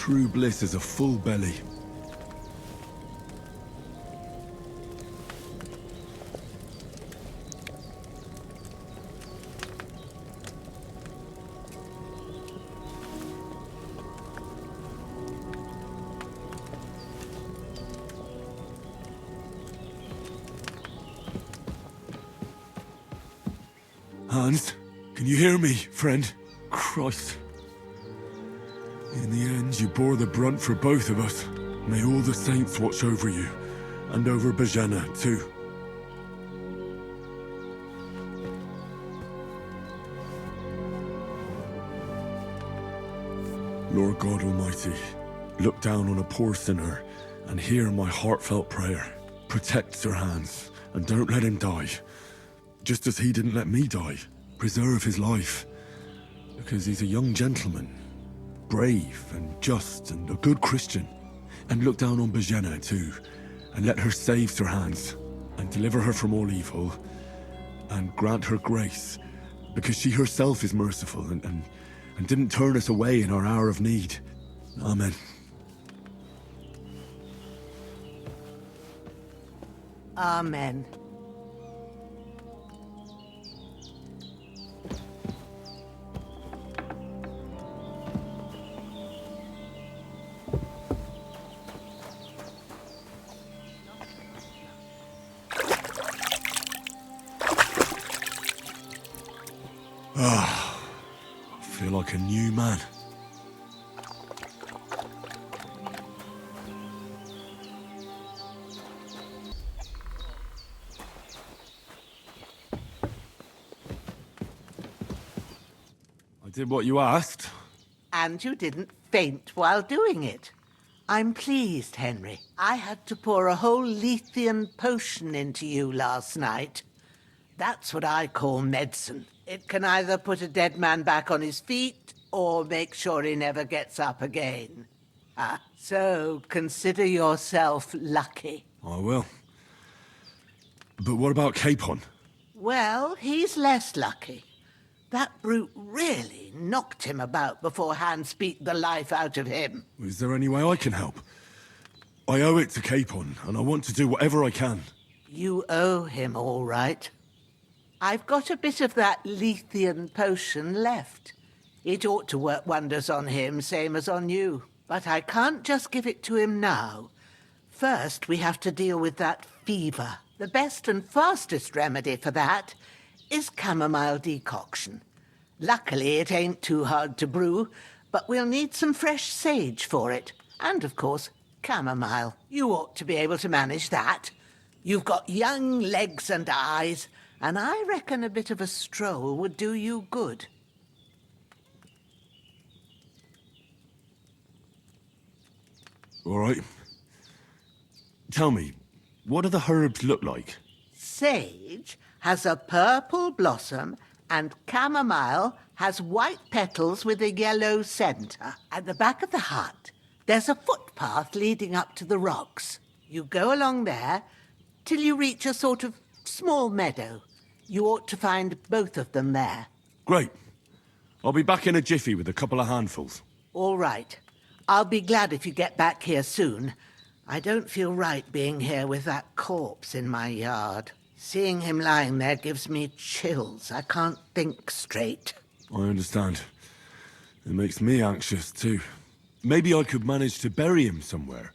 True bliss is a full belly. Hans, can you hear me, friend? Christ. In the end, you bore the brunt for both of us. May all the saints watch over you, and over Bajana, too. Lord God Almighty, look down on a poor sinner, and hear my heartfelt prayer. Protect Sir Hans, and don't let him die. Just as he didn't let me die. Preserve his life. Because he's a young gentleman. Brave and just and a good Christian. And look down on Bajena too. And let her save Sir Hans. And deliver her from all evil. And grant her grace. Because she herself is merciful and didn't turn us away in our hour of need. Amen. Amen. I feel like a new man. I did what you asked. And you didn't faint while doing it. I'm pleased, Henry. I had to pour a whole Lethean potion into you last night. That's what I call medicine. It can either put a dead man back on his feet, or make sure he never gets up again. So consider yourself lucky. I will. But what about Capon? Well, he's less lucky. That brute really knocked him about before Hans beat the life out of him. Is there any way I can help? I owe it to Capon, and I want to do whatever I can. You owe him, all right. I've got a bit of that Lethean potion left. It ought to work wonders on him, same as on you. But I can't just give it to him now. First, we have to deal with that fever. The best and fastest remedy for that is chamomile decoction. Luckily, it ain't too hard to brew, but we'll need some fresh sage for it. And, of course, chamomile. You ought to be able to manage that. You've got young legs and eyes, and I reckon a bit of a stroll would do you good. All right. Tell me, what do the herbs look like? Sage has a purple blossom, and chamomile has white petals with a yellow centre. At the back of the hut, there's a footpath leading up to the rocks. You go along there till you reach a sort of small meadow. You ought to find both of them there. Great. I'll be back in a jiffy with a couple of handfuls. All right. I'll be glad if you get back here soon. I don't feel right being here with that corpse in my yard. Seeing him lying there gives me chills. I can't think straight. I understand. It makes me anxious, too. Maybe I could manage to bury him somewhere.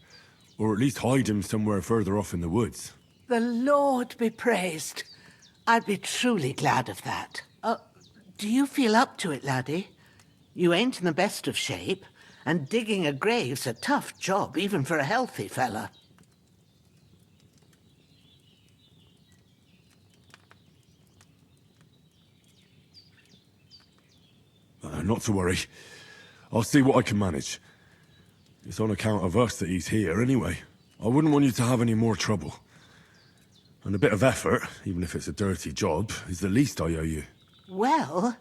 Or at least hide him somewhere further off in the woods. The Lord be praised. I'd be truly glad of that. Do you feel up to it, laddie? You ain't in the best of shape, and digging a grave's a tough job, even for a healthy fella. Not to worry. I'll see what I can manage. It's on account of us that he's here, anyway. I wouldn't want you to have any more trouble. And a bit of effort, even if it's a dirty job, is the least I owe you. Well,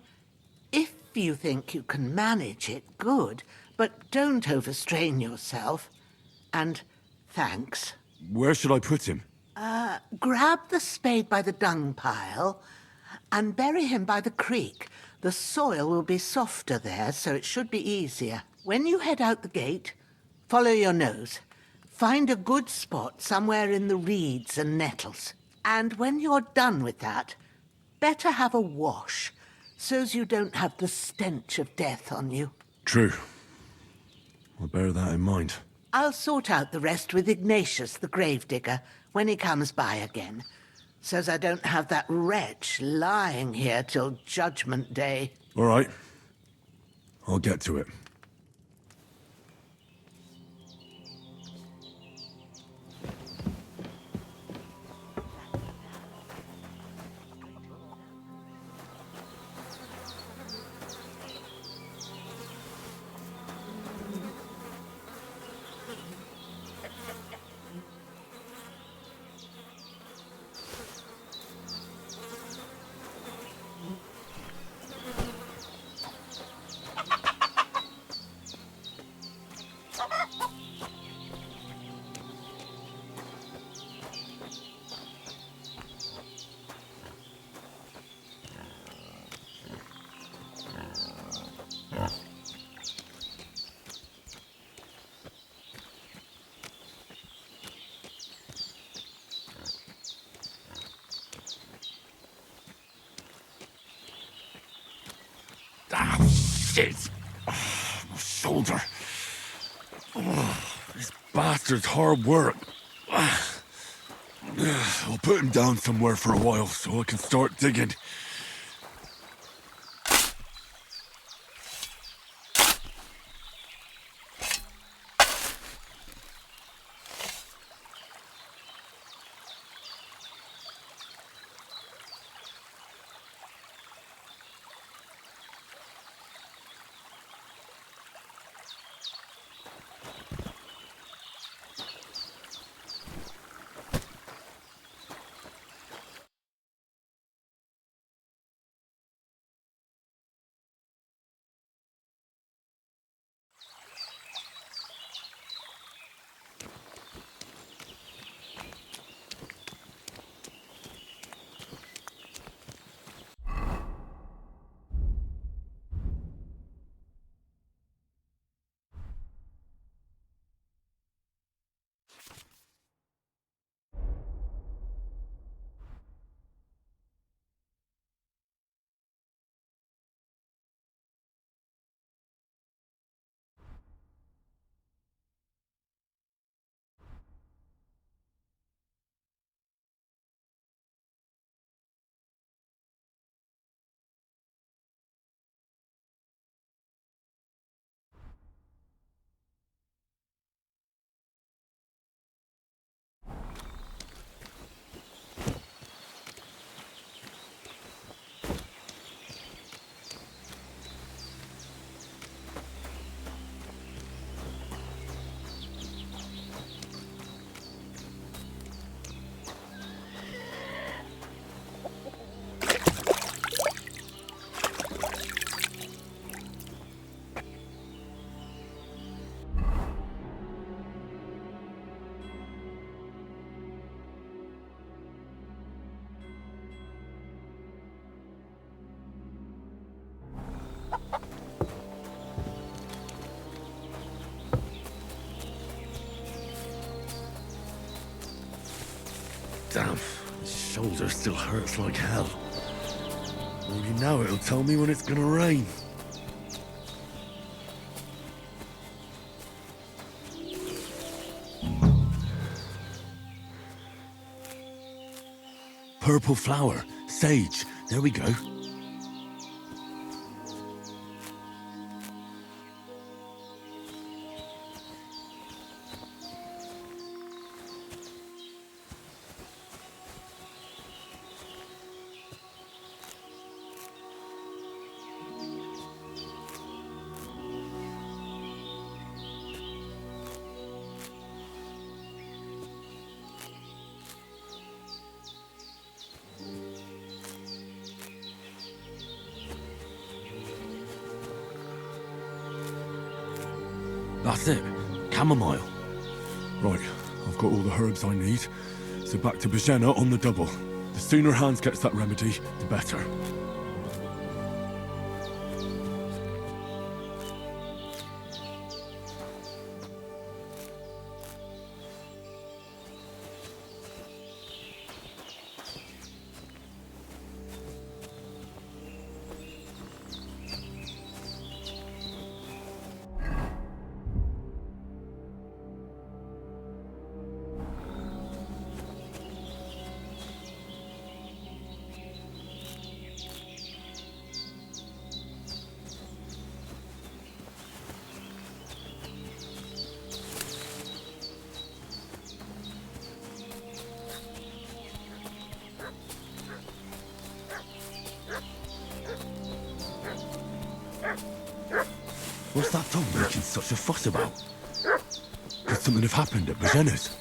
if you think you can manage it, good. But don't overstrain yourself. And thanks. Where should I put him? Grab the spade by the dung pile and bury him by the creek. The soil will be softer there, so it should be easier. When you head out the gate, Follow your nose. Find a good spot somewhere in the reeds and nettles. And when you're done with that, better have a wash, so's you don't have the stench of death on you. True. I'll bear that in mind. I'll sort out the rest with Ignatius, the gravedigger, when he comes by again, so's I don't have that wretch lying here till Judgment Day. All right. I'll get to it. Ah, shit! Oh, my shoulder. Oh, this bastard's hard work. I'll put him down somewhere for a while so I can start digging. Damn, my shoulder still hurts like hell. Maybe now it'll tell me when it's gonna rain. Purple flower, sage, there we go. That's it. Chamomile. Right, I've got all the herbs I need, so back to Bajena on the double. The sooner Hans gets that remedy, the better. What's that dog making such a fuss about? Could something have happened at Bazena's?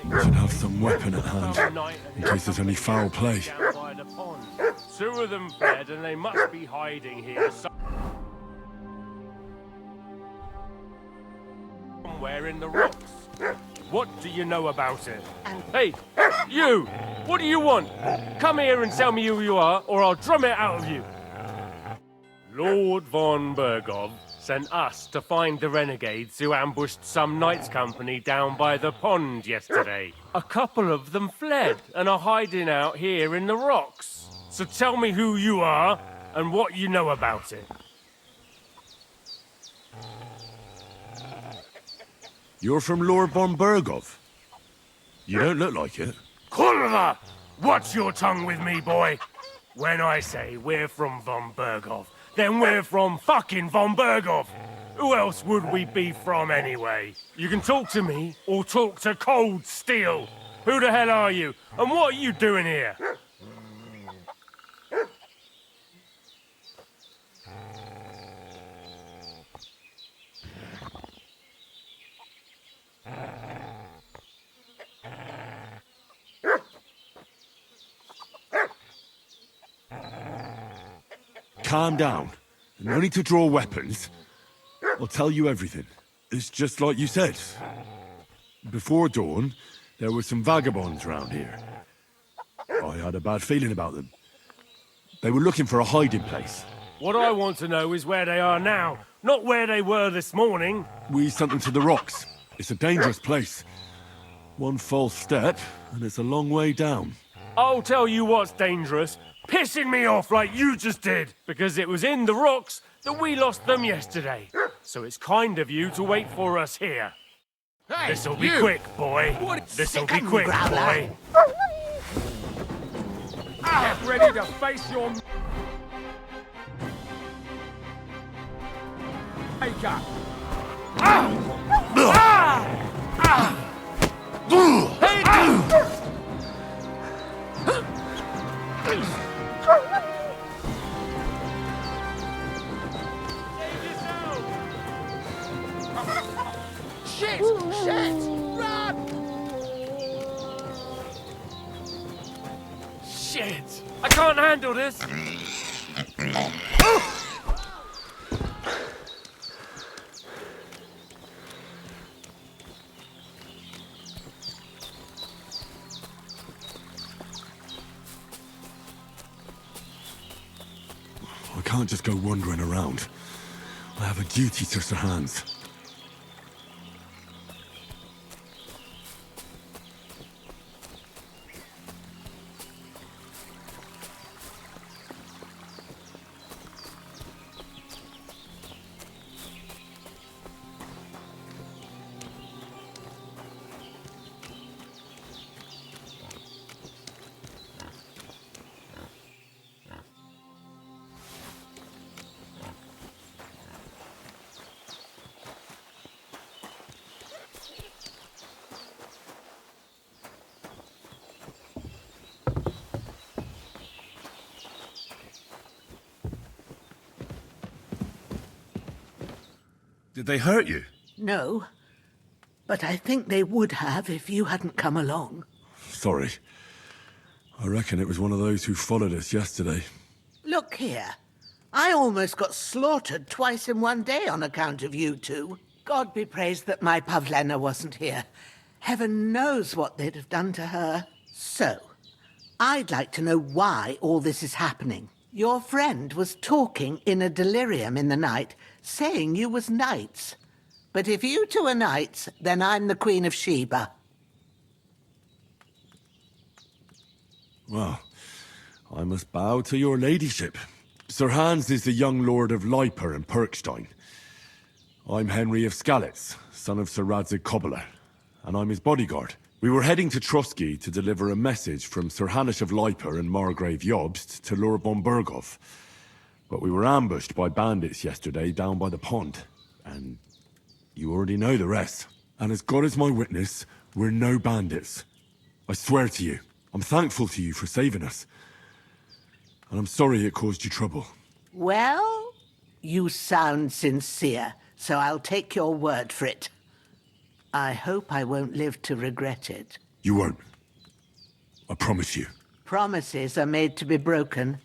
We should have some weapon at hand, in case there's any foul play. Two of them fled, and they must be hiding here somewhere in the rocks. What do you know about it? Hey, you! What do you want? Come here and tell me who you are, or I'll drum it out of you. Lord von Bergov sent us to find the renegades who ambushed some knights' company down by the pond yesterday. A couple of them fled and are hiding out here in the rocks. So tell me who you are and what you know about it. You're from Lord von Bergov? You don't look like it. Kurva! Watch your tongue with me, boy. When I say we're from von Bergov, then we're from fucking von Bergov. Who else would we be from anyway? You can talk to me or talk to cold steel. Who the hell are you? And what are you doing here? Calm down. No need to draw weapons. I'll tell you everything. It's just like you said. Before dawn, there were some vagabonds round here. I had a bad feeling about them. They were looking for a hiding place. What I want to know is where they are now, not where they were this morning. We sent them to the rocks. It's a dangerous place. One false step, and it's a long way down. I'll tell you what's dangerous. Pissing me off like you just did. Because it was in the rocks that we lost them yesterday. So it's kind of you to wait for us here. Hey, This'll be quick, boy. This'll be quick, boy. Get ready to face your maker. Shit! Shit! Run! Shit! I can't handle this! I can't just go wandering around. I have a duty to Sir Hans. Did they hurt you? No, but I think they would have if you hadn't come along. Sorry. I reckon it was one of those who followed us yesterday. Look here. I almost got slaughtered twice in one day on account of you two. God be praised that my Pavlena wasn't here. Heaven knows what they'd have done to her. So, I'd like to know why all this is happening. Your friend was talking in a delirium in the night, saying you was knights. But if you two are knights, then I'm the Queen of Sheba. Well, I must bow to your ladyship. Sir Hans is the young lord of Leiper and Perkstein. I'm Henry of Skalitz, son of Sir Radzig Cobbler, and I'm his bodyguard. We were heading to Trotsky to deliver a message from Sir Hanish of Leiper and Margrave Jobst to Lord von Bergov. But we were ambushed by bandits yesterday down by the pond, and you already know the rest. And as God is my witness, we're no bandits. I swear to you, I'm thankful to you for saving us. And I'm sorry it caused you trouble. Well, You sound sincere, so I'll take your word for it. I hope I won't live to regret it. You won't. I promise you. Promises are made to be broken,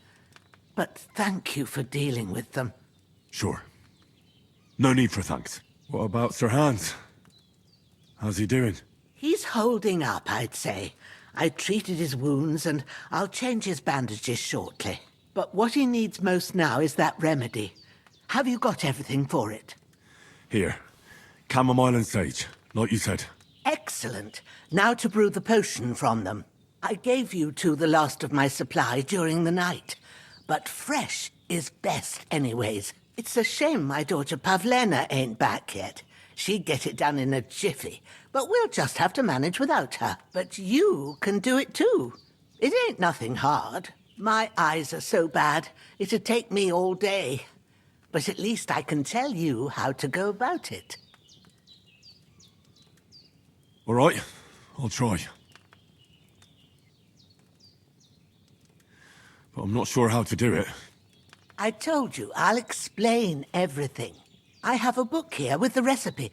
but thank you for dealing with them. Sure. No need for thanks. What about Sir Hans? How's he doing? He's holding up, I'd say. I treated his wounds, and I'll change his bandages shortly. But what he needs most now is that remedy. Have you got everything for it? Here. Chamomile and sage, like you said. Excellent. Now to brew the potion from them. I gave you two the last of my supply during the night. But fresh is best anyways. It's a shame my daughter Pavlena ain't back yet. She'd get it done in a jiffy, but we'll just have to manage without her. But you can do it too. It ain't nothing hard. My eyes are so bad, it'd take me all day. But at least I can tell you how to go about it. All right, I'll try. But I'm not sure how to do it. I told you, I'll explain everything. I have a book here with the recipe,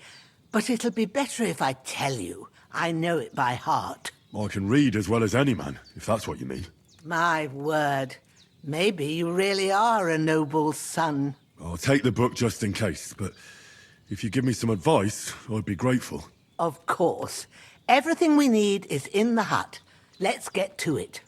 but it'll be better if I tell you. I know it by heart. I can read as well as any man, if that's what you mean. My word. Maybe you really are a noble son. I'll take the book just in case, but if you give me some advice, I'd be grateful. Of course. Everything we need is in the hut. Let's get to it.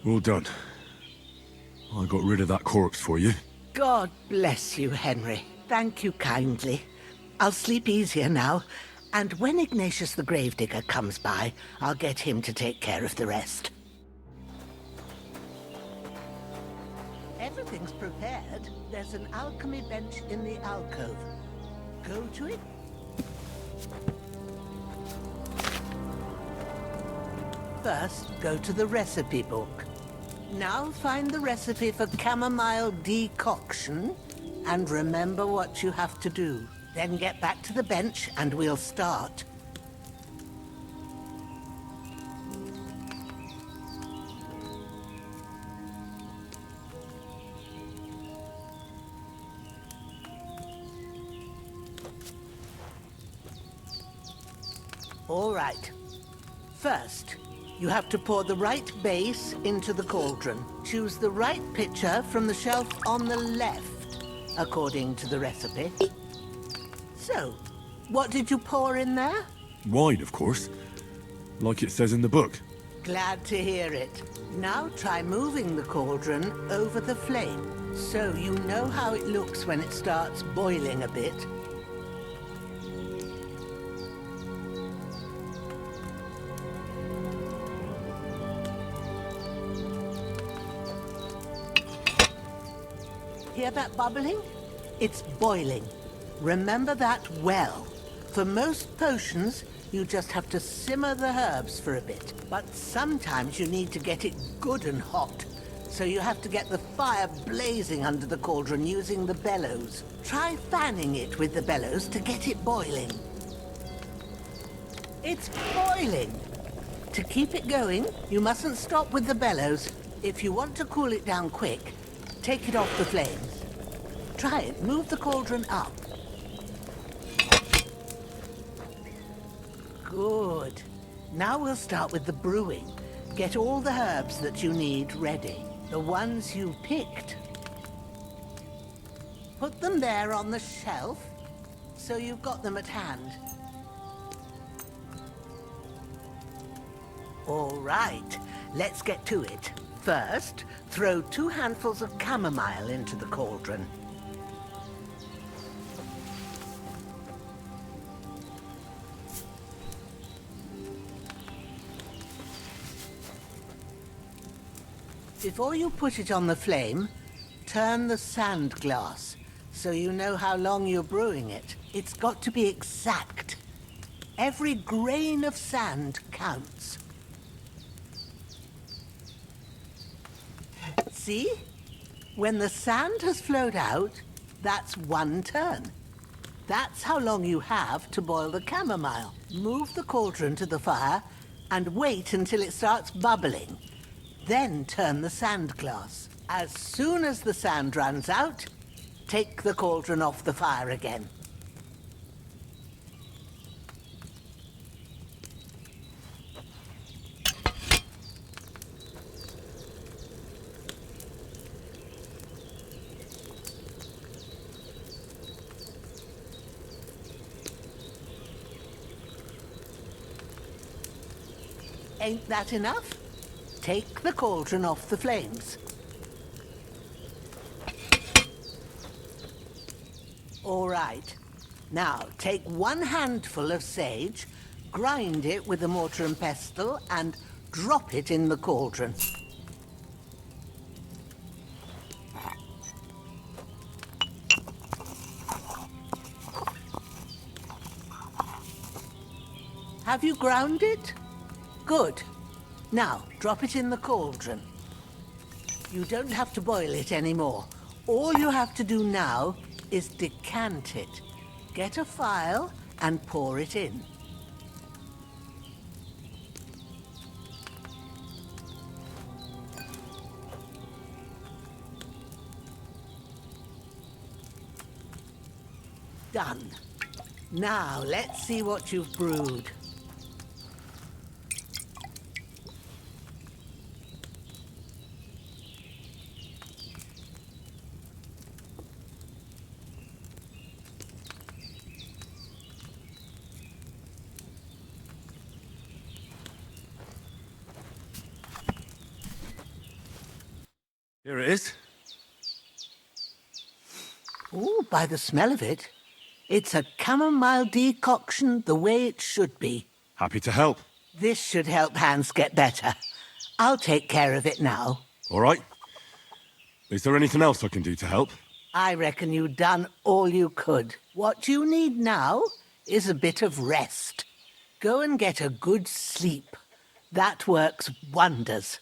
All done. I got rid of that corpse for you. God bless you, Henry. Thank you kindly. I'll sleep easier now, and when Ignatius the Gravedigger comes by, I'll get him to take care of the rest. Everything's prepared. There's an alchemy bench in the alcove. Go to it. First, go to the recipe book. Now find the recipe for chamomile decoction, and remember what you have to do. Then get back to the bench, and we'll start. All right. First, you have to pour the right base into the cauldron. Choose the right pitcher from the shelf on the left, according to the recipe. So, what did you pour in there? Wine, of course. Like it says in the book. Glad to hear it. Now try moving the cauldron over the flame, so you know how it looks when it starts boiling a bit. Hear that bubbling? It's boiling. Remember that well. For most potions, you just have to simmer the herbs for a bit. But sometimes you need to get it good and hot. So you have to get the fire blazing under the cauldron using the bellows. Try fanning it with the bellows to get it boiling. It's boiling! To keep it going, you mustn't stop with the bellows. If you want to cool it down quick, take it off the flames. Try it. Move the cauldron up. Good. Now we'll start with the brewing. Get all the herbs that you need ready. The ones you picked. Put them there on the shelf, so you've got them at hand. All right, let's get to it. First, throw 2 handfuls of chamomile into the cauldron. Before you put it on the flame, turn the sand glass so you know how long you're brewing it. It's got to be exact. Every grain of sand counts. See? When the sand has flowed out, that's 1 turn. That's how long you have to boil the chamomile. Move the cauldron to the fire and wait until it starts bubbling. Then turn the sand glass. As soon as the sand runs out, take the cauldron off the fire again. Ain't that enough? Take the cauldron off the flames. All right. Now, take 1 handful of sage, grind it with a mortar and pestle, and drop it in the cauldron. Have you ground it? Good. Now, drop it in the cauldron. You don't have to boil it anymore. All you have to do now is decant it. Get a phial and pour it in. Done. Now, let's see what you've brewed. Here it is. Ooh, by the smell of it, it's a chamomile decoction the way it should be. Happy to help. This should help Hans get better. I'll take care of it now. All right. Is there anything else I can do to help? I reckon you've done all you could. What you need now is a bit of rest. Go and get a good sleep. That works wonders.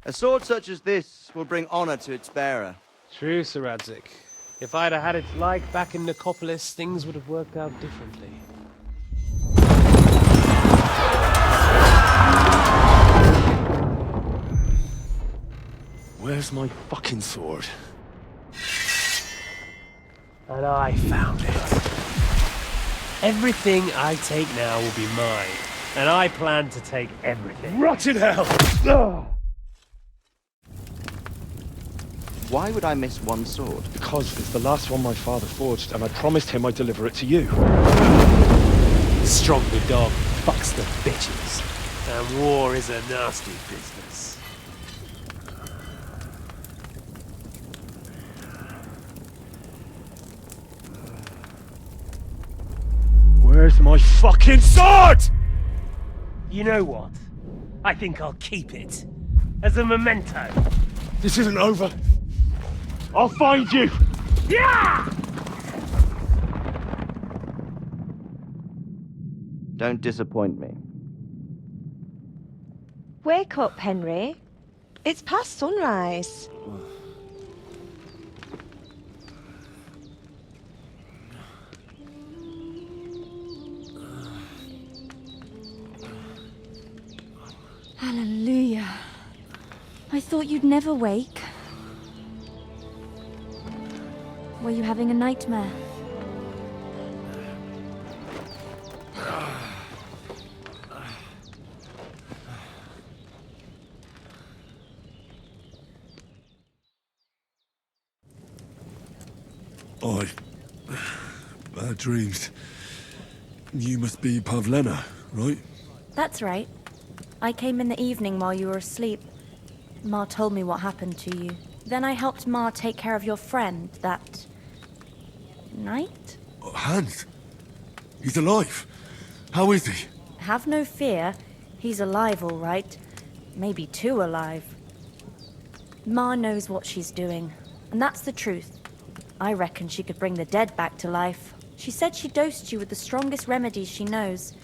A sword such as this will bring honor to its bearer. True, Sir Radzik. If I'd have had its like back in Nicopolis, things would have worked out differently. Where's my fucking sword? And I found it. Everything I take now will be mine, and I plan to take everything. Rotted hell! Why would I miss one sword? Because it's the last one my father forged, and I promised him I'd deliver it to you. Stronger dog fucks the bitches, and war is a nasty business. Where's my fucking sword? You know what? I think I'll keep it. As a memento. This isn't over. I'll find you! Yeah! Don't disappoint me. Wake up, Henry. It's past sunrise. Hallelujah. I thought you'd never wake. Were you having a nightmare? Bad dreams. You must be Pavlena, right? That's right. I came in the evening while you were asleep. Ma told me what happened to you. Then I helped Ma take care of your friend that night? Hans? He's alive. How is he? Have no fear. He's alive, all right. Maybe too alive. Ma knows what she's doing, and that's the truth. I reckon she could bring the dead back to life. She said she dosed you with the strongest remedies she knows,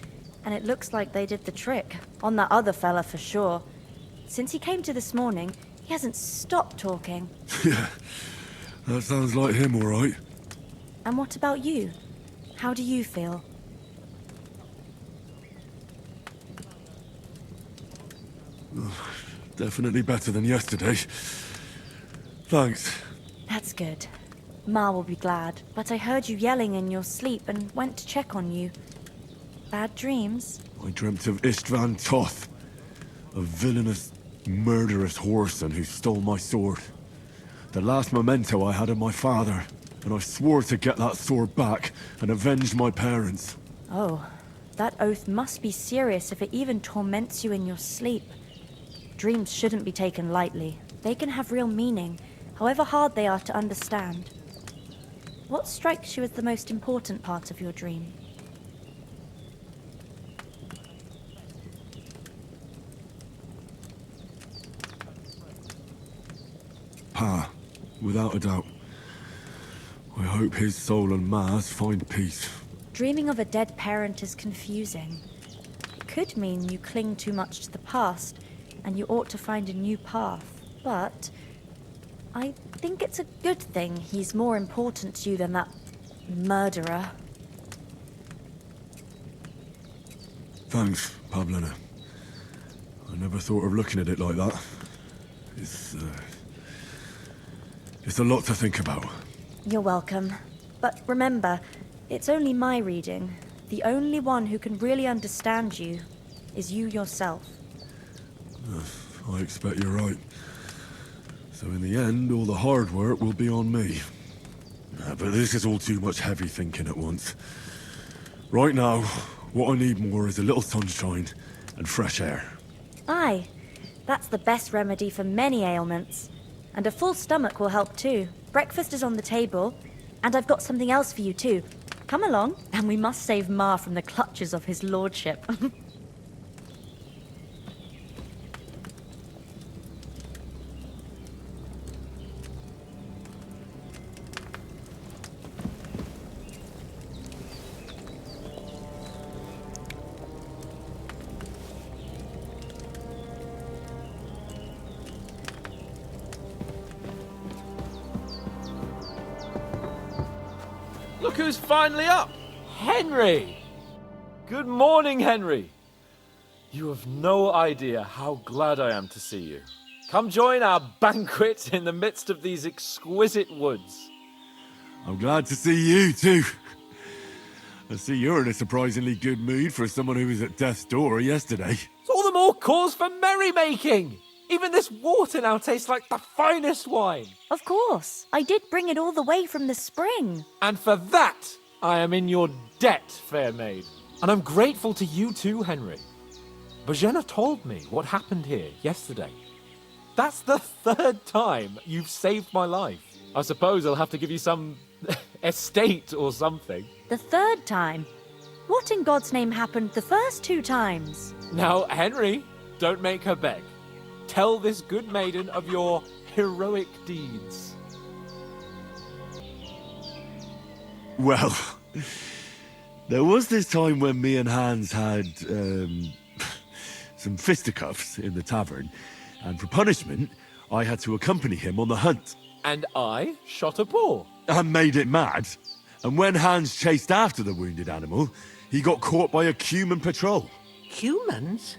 and it looks like they did the trick. On that other fella for sure. Since he came to this morning, he hasn't stopped talking. Yeah, that sounds like him, all right. And what about you? How do you feel? Definitely better than yesterday. Thanks. That's good. Ma will be glad, but I heard you yelling in your sleep and went to check on you. Bad dreams? I dreamt of Istvan Toth, a villainous, murderous whoreson who stole my sword. The last memento I had of my father, and I swore to get that sword back and avenge my parents. Oh, that oath must be serious if it even torments you in your sleep. Dreams shouldn't be taken lightly. They can have real meaning, however hard they are to understand. What strikes you as the most important part of your dream? Pa, without a doubt. I hope his soul and Ma's find peace. Dreaming of a dead parent is confusing. It could mean you cling too much to the past, and you ought to find a new path. But I think it's a good thing he's more important to you than that murderer. Thanks, Pavlena. I never thought of looking at it like that. It's a lot to think about. You're welcome. But remember, it's only my reading. The only one who can really understand you is you yourself. I expect you're right. So in the end, all the hard work will be on me. But this is all too much heavy thinking at once. Right now, what I need more is a little sunshine and fresh air. Aye, that's the best remedy for many ailments. And a full stomach will help too. Breakfast is on the table, and I've got something else for you too. Come along, and we must save Ma from the clutches of his lordship. Look who's finally up! Henry! Good morning, Henry. You have no idea how glad I am to see you. Come join our banquet in the midst of these exquisite woods. I'm glad to see you too. I see you're in a surprisingly good mood for someone who was at death's door yesterday. It's all the more cause for merrymaking! Even this water now tastes like the finest wine. Of course. I did bring it all the way from the spring. And for that, I am in your debt, fair maid. And I'm grateful to you too, Henry. Bajena told me what happened here yesterday. That's the 3rd time you've saved my life. I suppose I'll have to give you some estate or something. The 3rd time? What in God's name happened the first 2 times? Now, Henry, don't make her beg. Tell this good maiden of your heroic deeds. Well, there was this time when me and Hans had some fisticuffs in the tavern, and for punishment, I had to accompany him on the hunt. And I shot a boar. And made it mad. And when Hans chased after the wounded animal, he got caught by a human patrol. Humans?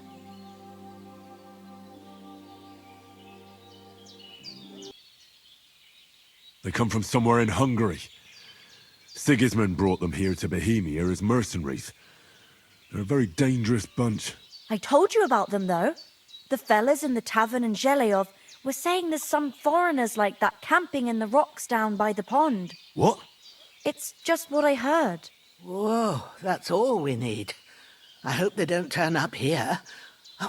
They come from somewhere in Hungary. Sigismund brought them here to Bohemia as mercenaries. They're a very dangerous bunch. I told you about them, though. The fellas in the tavern in Zheleyov were saying there's some foreigners like that camping in the rocks down by the pond. What? It's just what I heard. Whoa, that's all we need. I hope they don't turn up here.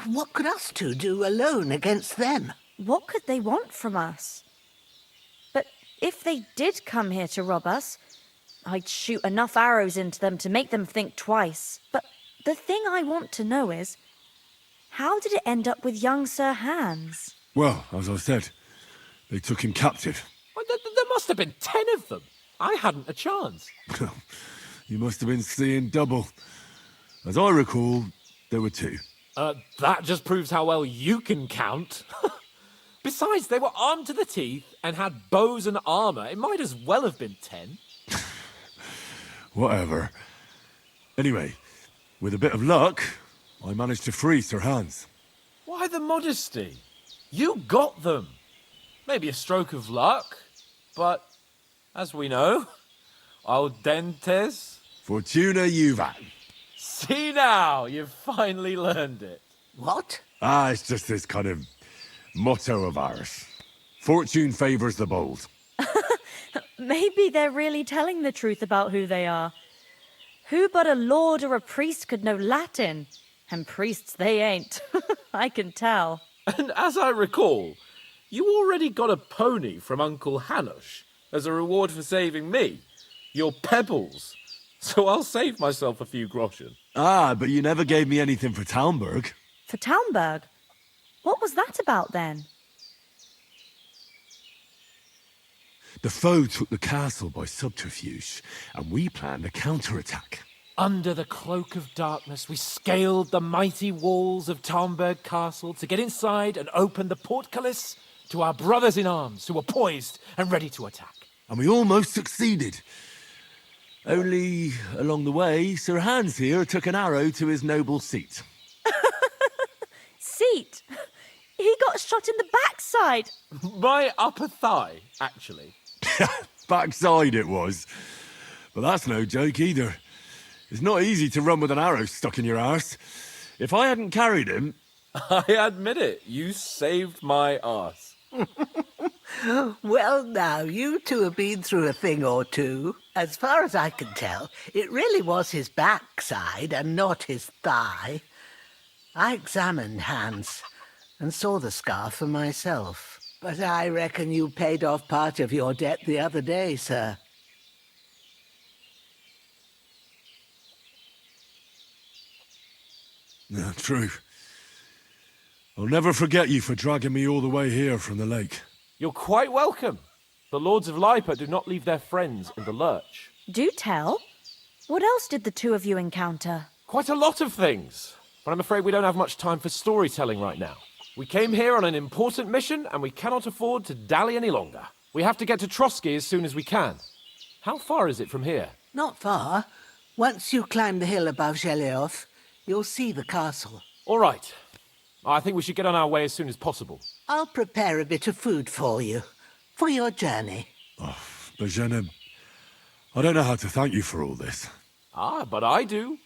What could us two do alone against them? What could they want from us? But if they did come here to rob us, I'd shoot enough arrows into them to make them think twice. But the thing I want to know is, how did it end up with young Sir Hans? Well, as I said, they took him captive. Well, there must have been 10 of them. I hadn't a chance. You must have been seeing double. As I recall, there were 2. That just proves how well you can count. Besides, they were armed to the teeth and had bows and armor. It might as well have been 10. Whatever. Anyway, with a bit of luck, I managed to free Sir Hans. Why the modesty? You got them. Maybe a stroke of luck, but as we know, al dentes. Fortuna juvat. See now, you've finally learned it. What? It's just this kind of motto of ours. Fortune favors the bold. Maybe they're really telling the truth about who they are. Who but a lord or a priest could know Latin? And priests they ain't. I can tell. And as I recall, you already got a pony from Uncle Hanush as a reward for saving me. Your pebbles. So I'll save myself a few groschen. But you never gave me anything for Talmberg. For Talmberg? What was that about then? The foe took the castle by subterfuge, and we planned a counterattack. Under the cloak of darkness, we scaled the mighty walls of Talmberg Castle to get inside and open the portcullis to our brothers in arms who were poised and ready to attack. And we almost succeeded. Only, along the way, Sir Hans here took an arrow to his noble seat. Seat? He got shot in the backside. My upper thigh, actually. Backside it was. But that's no joke either. It's not easy to run with an arrow stuck in your arse. If I hadn't carried him... I admit it, you saved my arse. Well, now, you two have been through a thing or two. As far as I can tell, it really was his backside and not his thigh. I examined Hans and saw the scar for myself. But I reckon you paid off part of your debt the other day, sir. No, true. I'll never forget you for dragging me all the way here from the lake. You're quite welcome. The Lords of Lipa do not leave their friends in the lurch. Do tell. What else did the two of you encounter? Quite a lot of things. But I'm afraid we don't have much time for storytelling right now. We came here on an important mission, and we cannot afford to dally any longer. We have to get to Trotsky as soon as we can. How far is it from here? Not far. Once you climb the hill above Geleoth, you'll see the castle. All right. I think we should get on our way as soon as possible. I'll prepare a bit of food for you, for your journey. Oh, Bajena, I don't know how to thank you for all this. Ah, but I do.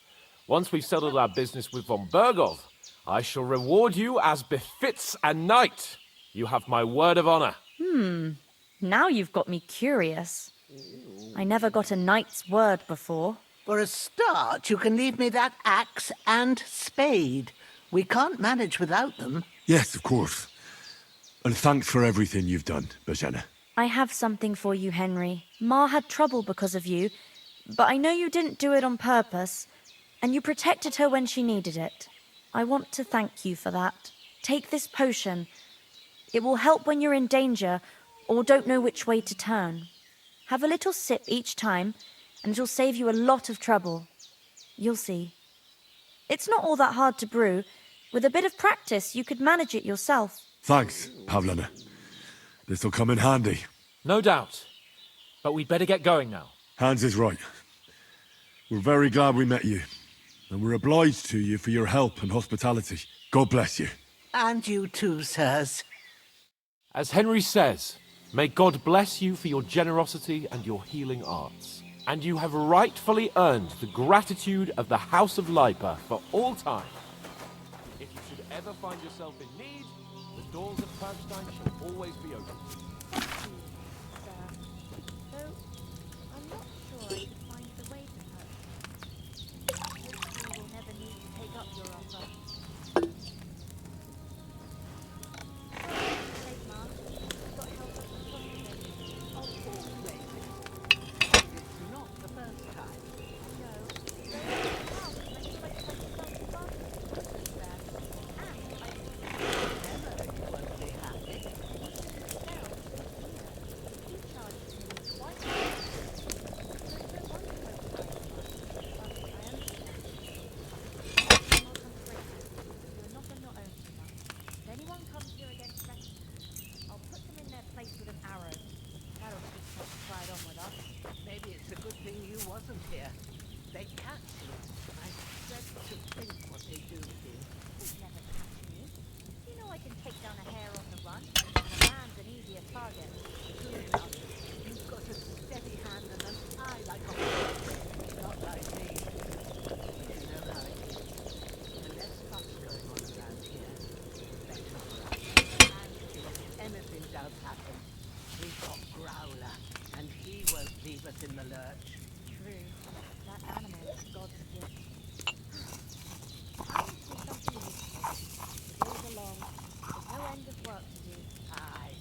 Once we've settled our business with von Bergov, I shall reward you as befits a knight. You have my word of honor. Now you've got me curious. I never got a knight's word before. For a start, you can leave me that axe and spade. We can't manage without them. Yes, of course. And thanks for everything you've done, Bajena. I have something for you, Henry. Ma had trouble because of you, but I know you didn't do it on purpose, and you protected her when she needed it. I want to thank you for that. Take this potion. It will help when you're in danger or don't know which way to turn. Have a little sip each time, and it'll save you a lot of trouble. You'll see. It's not all that hard to brew. With a bit of practice, you could manage it yourself. Thanks, Pavlana. This'll come in handy. No doubt. But we'd better get going now. Hans is right. We're very glad we met you. And we're obliged to you for your help and hospitality. God bless you. And you too, sirs. As Henry says, may God bless you for your generosity and your healing arts. And you have rightfully earned the gratitude of the House of Lipa for all time. If you should ever find yourself in need, the doors of Perkstein shall always be open. Though I'm not sure I could find the way to her. Hopefully we'll never need to take up your offer. Thanks, Mom. Got help at the hospital. It's not the first time. No. So, Mom, I feel like I myself above there. And I Never won't be happy. He charges him twice. So no wonder he won't find much. But I understand. You're not on your own tonight. If anyone comes here against reckoning, I'll put them in their place with an arrow. That'll teach them to try it on with us. Maybe it's a good thing you wasn't here. They catch you. I dread to think what they do to you. They'd never catch me. You know I can take down a hare on the run, and a man's an easier target. True enough. You've got a steady hand and an eye like a horse. Not like me. You know how it is. The less fuss going on around here, the better for us. And if anything does happen, we've got Growler, and he won't leave us in the lurch. True. That animal is God's gift. I see something useful. The days are long. There's no end of work to do. Aye.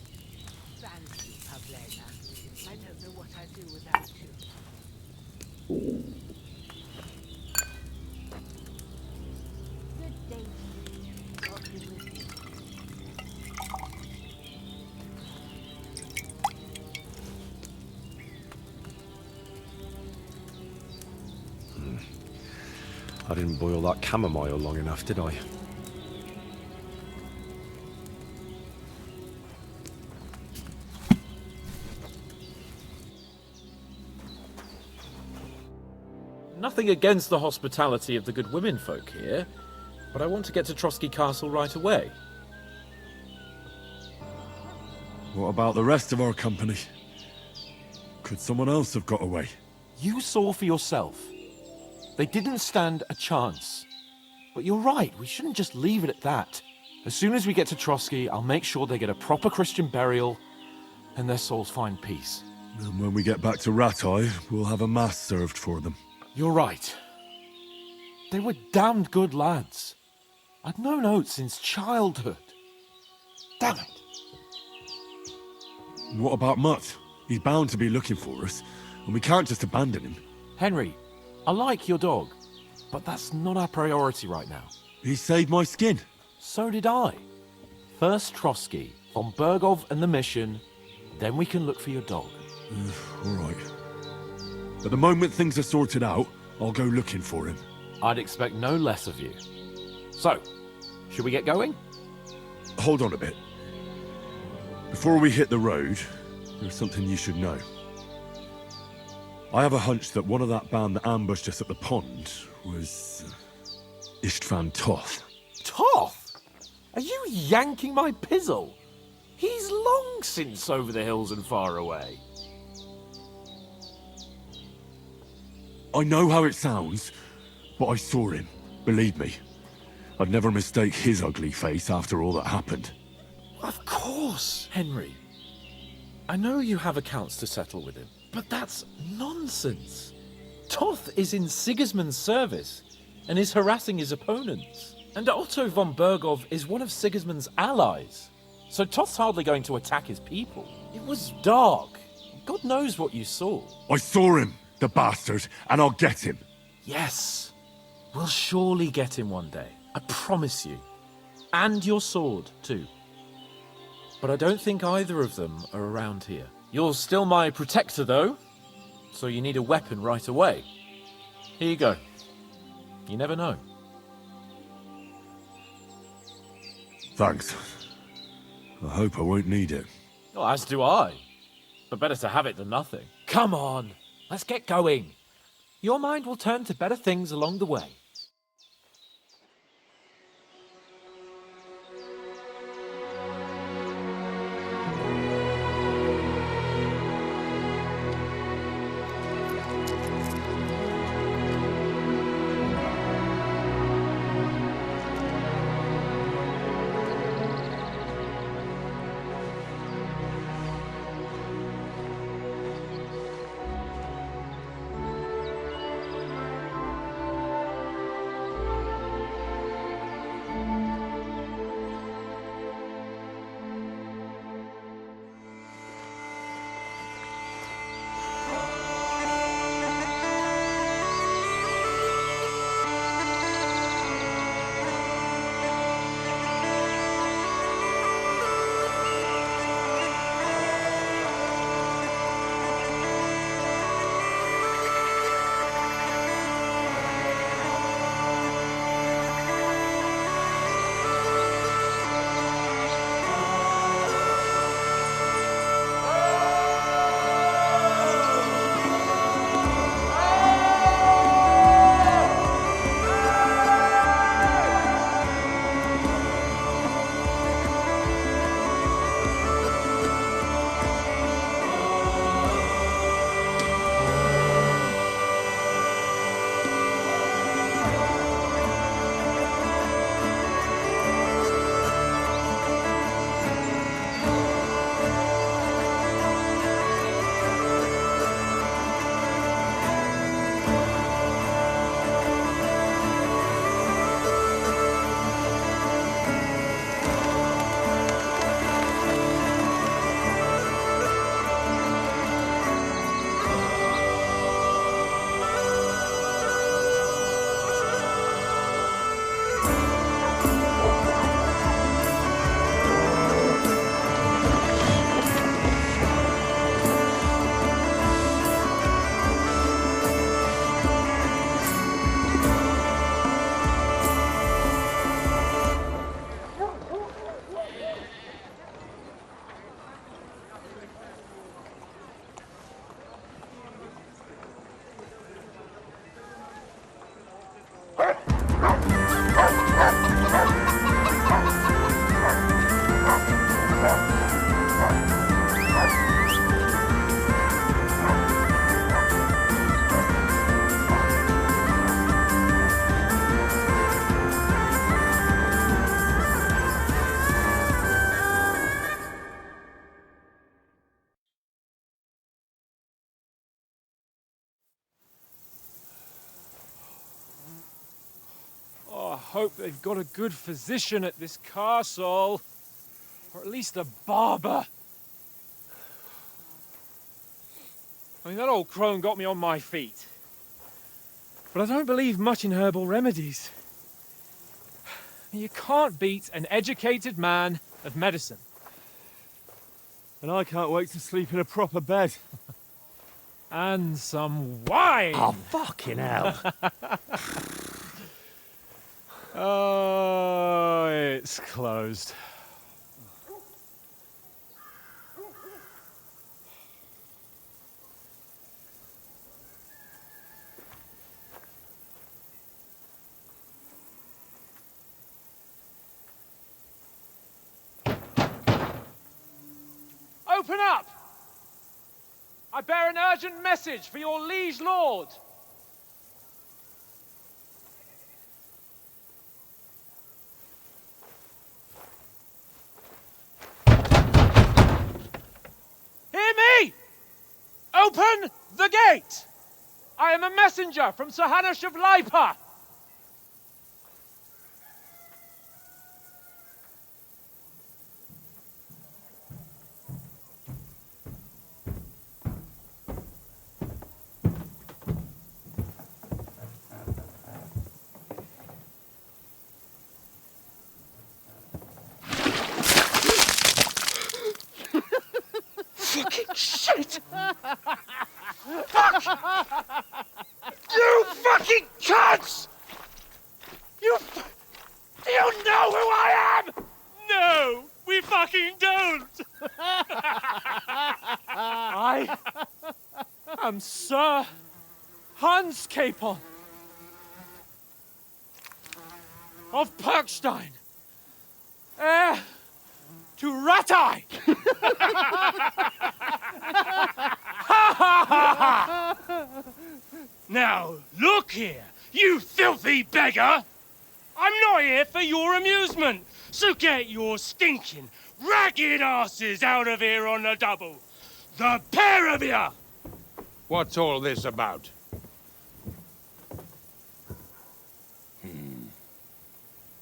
Thank you, Pavlena. I don't know what I'd do without you. Good day to you. God be with you. I didn't boil that chamomile long enough, did I? Nothing against the hospitality of the good women folk here, but I want to get to Trotsky Castle right away. What about the rest of our company? Could someone else have got away? You saw for yourself. They didn't stand a chance. But you're right, we shouldn't just leave it at that. As soon as we get to Trotsky, I'll make sure they get a proper Christian burial and their souls find peace. And when we get back to Ratai, we'll have a mass served for them. You're right. They were damned good lads. I'd known Oates since childhood. Damn it. What about Mutt? He's bound to be looking for us, and we can't just abandon him. Henry, I like your dog, but that's not our priority right now. He saved my skin. So did I. First Trotsky, von Bergov and the mission, then we can look for your dog. All right. But the moment things are sorted out, I'll go looking for him. I'd expect no less of you. So, should we get going? Hold on a bit. Before we hit the road, there's something you should know. I have a hunch that one of that band that ambushed us at the pond was Istvan Toth. Toth? Are you yanking my pizzle? He's long since over the hills and far away. I know how it sounds, but I saw him. Believe me. I'd never mistake his ugly face after all that happened. Of course, Henry. I know you have accounts to settle with him, but that's nonsense. Toth is in Sigismund's service and is harassing his opponents. And Otto von Bergov is one of Sigismund's allies. So Toth's hardly going to attack his people. It was dark. God knows what you saw. I saw him, the bastard, and I'll get him. Yes. We'll surely get him one day. I promise you. And your sword, too. But I don't think either of them are around here. You're still my protector, though. So you need a weapon right away. Here you go. You never know. Thanks. I hope I won't need it. Oh, as do I. But better to have it than nothing. Come on, let's get going. Your mind will turn to better things along the way. Hope they've got a good physician at this castle. Or at least a barber. I mean, that old crone got me on my feet. But I don't believe much in herbal remedies. You can't beat an educated man of medicine. And I can't wait to sleep in a proper bed. And some wine! Oh, fucking hell. Oh, it's closed. Open up! I bear an urgent message for your liege lord. Hear me! Open the gate! I am a messenger from Sir Hanush of Lipa. Fucking shit! Fuck! You fucking cunts! Do you know who I am? No, we fucking don't! I am Sir Hans Capon of Perkstein, heir to Ratai. Now, look here, you filthy beggar! I'm not here for your amusement, so get your stinking, ragged asses out of here on the double. The pair of you! What's all this about?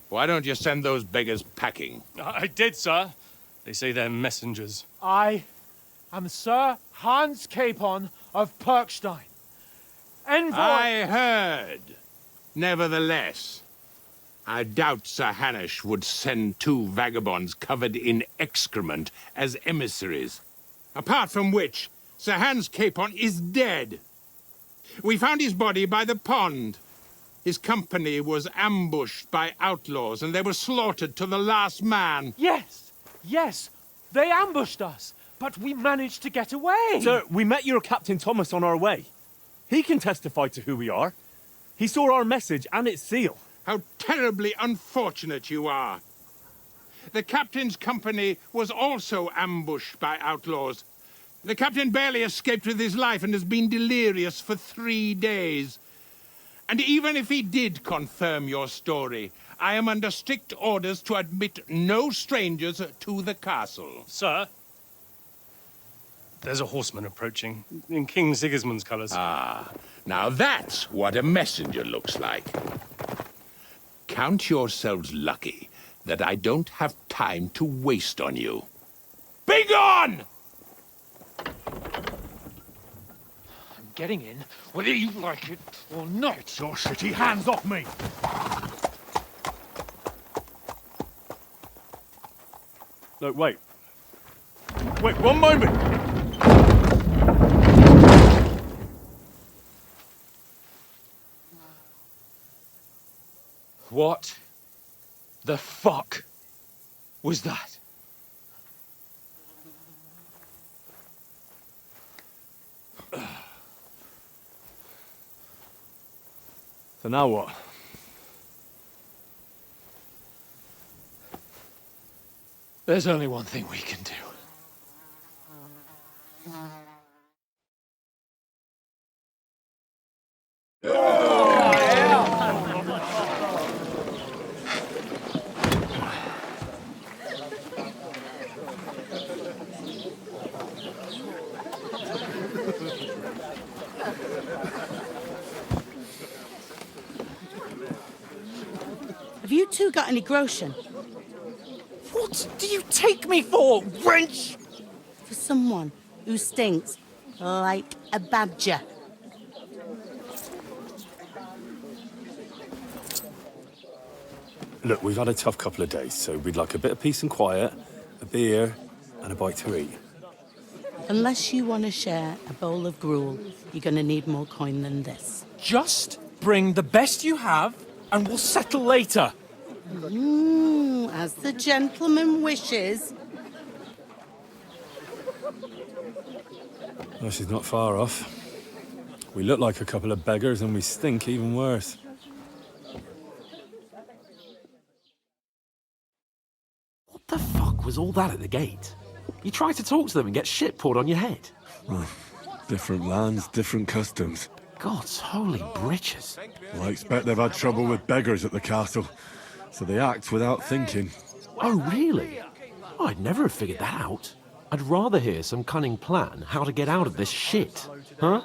Why don't you send those beggars packing? I did, sir. They say they're messengers. I am Sir Hans Capon of Perkstein, envoy. I heard. Nevertheless, I doubt Sir Hanush would send two vagabonds covered in excrement as emissaries. Apart from which, Sir Hans Capon is dead. We found his body by the pond. His company was ambushed by outlaws, and they were slaughtered to the last man. Yes, they ambushed us, but we managed to get away. Sir, we met your Captain Thomas on our way. He can testify to who we are. He saw our message and its seal. How terribly unfortunate you are. The captain's company was also ambushed by outlaws. The captain barely escaped with his life and has been delirious for 3 days. And even if he did confirm your story, I am under strict orders to admit no strangers to the castle. Sir, there's a horseman approaching in King Sigismund's colours. Ah, now that's what a messenger looks like. Count yourselves lucky that I don't have time to waste on you. Be gone! I'm getting in, whether you like it or not. Get your shitty hands off me! Look, wait. Wait, one moment! What the fuck was that? So now what? There's only one thing we can do. Have you two got any Coercion? What do you take me for, wench? For someone who stinks like a badger. Look, we've had a tough couple of days, so we'd like a bit of peace and quiet, a beer, and a bite to eat. Unless you want to share a bowl of gruel, you're going to need more coin than this. Just bring the best you have, and we'll settle later. As the gentleman wishes. Well, she's not far off. We look like a couple of beggars, and we stink even worse. What the fuck was all that at the gate? You try to talk to them and get shit poured on your head. Different lands, different customs. God's holy britches. Well, I expect they've had trouble with beggars at the castle, so they act without thinking. Oh, really? Oh, I'd never have figured that out. I'd rather hear some cunning plan how to get out of this shit. Huh?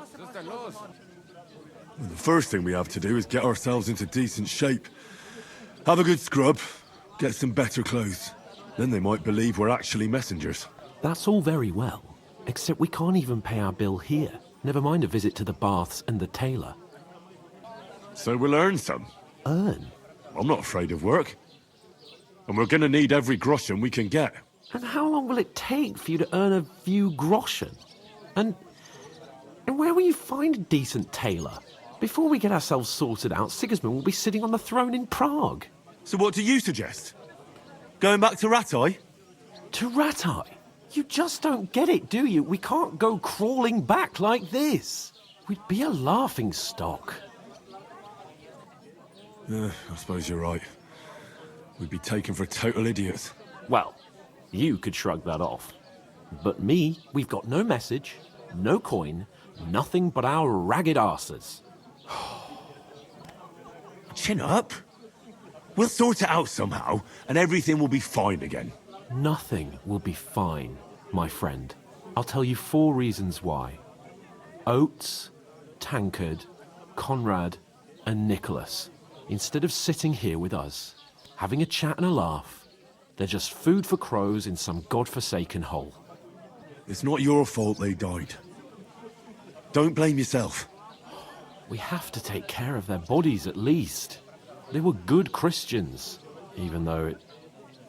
The first thing we have to do is get ourselves into decent shape. Have a good scrub, get some better clothes. Then they might believe we're actually messengers. That's all very well, except we can't even pay our bill here. Never mind a visit to the baths and the tailor. So we'll earn some. Earn? I'm not afraid of work. And we're gonna need every groschen we can get. And how long will it take for you to earn a few groschen? And where will you find a decent tailor? Before we get ourselves sorted out, Sigismund will be sitting on the throne in Prague. So what do you suggest? Going back to Ratai? To Ratai? You just don't get it, do you? We can't go crawling back like this. We'd be a laughing stock. I suppose you're right. We'd be taken for total idiots. Well, you could shrug that off. But me, we've got no message, no coin, nothing but our ragged arses. Chin up. We'll sort it out somehow, and everything will be fine again. Nothing will be fine, my friend. I'll tell you 4 reasons why. Oates, Tankard, Conrad, and Nicholas, instead of sitting here with us, having a chat and a laugh, they're just food for crows in some godforsaken hole. It's not your fault they died. Don't blame yourself. We have to take care of their bodies at least. They were good Christians, even though it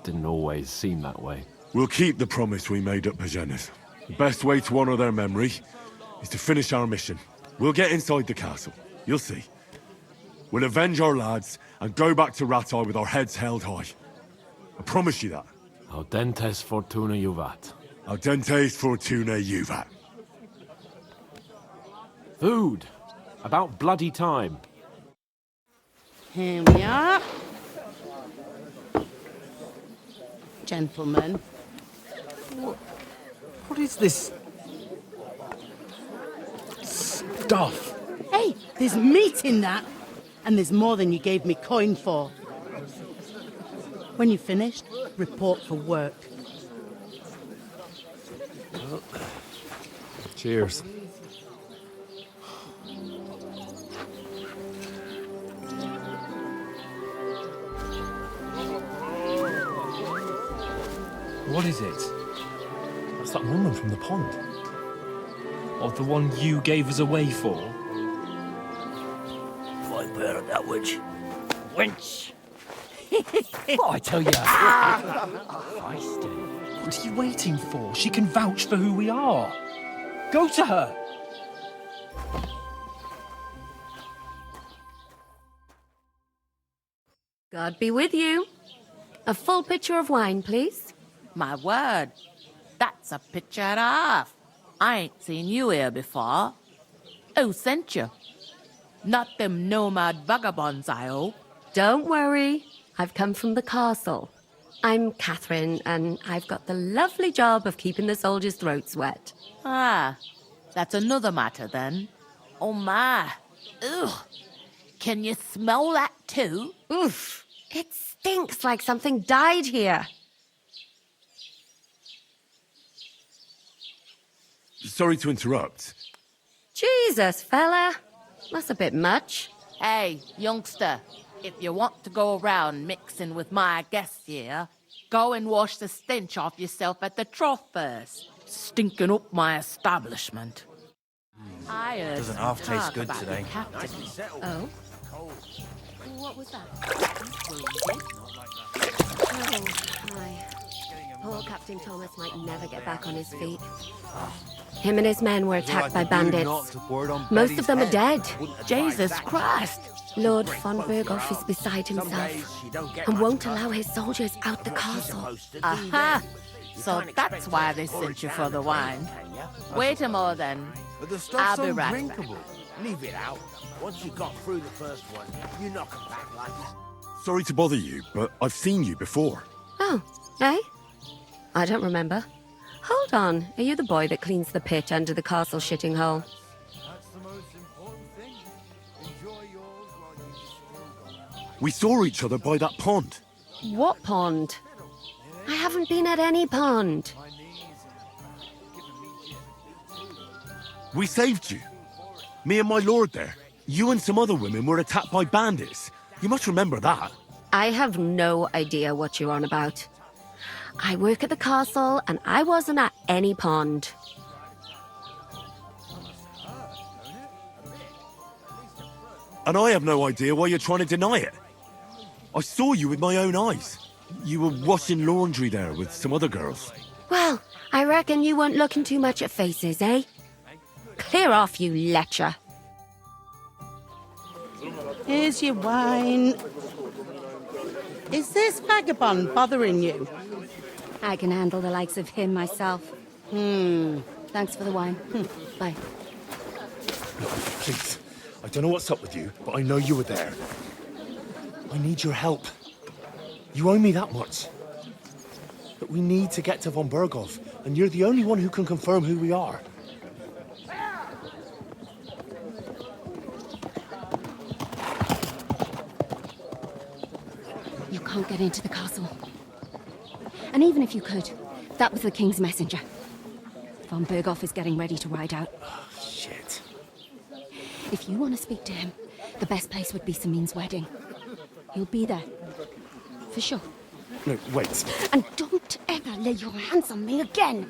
didn't always seem that way. We'll keep the promise we made at Bajenis. The best way to honor their memory is to finish our mission. We'll get inside the castle. You'll see. We'll avenge our lads and go back to Ratai with our heads held high. I promise you that. Audentes fortuna juvat. Audentes fortuna juvat. Food. About bloody time. Here we are. Gentlemen. What is this stuff? Hey, there's meat in that. And there's more than you gave me coin for. When you're finished, report for work. Cheers. What is it? That's that woman from the pond. Or the one you gave us away for? I've heard that witch. Wench! What I tell you? Feisty. What are you waiting for? She can vouch for who we are. Go to her. God be with you. A full pitcher of wine, please. My word, that's a picture and a half. I ain't seen you here before. Who sent you? Not them nomad vagabonds, I hope. Don't worry. I've come from the castle. I'm Catherine, and I've got the lovely job of keeping the soldiers' throats wet. Ah, that's another matter then. Oh my. Ugh. Can you smell that too? Oof. It stinks like something died here. Sorry to interrupt. Jesus, fella. That's a bit much. Hey, youngster, if you want to go around mixing with my guests here, go and wash the stench off yourself at the trough first. Stinking up my establishment. I heard Doesn't some half taste talk good about the today. captain. Oh? What was that? Oh, hi. Poor Captain Thomas might never get back on his feet. Him and his men were attacked by bandits. Most of them are dead. Jesus Christ! Lord von Berghoff is beside himself and won't allow his soldiers out the castle. Aha! So that's why they sent you for the wine. Wait a more then. But the I'll stuff's be right undrinkable. Leave it out. Once you got through the first one, you knock 'em back like this. Sorry to bother you, but I've seen you before. Oh, eh? I don't remember. Hold on. Are you the boy that cleans the pit under the castle shitting hole? We saw each other by that pond. What pond? I haven't been at any pond. We saved you. Me and my lord there. You and some other women were attacked by bandits. You must remember that. I have no idea what you're on about. I work at the castle, and I wasn't at any pond. And I have no idea why you're trying to deny it. I saw you with my own eyes. You were washing laundry there with some other girls. Well, I reckon you weren't looking too much at faces, eh? Clear off, you lecher. Here's your wine. Is this vagabond bothering you? I can handle the likes of him myself. Thanks for the wine. Bye. Please, I don't know what's up with you, but I know you were there. I need your help. You owe me that much. But we need to get to von Berghoff, and you're the only one who can confirm who we are. You can't get into the castle. And even if you could, that was the King's messenger. Von Berghoff is getting ready to ride out. Oh, shit. If you want to speak to him, the best place would be Samin's wedding. He'll be there. For sure. No, wait. And don't ever lay your hands on me again!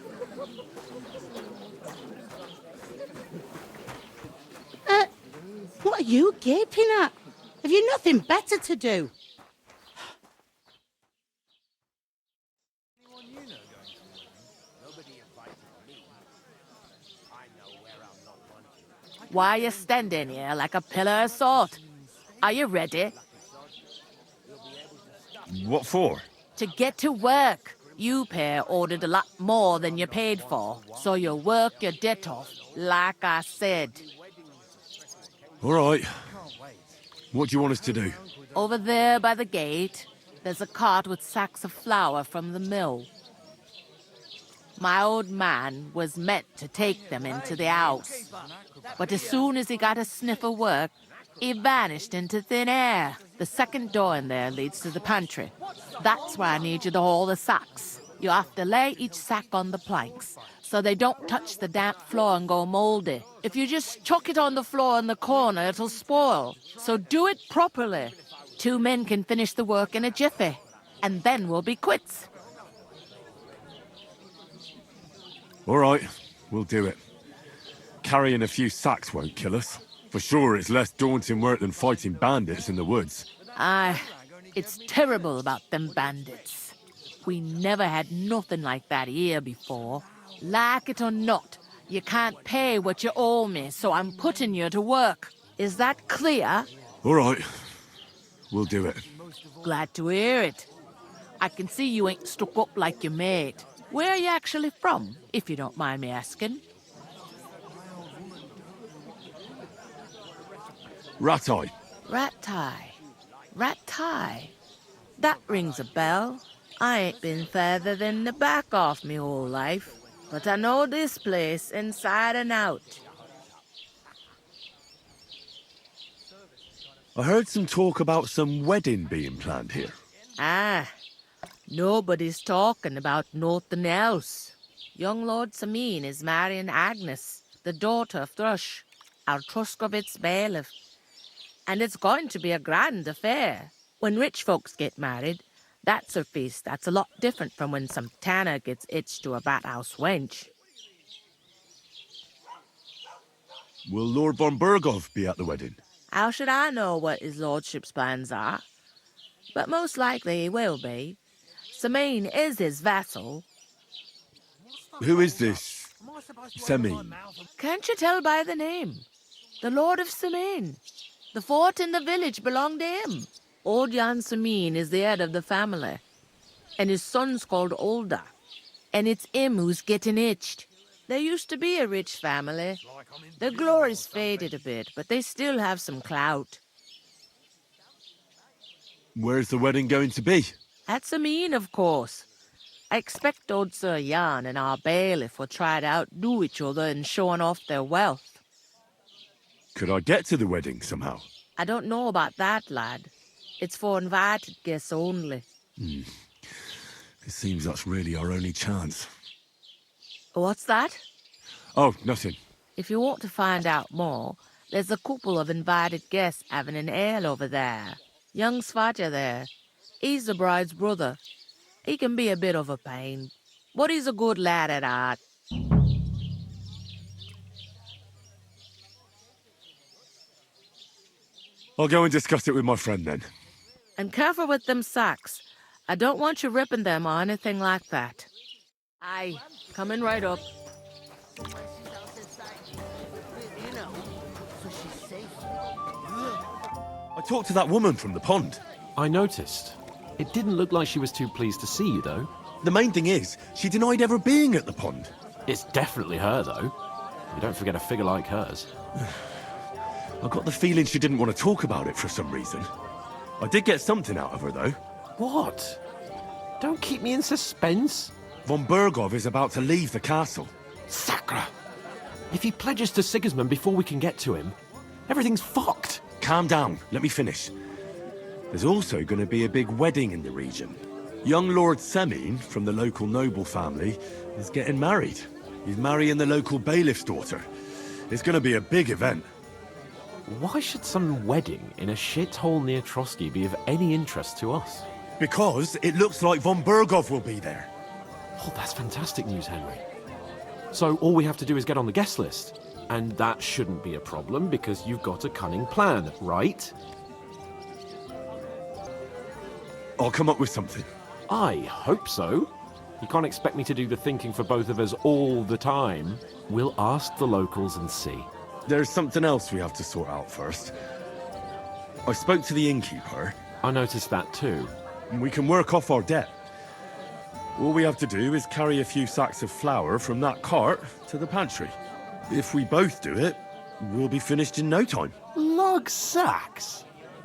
What are you gaping at? Have you nothing better to do? Why are you standing here like a pillar of salt? Are you ready? What for? To get to work. You pair ordered a lot more than you paid for, so you work your debt off, like I said. All right. What do you want us to do? Over there by the gate, there's a cart with sacks of flour from the mill. My old man was meant to take them into the house, but as soon as he got a sniff of work, he vanished into thin air. The second door in there leads to the pantry. That's where I need you to haul the sacks. You have to lay each sack on the planks, so they don't touch the damp floor and go moldy. If you just chuck it on the floor in the corner, it'll spoil. So do it properly. 2 men can finish the work in a jiffy, and then we'll be quits. All right, we'll do it. Carrying a few sacks won't kill us. For sure, it's less daunting work than fighting bandits in the woods. Aye, it's terrible about them bandits. We never had nothing like that here before. Like it or not, you can't pay what you owe me, so I'm putting you to work. Is that clear? All right, we'll do it. Glad to hear it. I can see you ain't stuck up like your mate. Where are you actually from, if you don't mind me asking? Ratai. Ratai. That rings a bell. I ain't been further than the back off me whole life, but I know this place inside and out. I heard some talk about some wedding being planned here. Ah, nobody's talking about nothing else. Young Lord Samin is marrying Agnes, the daughter of Thrush, our Truskovitz bailiff. And it's going to be a grand affair. When rich folks get married, that's a feast that's a lot different from when some tanner gets hitched to a bat-house wench. Will Lord von Berghoff be at the wedding? How should I know what his lordship's plans are? But most likely he will be. Samin is his vassal. Who is this Samin? Can't you tell by the name? The Lord of Samin. The fort and the village belong to him. Old Jan Samin is the head of the family, and his son's called Olda, and it's him who's getting hitched. There used to be a rich family. Their glory's faded a bit, but they still have some clout. Where's the wedding going to be? At Samin, of course. I expect old Sir Jan and our bailiff will try to outdo each other in showing off their wealth. Could I get to the wedding somehow? I don't know about that, lad. It's for invited guests only. It seems that's really our only chance. What's that? Oh, nothing. If you want to find out more, there's a couple of invited guests having an ale over there. Young Svaja there. He's the bride's brother. He can be a bit of a pain, but he's a good lad at heart. I'll go and discuss it with my friend then. And careful with them sacks. I don't want you ripping them or anything like that. Aye, coming right up. I talked to that woman from the pond. I noticed. It didn't look like she was too pleased to see you, though. The main thing is, she denied ever being at the pond. It's definitely her, though. You don't forget a figure like hers. I got the feeling she didn't want to talk about it for some reason. I did get something out of her, though. What? Don't keep me in suspense. Von Bergov is about to leave the castle. Sacra! If he pledges to Sigismund before we can get to him, everything's fucked. Calm down. Let me finish. There's also going to be a big wedding in the region. Young Lord Semin, from the local noble family, is getting married. He's marrying the local bailiff's daughter. It's going to be a big event. Why should some wedding in a shithole near Trotsky be of any interest to us? Because it looks like Von Bergov will be there. Oh, that's fantastic news, Henry. So all we have to do is get on the guest list. And that shouldn't be a problem because you've got a cunning plan, right? I'll come up with something. I hope so. You can't expect me to do the thinking for both of us all the time. We'll ask the locals and see. There's something else we have to sort out first. I spoke to the innkeeper. I noticed that too. We can work off our debt. All we have to do is carry a few sacks of flour from that cart to the pantry. If we both do it, we'll be finished in no time. Lug sacks?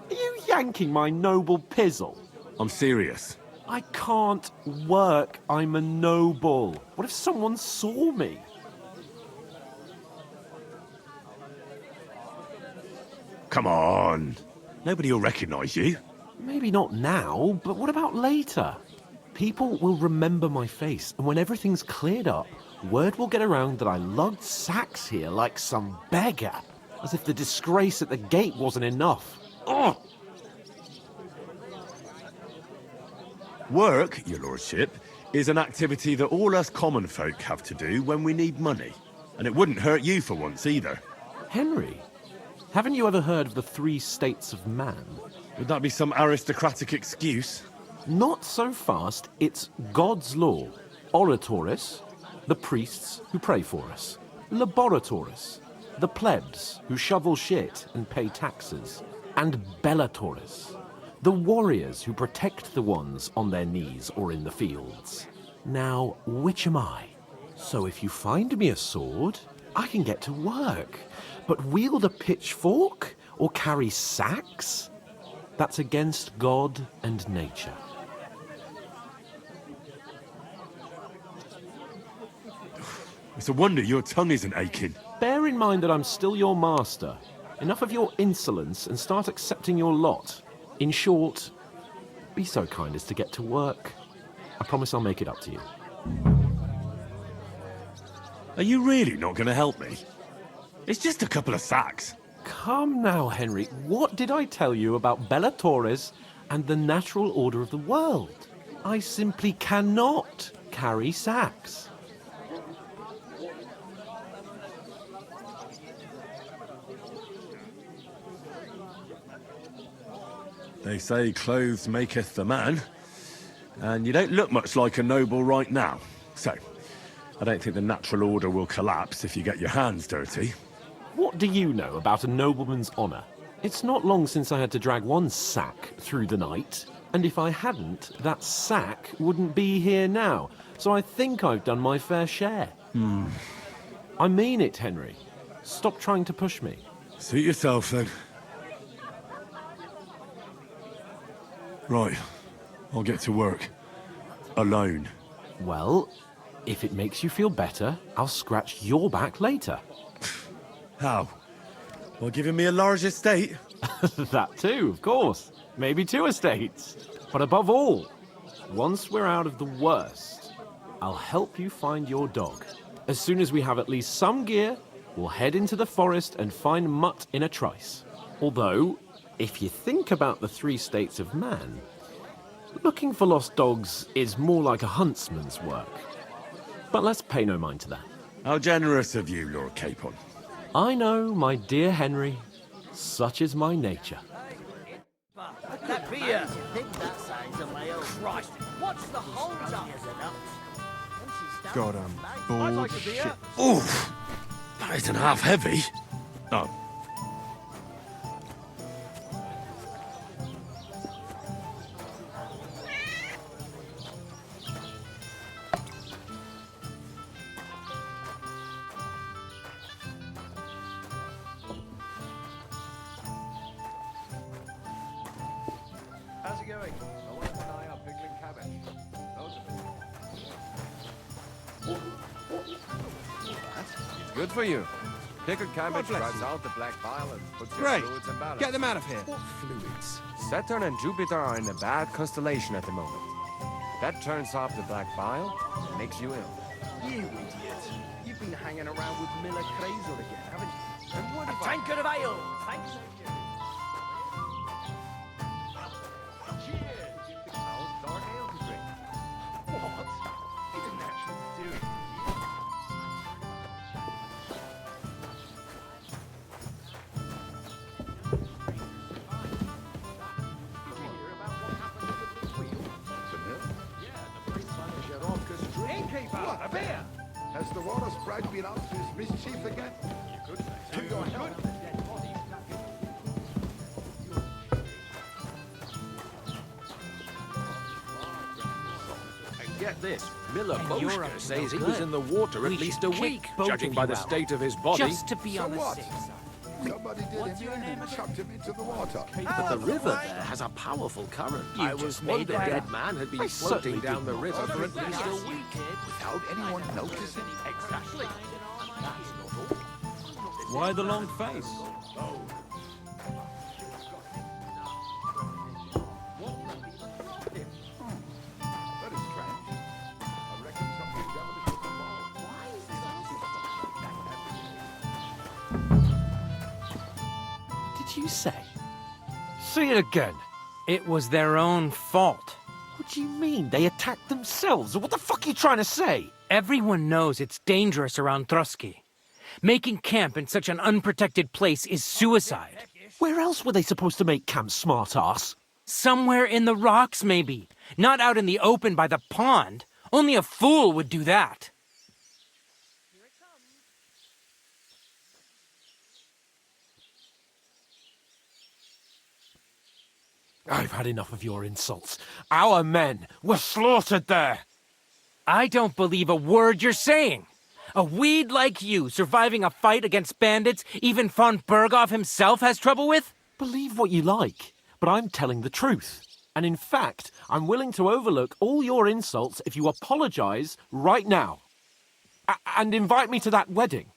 Are you yanking my noble pizzle? I'm serious. I can't work. I'm a noble. What if someone saw me? Come on. Nobody will recognize you. Maybe not now, but what about later? People will remember my face, and when everything's cleared up, word will get around that I lugged sacks here like some beggar, as if the disgrace at the gate wasn't enough. Ugh! Work, your lordship, is an activity that all us common folk have to do when we need money. And it wouldn't hurt you for once either. Henry, haven't you ever heard of the 3 states of man? Would that be some aristocratic excuse? Not so fast. It's God's law. Oratoris, the priests who pray for us. Laboratoris, the plebs who shovel shit and pay taxes. And Bellatoris, the warriors who protect the ones on their knees or in the fields. Now, which am I? So if you find me a sword, I can get to work. But wield a pitchfork or carry sacks? That's against God and nature. It's a wonder your tongue isn't aching. Bear in mind that I'm still your master. Enough of your insolence and start accepting your lot. In short, be so kind as to get to work. I promise I'll make it up to you. Are you really not going to help me? It's just a couple of sacks. Come now, Henry. What did I tell you about Bellatoris and the natural order of the world? I simply cannot carry sacks. They say clothes maketh the man, and you don't look much like a noble right now. So, I don't think the natural order will collapse if you get your hands dirty. What do you know about a nobleman's honour? It's not long since I had to drag one sack through the night, and if I hadn't, that sack wouldn't be here now. So I think I've done my fair share. I mean it, Henry. Stop trying to push me. Suit yourself, then. Right. I'll get to work. Alone. Well, if it makes you feel better, I'll scratch your back later. How? Well, giving me a large estate? That too, of course. Maybe 2 estates. But above all, once we're out of the worst, I'll help you find your dog. As soon as we have at least some gear, we'll head into the forest and find Mutt in a trice. Although, if you think about the 3 states of man, looking for lost dogs is more like a huntsman's work. But let's pay no mind to that. How generous of you, Lord Capon. I know, my dear Henry. Such is my nature. That beer! Christ, what's the hold up? God, I'm bored. Shit. Oof! That isn't half heavy. Oh. How's it going? I want to try our pickling cabbage. Those are It's good for you. Pickled cabbage drives out the black bile and puts your fluids in balance. Get them out of here. What fluids? Saturn and Jupiter are in a bad constellation at the moment. That turns off the black bile and makes you ill. You idiot. You've been hanging around with Miller Crazel again, haven't you? And what A tankard of ale! Thanks. Has the water sprite been up to his mischief again? You could say. To your help. And get this, Miller Boschke says he was in the water at least a week, judging by the state of his body. Just to be on the safe side. Somebody did him in and chucked him into the water. But the river there has a powerful current. I was made the dead man had been floating down the river for at least a week. Without anyone noticing. Exactly. Why the long face? That is strange. I reckon something damaged the wall. Did you say? Say it again. It was their own fault. What do you mean? They attacked themselves? What the fuck are you trying to say? Everyone knows it's dangerous around Trotsky. Making camp in such an unprotected place is suicide. Where else were they supposed to make camp, smart-ass? Somewhere in the rocks, maybe. Not out in the open by the pond. Only a fool would do that. I've had enough of your insults. Our men were slaughtered there. I don't believe a word you're saying. A weed like you surviving a fight against bandits even von Berghoff himself has trouble with? Believe what you like, but I'm telling the truth. And in fact, I'm willing to overlook all your insults if you apologize right now. And invite me to that wedding.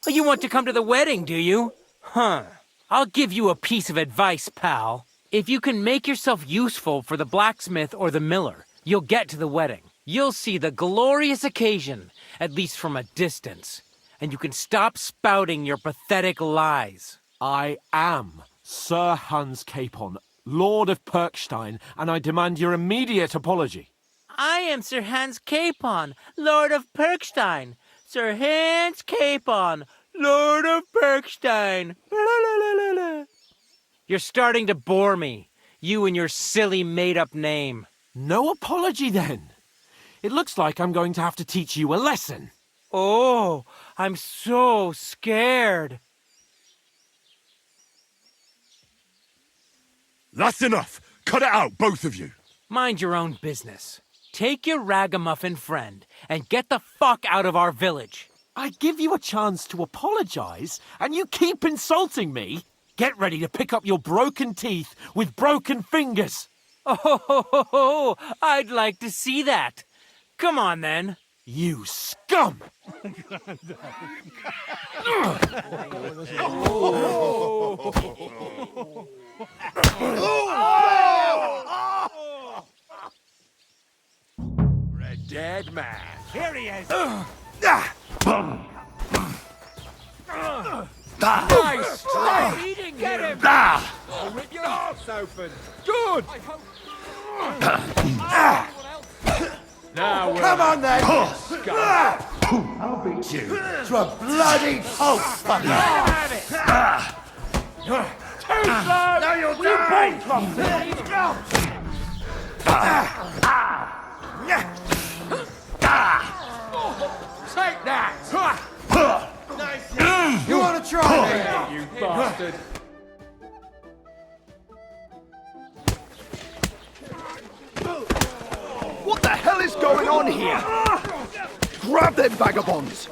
Oh, you want to come to the wedding, do you? Huh. I'll give you a piece of advice, pal. If you can make yourself useful for the blacksmith or the miller, you'll get to the wedding. You'll see the glorious occasion, at least from a distance. And you can stop spouting your pathetic lies. I am Sir Hans Capon, Lord of Perkstein, and I demand your immediate apology. I am Sir Hans Capon, Lord of Perkstein. Sir Hans Capon, Lord of Perkstein. You're starting to bore me. You and your silly made-up name. No apology, then. It looks like I'm going to have to teach you a lesson. Oh, I'm so scared. That's enough! Cut it out, both of you! Mind your own business. Take your ragamuffin friend and get the fuck out of our village. I give you a chance to apologize, and you keep insulting me? Get ready to pick up your broken teeth with broken fingers. Oh, I'd like to see that. Come on, then. You scum! A dead man. Here he is. Nice try! Get him! I'll rip your arse open. Good! Now we're... Come on then! Scum. I'll beat you to a bloody pulp, fucker! Have it! Too slow! Now you'll You die! Take that! You want to try me? You bastard! What the hell is going on here? Grab them vagabonds!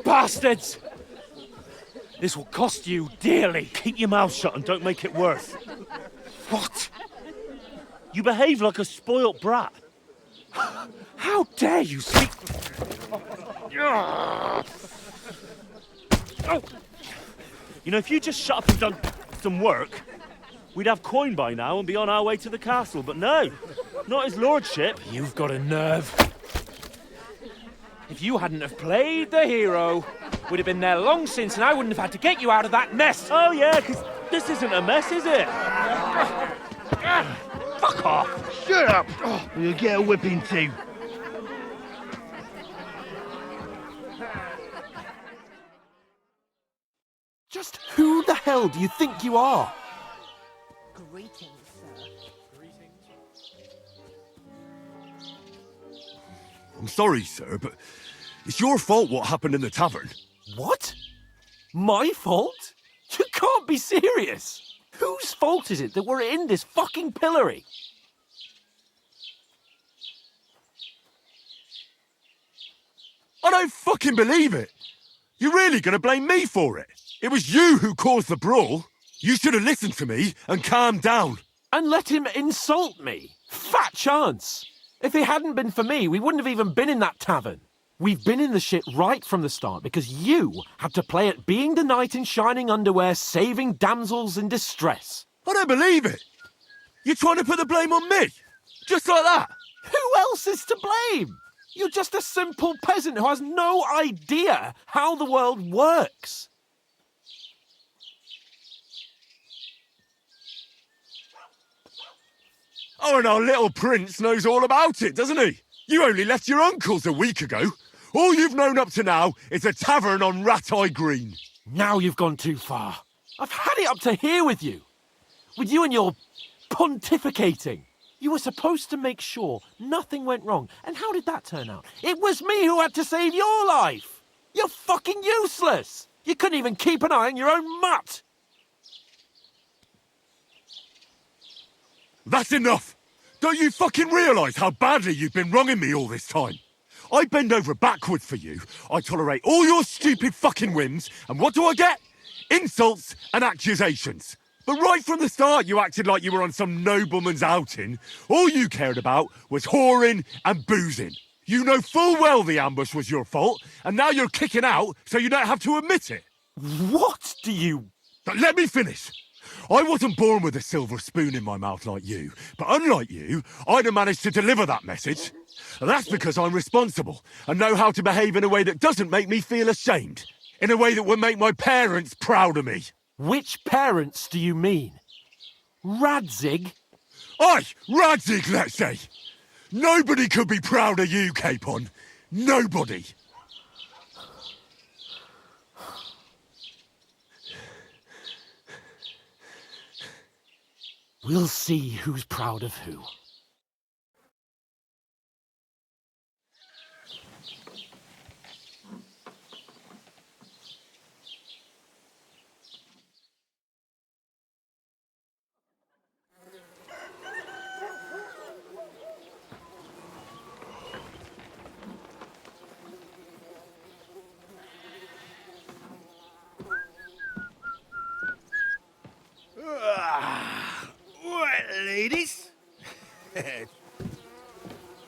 Bastards! This will cost you dearly. Keep your mouth shut and don't make it worse. What? You behave like a spoilt brat. How dare you speak... You know, if you just shut up and done some work, we'd have coin by now and be on our way to the castle. But no, not his lordship. You've got a nerve. If you hadn't have played the hero, we'd have been there long since and I wouldn't have had to get you out of that mess. Oh yeah, because this isn't a mess, is it? Fuck off. Shut up! Or you'll get a whipping too. Just who the hell do you think you are? Greetings, sir. I'm sorry, sir, but it's your fault what happened in the tavern. What? My fault? You can't be serious. Whose fault is it that we're in this fucking pillory? I don't fucking believe it. You're really gonna blame me for it? It was you who caused the brawl. You should have listened to me and calmed down. And let him insult me? Fat chance. If it hadn't been for me, we wouldn't have even been in that tavern. We've been in the shit right from the start because you had to play at being the knight in shining underwear, saving damsels in distress. I don't believe it. You're trying to put the blame on me? Just like that? Who else is to blame? You're just a simple peasant who has no idea how the world works. Oh, and our little prince knows all about it, doesn't he? You only left your uncle's a week ago. All you've known up to now is a tavern on Rat-Eye Green. Now you've gone too far. I've had it up to here with you. With you and your pontificating. You were supposed to make sure nothing went wrong. And how did that turn out? It was me who had to save your life. You're fucking useless. You couldn't even keep an eye on your own mutt. That's enough! Don't you fucking realise how badly you've been wronging me all this time? I bend over backwards for you, I tolerate all your stupid fucking whims, and what do I get? Insults and accusations. But right from the start you acted like you were on some nobleman's outing. All you cared about was whoring and boozing. You know full well the ambush was your fault, and now you're kicking out so you don't have to admit it. What do you... But let me finish. I wasn't born with a silver spoon in my mouth like you, but unlike you, I'd have managed to deliver that message. That's because I'm responsible and know how to behave in a way that doesn't make me feel ashamed. In a way that would make my parents proud of me. Which parents do you mean? Radzig? Aye, Radzig, let's say. Nobody could be proud of you, Capon. Nobody. We'll see who's proud of who. ladies.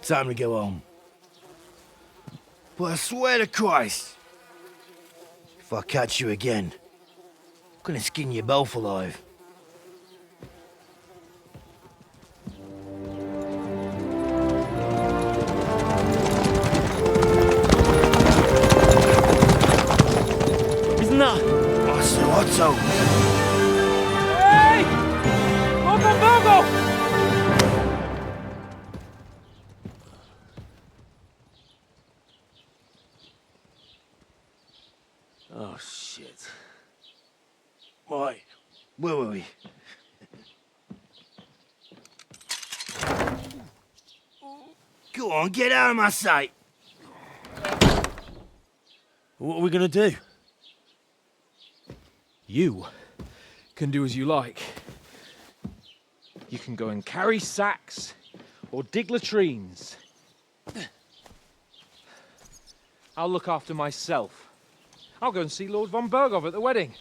Time to go home. But I swear to Christ, if I catch you again, I'm gonna skin you both alive. Isn't that? Otto! Hey! Lord von Berghoff! Oh, shit. Right, where were we? Go on, get out of my sight! What are we gonna do? You can do as you like. You can go and carry sacks or dig latrines. I'll look after myself. I'll go and see Lord von Berghoff at the wedding.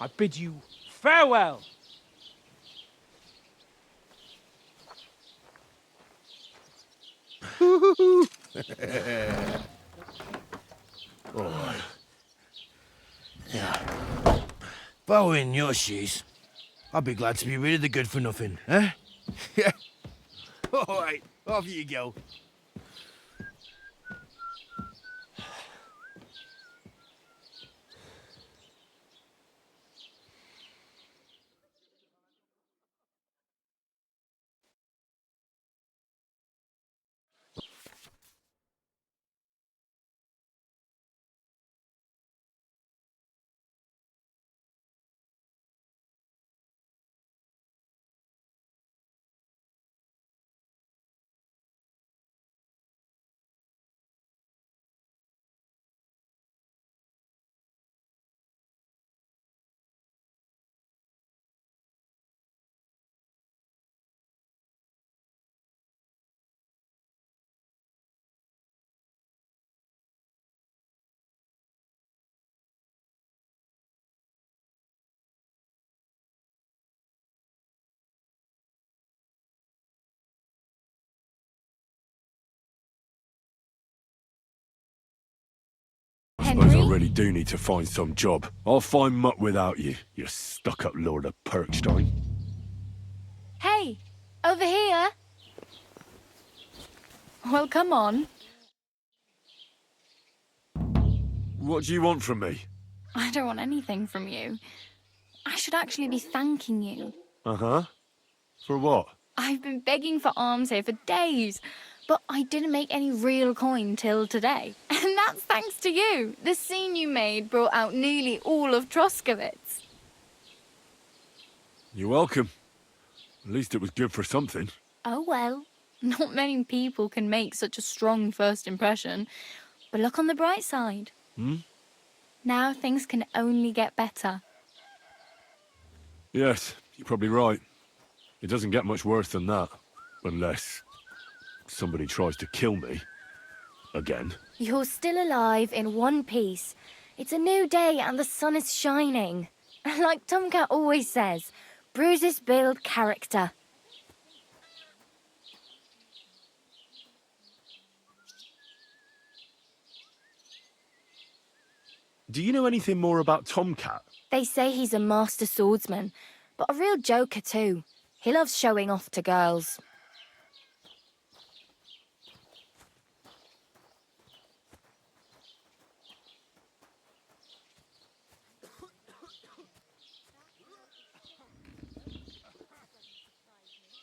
I bid you farewell. All right. Yeah. If I were in your shoes, I'd be glad to be rid of the good-for-nothing, eh? Yeah. All right, off you go. I suppose I really do need to find some job. I'll find Mutt without you, you stuck-up Lord of Perkstein. Hey, over here. Well, come on. What do you want from me? I don't want anything from you. I should actually be thanking you. Uh-huh. For what? I've been begging for alms here for days, but I didn't make any real coin till today. And that's thanks to you. The scene you made brought out nearly all of Troskowitz. You're welcome. At least it was good for something. Oh well, not many people can make such a strong first impression. But look on the bright side. Now things can only get better. Yes, you're probably right. It doesn't get much worse than that. Unless somebody tries to kill me. Again. You're still alive in one piece. It's a new day and the sun is shining. Like Tomcat always says, bruises build character. Do you know anything more about Tomcat? They say he's a master swordsman, but a real joker too. He loves showing off to girls.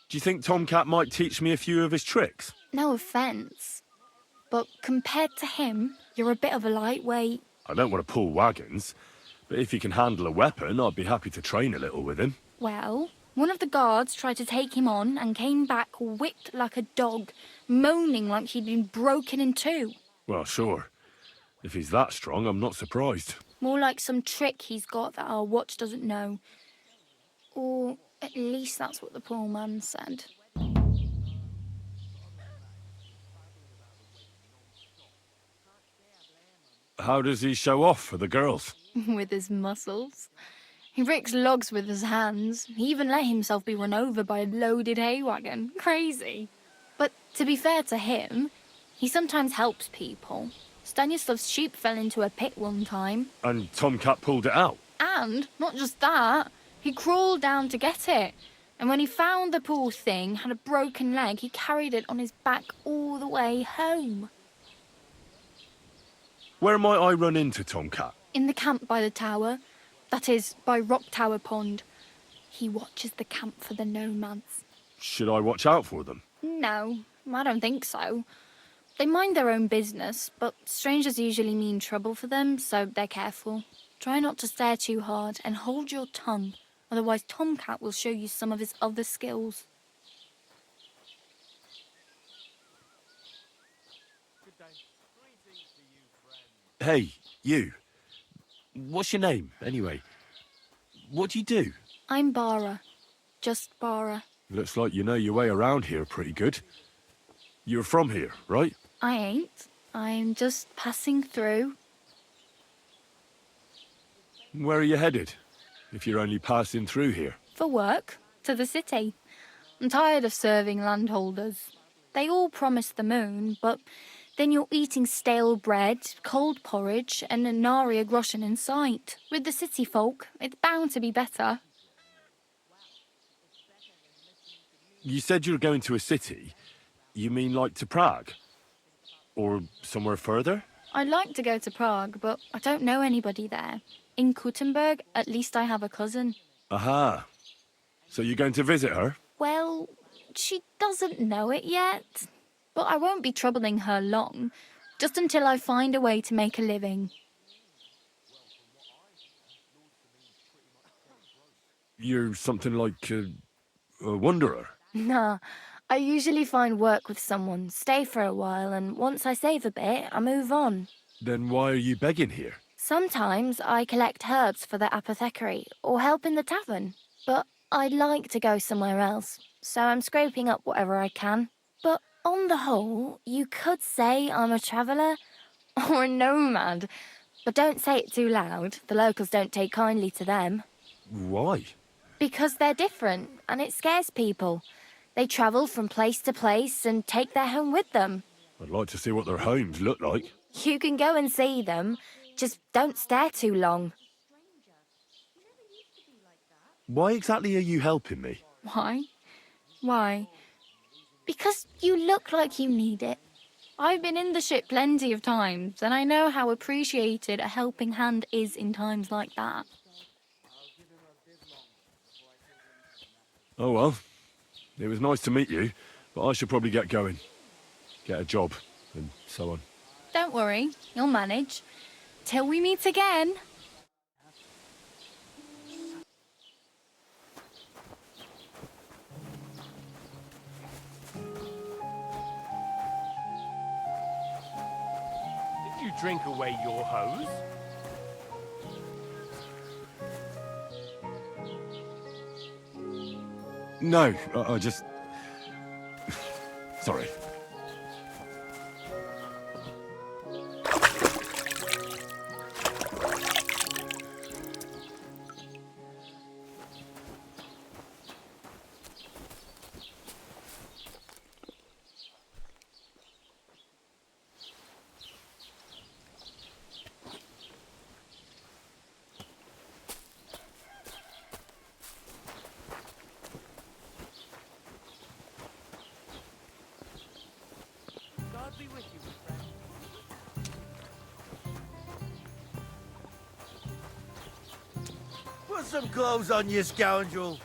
Do you think Tomcat might teach me a few of his tricks? No offence, but compared to him, you're a bit of a lightweight. I don't want to pull wagons, but if he can handle a weapon, I'd be happy to train a little with him. Well, one of the guards tried to take him on and came back whipped like a dog, moaning like he'd been broken in two. Well, sure. If he's that strong, I'm not surprised. More like some trick he's got that our watch doesn't know. Or at least that's what the poor man said. How does he show off for the girls? With his muscles. He ricks logs with his hands. He even let himself be run over by a loaded hay wagon. Crazy. But to be fair to him, he sometimes helps people. Stanislav's sheep fell into a pit one time. And Tomcat pulled it out. And, not just that, he crawled down to get it. And when he found the poor thing had a broken leg, he carried it on his back all the way home. Where might I run into Tomcat? In the camp by the tower. That is, by Rock Tower Pond. He watches the camp for the nomads. Should I watch out for them? No, I don't think so. They mind their own business, but strangers usually mean trouble for them, so they're careful. Try not to stare too hard and hold your tongue, otherwise Tomcat will show you some of his other skills. Hey, you. What's your name, anyway? What do you do? I'm Bara. Just Bara. Looks like you know your way around here pretty good. You're from here, right? I ain't. I'm just passing through. Where are you headed, if you're only passing through here? For work. To the city. I'm tired of serving landholders. They all promise the moon, but then you're eating stale bread, cold porridge, and a nary a groschen in sight. With the city folk, it's bound to be better. You said you were going to a city. You mean like to Prague? Or somewhere further? I'd like to go to Prague, but I don't know anybody there. In Kuttenberg, at least I have a cousin. Aha. So you're going to visit her? Well, she doesn't know it yet. But I won't be troubling her long, just until I find a way to make a living. You're something like a wanderer? Nah, I usually find work with someone, stay for a while, and once I save a bit, I move on. Then why are you begging here? Sometimes I collect herbs for the apothecary, or help in the tavern. But I'd like to go somewhere else, so I'm scraping up whatever I can. But on the whole, you could say I'm a traveller or a nomad. But don't say it too loud. The locals don't take kindly to them. Why? Because they're different, and it scares people. They travel from place to place and take their home with them. I'd like to see what their homes look like. You can go and see them, just don't stare too long. Why exactly are you helping me? Why? Why? Because you look like you need it. I've been in the ship plenty of times, and I know how appreciated a helping hand is in times like that. Oh well. It was nice to meet you, but I should probably get going. Get a job, and so on. Don't worry, you'll manage. Till we meet again. Did you drink away your hose? No, I just... Sorry. God be with you, friend. Put some clothes on, you scoundrel.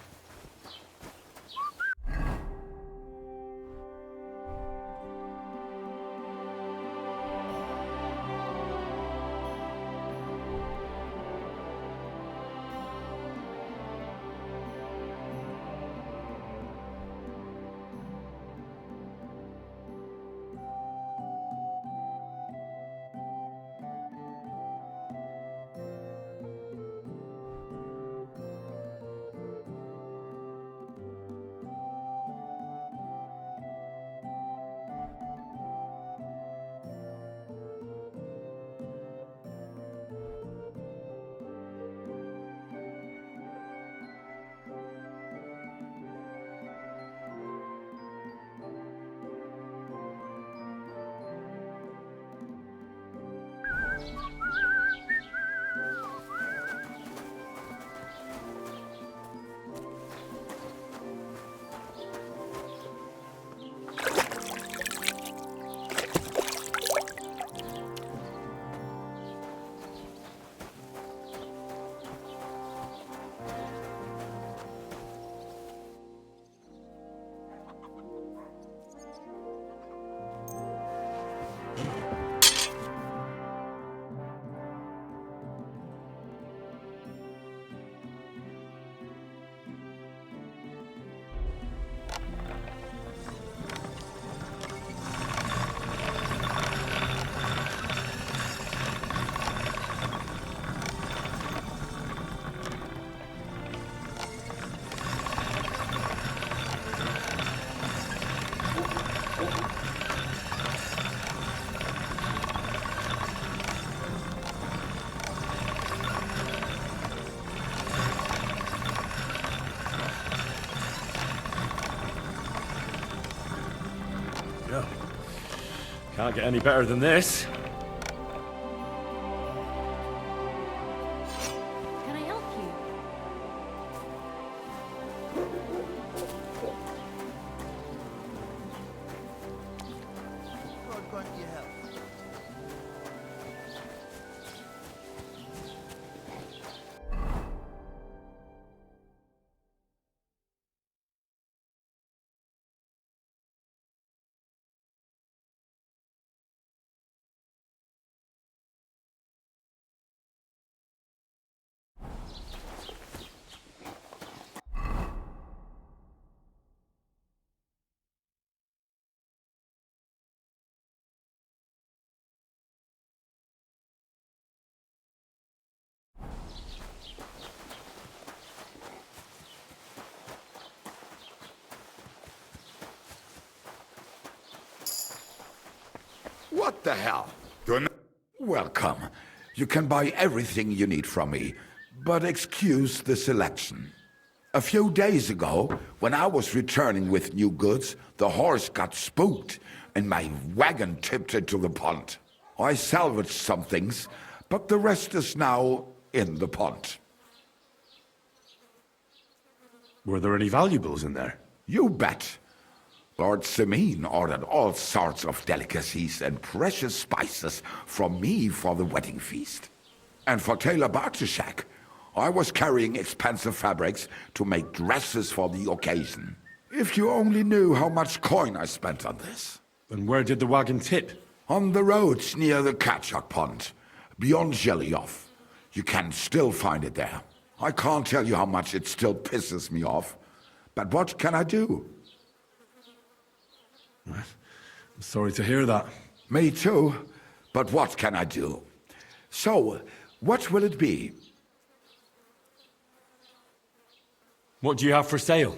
No. Can't get any better than this. Can I help you? What the hell? Welcome. You can buy everything you need from me, but excuse the selection. A few days ago, when I was returning with new goods, the horse got spooked and my wagon tipped into the pond. I salvaged some things, but the rest is now in the pond. Were there any valuables in there? You bet. Lord Simine ordered all sorts of delicacies and precious spices from me for the wedding feast. And for Taylor Bartuszak, I was carrying expensive fabrics to make dresses for the occasion. If you only knew how much coin I spent on this. And where did the wagon tip? On the roads near the Katchak Pond, beyond Zhelyov. You can still find it there. I can't tell you how much it still pisses me off. But what can I do? I'm sorry to hear that. Me too. But what can I do? So, what will it be? What do you have for sale?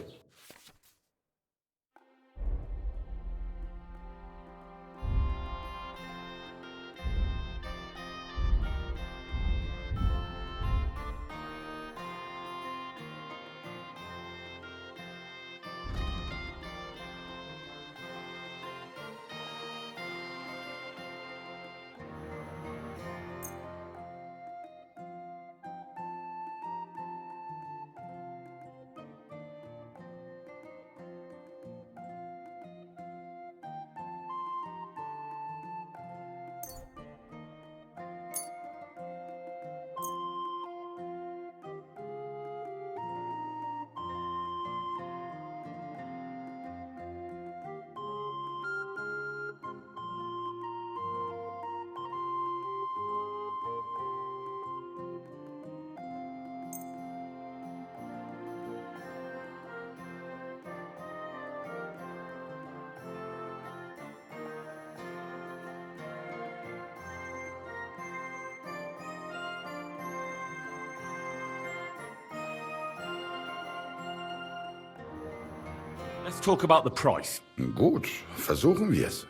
Let's talk about the price. Gut, versuchen wir's.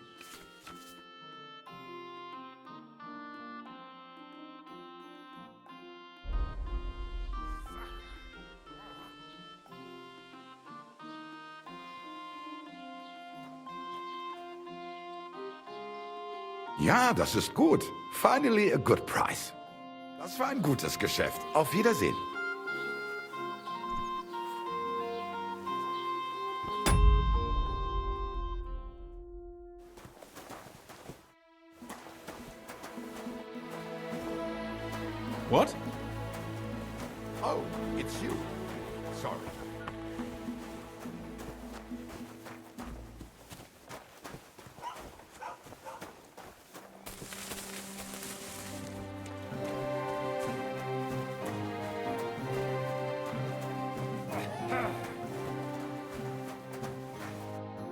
Ja, das ist gut. Finally a good price. Das war ein gutes Geschäft. Auf Wiedersehen. What? Oh, it's you. Sorry.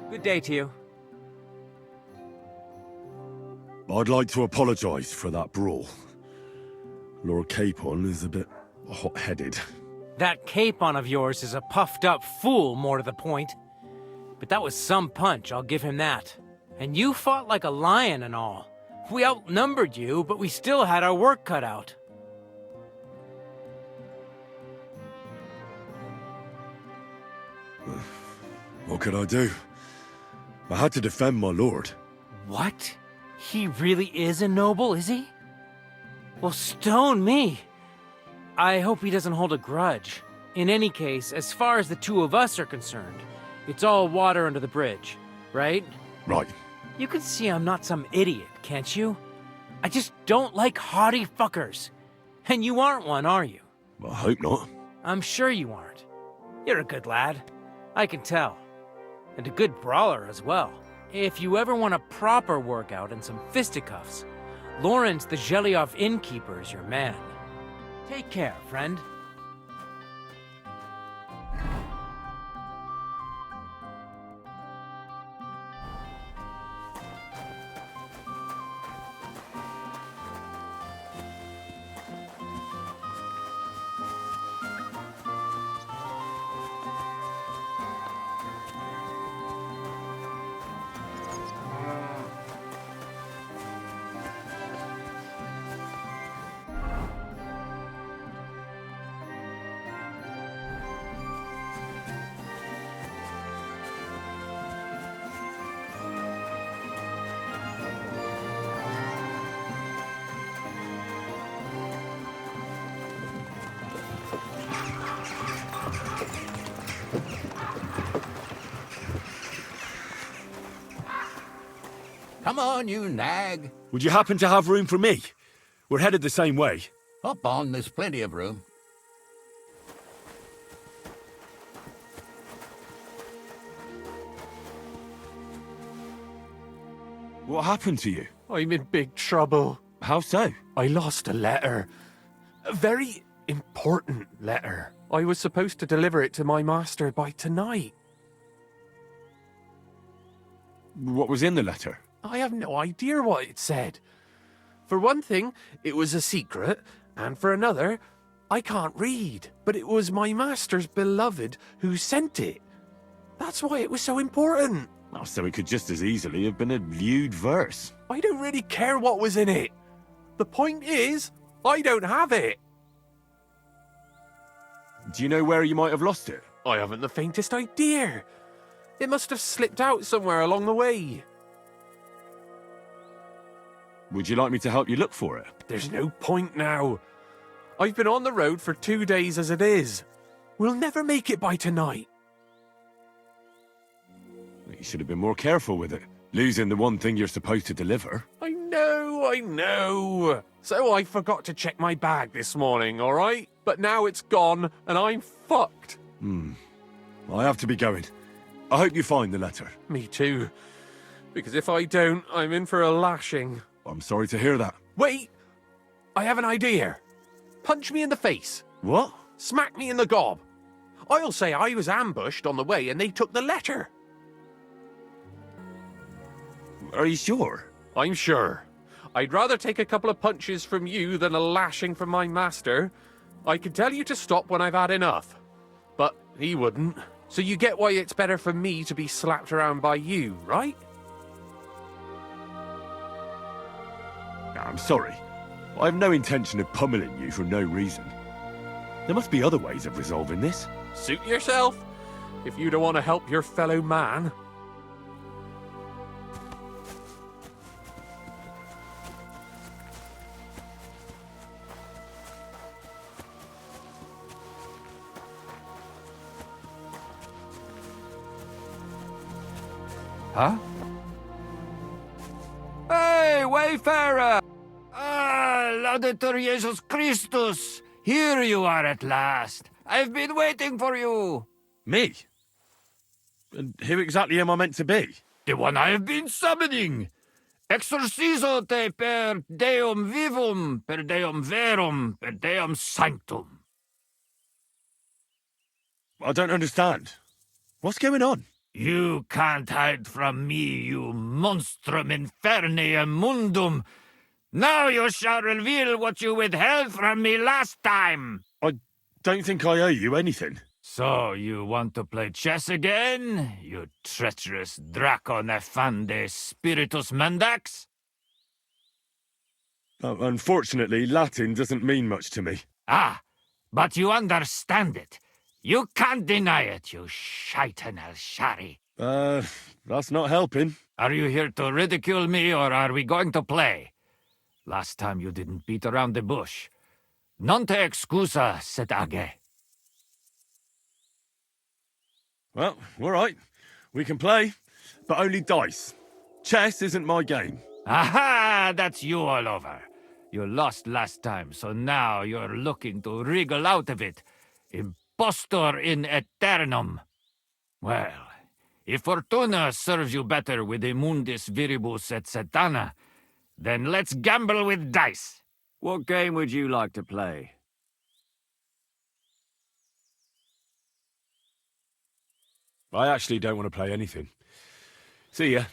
Good day to you. I'd like to apologize for that brawl. Lord Capon is a bit hot-headed. That capon of yours is a puffed-up fool, more to the point. But that was some punch, I'll give him that. And you fought like a lion and all. We outnumbered you, but we still had our work cut out. What could I do? I had to defend my lord. What? He really is a noble, is he? Well, stone me. I hope he doesn't hold a grudge. In any case, as far as the two of us are concerned, it's all water under the bridge, right? Right. You can see I'm not some idiot, can't you? I just don't like haughty fuckers. And you aren't one, are you? I hope not. I'm sure you aren't. You're a good lad. I can tell. And a good brawler as well. If you ever want a proper workout and some fisticuffs, Lawrence the Zhelyov innkeeper is your man. Take care, friend. Come on, you nag. Would you happen to have room for me? We're headed the same way. Hop on, there's plenty of room. What happened to you? I'm in big trouble. How so? I lost a letter. A very important letter. I was supposed to deliver it to my master by tonight. What was in the letter? I have no idea what it said. For one thing, it was a secret, and for another, I can't read. But it was my master's beloved who sent it. That's why it was so important. Oh, so it could just as easily have been a lewd verse. I don't really care what was in it. The point is, I don't have it. Do you know where you might have lost it? I haven't the faintest idea. It must have slipped out somewhere along the way. Would you like me to help you look for it? There's no point now. I've been on the road for 2 days as it is. We'll never make it by tonight. You should have been more careful with it. Losing the one thing you're supposed to deliver. I know. So I forgot to check my bag this morning, all right? But now it's gone, and I'm fucked. I have to be going. I hope you find the letter. Me too. Because if I don't, I'm in for a lashing. I'm sorry to hear that. Wait! I have an idea. Punch me in the face. What? Smack me in the gob. I'll say I was ambushed on the way and they took the letter. Are you sure? I'm sure. I'd rather take a couple of punches from you than a lashing from my master. I can tell you to stop when I've had enough. But he wouldn't. So you get why it's better for me to be slapped around by you, right? I'm sorry. I have no intention of pummeling you for no reason. There must be other ways of resolving this. Suit yourself, if you don't want to help your fellow man. Huh? Hey, wayfarer! Ah, Laudetur Jesus Christus! Here you are at last. I've been waiting for you. Me? And who exactly am I meant to be? The one I have been summoning. Exorcizo te per deum vivum, per deum verum, per deum sanctum. I don't understand. What's going on? You can't hide from me, you monstrum infernium mundum. Now you shall reveal what you withheld from me last time. I don't think I owe you anything. So you want to play chess again, you treacherous Draco Nefande Spiritus Mendax? Unfortunately, Latin doesn't mean much to me. Ah, but you understand it. You can't deny it, you shaitan al-Shari. That's not helping. Are you here to ridicule me, or are we going to play? Last time you didn't beat around the bush. Non te excusa, Sedage. Well, all right. We can play, but only dice. Chess isn't my game. Aha! That's you all over. You lost last time, so now you're looking to wriggle out of it. Impostor in aeternum. Well, if Fortuna serves you better with the mundus viribus et satana, then let's gamble with dice. What game would you like to play? I actually don't want to play anything. See ya.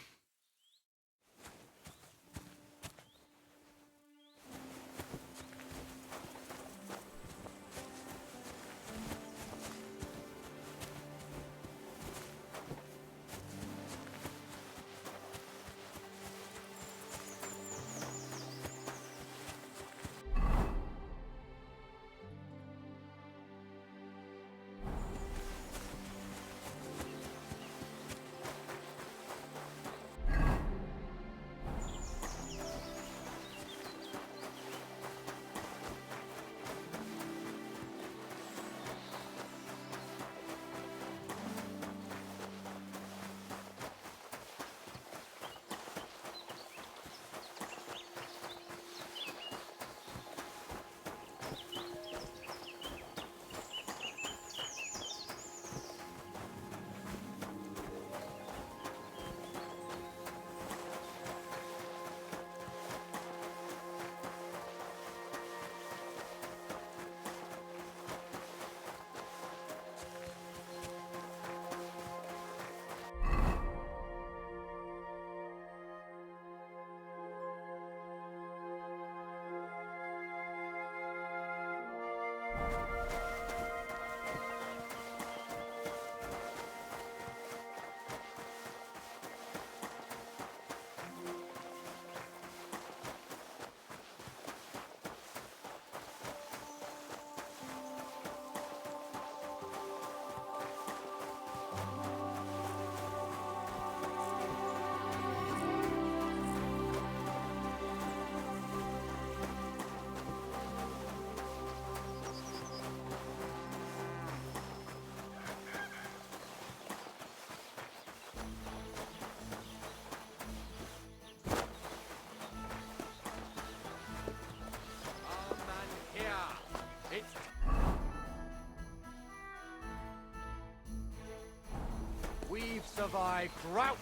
We've survived drought.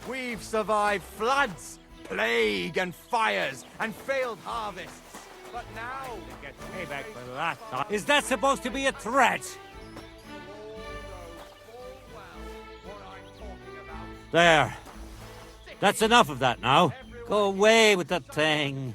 We've survived floods, plague and fires, and failed harvests. But now to get payback for that. Is that supposed to be a threat? There. That's enough of that now. Go away with that thing.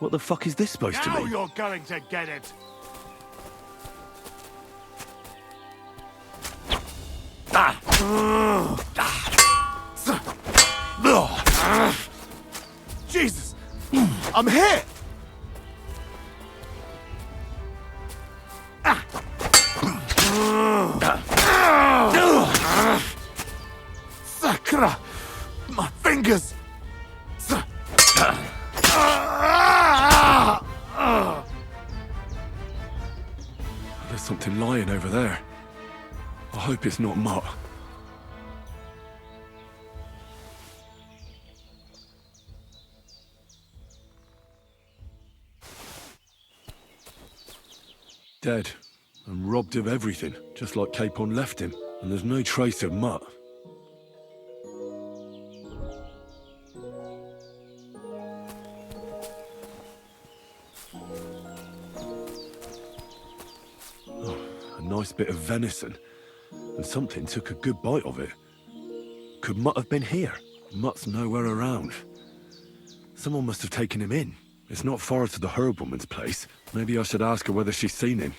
What the fuck is this supposed to Now mean? you're going to get it! Jesus! I'm hit! Sakra! My fingers! There's something lying over there. I hope it's not Mutt. Dead. And robbed of everything, just like Capon left him. And there's no trace of Mutt. Oh, a nice bit of venison. And something took a good bite of it. Could Mutt have been here? Mutt's nowhere around. Someone must have taken him in. It's not far to the herb woman's place. Maybe I should ask her whether she's seen him.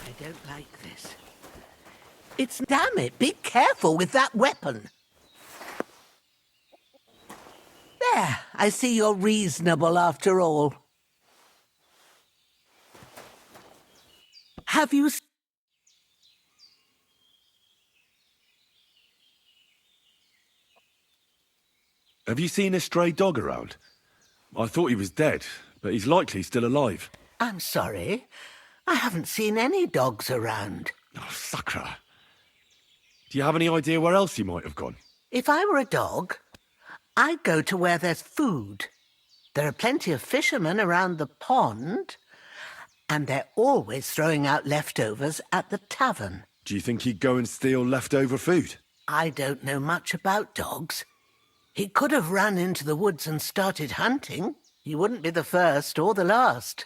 I don't like this. It's... Damn it, be careful with that weapon. There, I see you're reasonable after all. Have you... Have you seen a stray dog around? I thought he was dead, but he's likely still alive. I'm sorry. I haven't seen any dogs around. Oh, Sakra. Do you have any idea where else he might have gone? If I were a dog, I'd go to where there's food. There are plenty of fishermen around the pond, and they're always throwing out leftovers at the tavern. Do you think he'd go and steal leftover food? I don't know much about dogs. He could have run into the woods and started hunting. He wouldn't be the first or the last.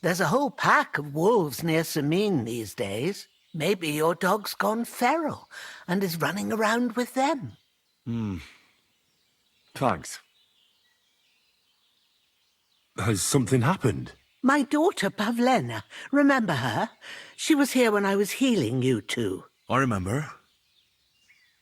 There's a whole pack of wolves near Samin these days. Maybe your dog's gone feral and is running around with them. Thanks. Has something happened? My daughter, Pavlena, remember her? She was here when I was healing you two. I remember.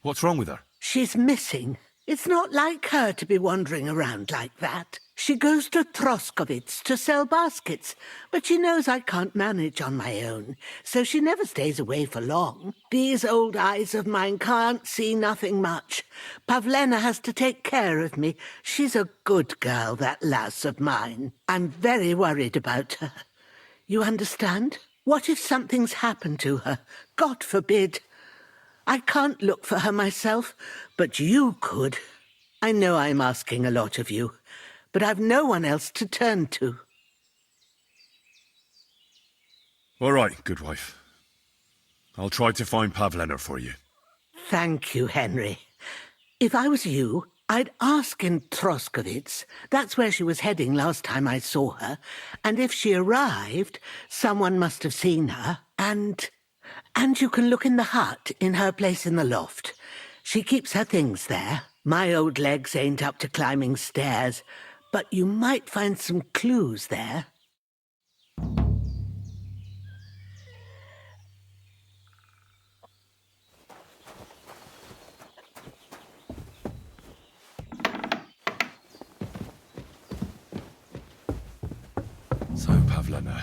What's wrong with her? She's missing. It's not like her to be wandering around like that. She goes to Troskovitz to sell baskets, but she knows I can't manage on my own, so she never stays away for long. These old eyes of mine can't see nothing much. Pavlena has to take care of me. She's a good girl, that lass of mine. I'm very worried about her. You understand? What if something's happened to her? God forbid. I can't look for her myself, but you could. I know I'm asking a lot of you, but I've no one else to turn to. All right, good wife. I'll try to find Pavlena for you. Thank you, Henry. If I was you, I'd ask in Troskovitz. That's where she was heading last time I saw her. And if she arrived, someone must have seen her. And you can look in the hut in her place in the loft. She keeps her things there. My old legs ain't up to climbing stairs, but you might find some clues there. So, Pavlena,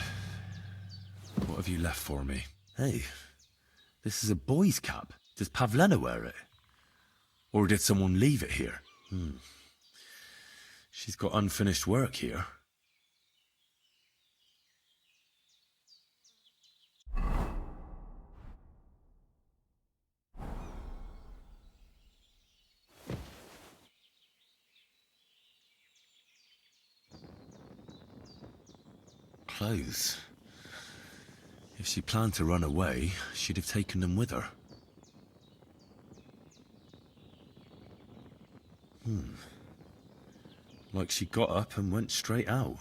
what have you left for me? Hey, This is a boy's cap. Does Pavlena wear it? Or did someone leave it here? She's got unfinished work here. Clothes. If she planned to run away, she'd have taken them with her. Like she got up and went straight out.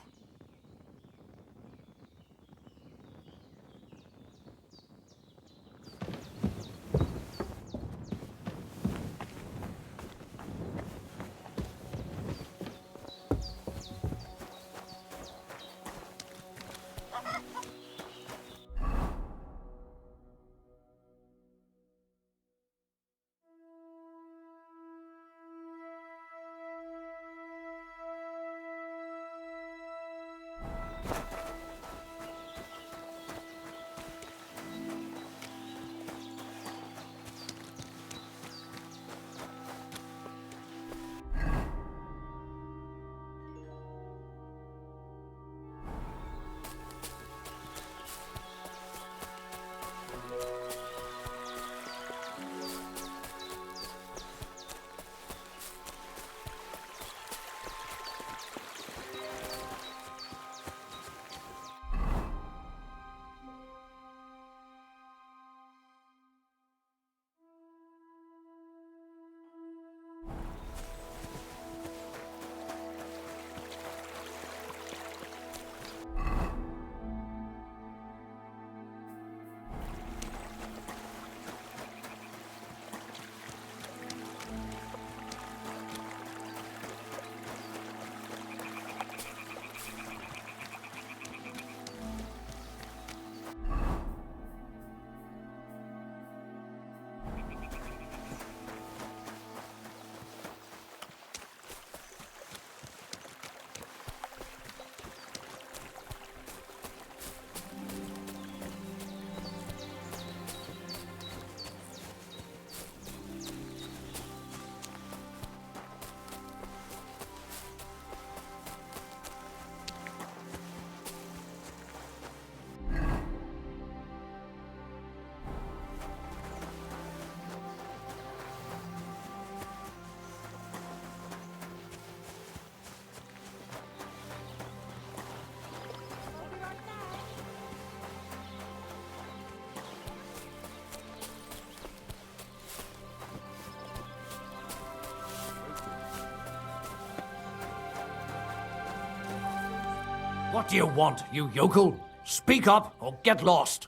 What do you want, you yokel? Speak up or get lost.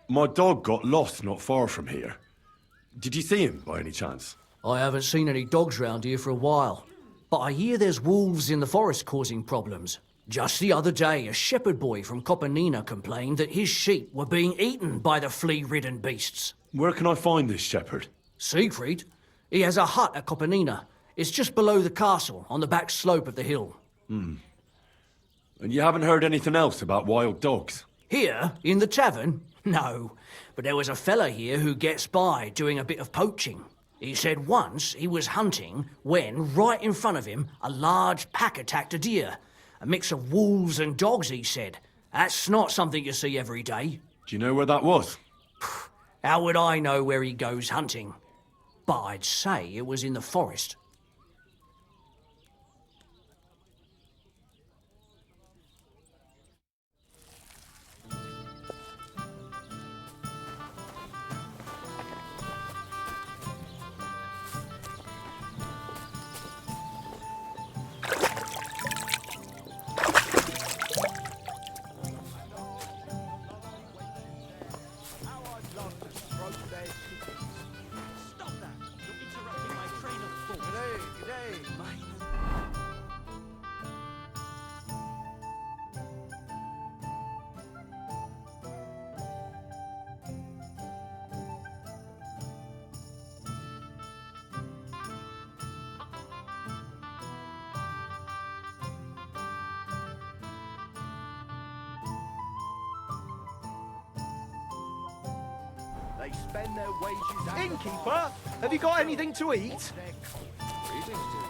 My dog got lost not far from here. Did you see him by any chance? I haven't seen any dogs round here for a while, but I hear there's wolves in the forest causing problems. Just the other day, a shepherd boy from Kopanina complained that his sheep were being eaten by the flea-ridden beasts. Where can I find this shepherd? Siegfried? He has a hut at Kopanina. It's just below the castle, on the back slope of the hill. And you haven't heard anything else about wild dogs? Here, in the tavern? No, but there was a fella here who gets by doing a bit of poaching. He said once he was hunting when, right in front of him, a large pack attacked a deer. A mix of wolves and dogs, he said. That's not something you see every day. Do you know where that was? How would I know where he goes hunting? But I'd say it was in the forest. They spend their wages out. Innkeeper, have you got anything to eat? Greetings to you.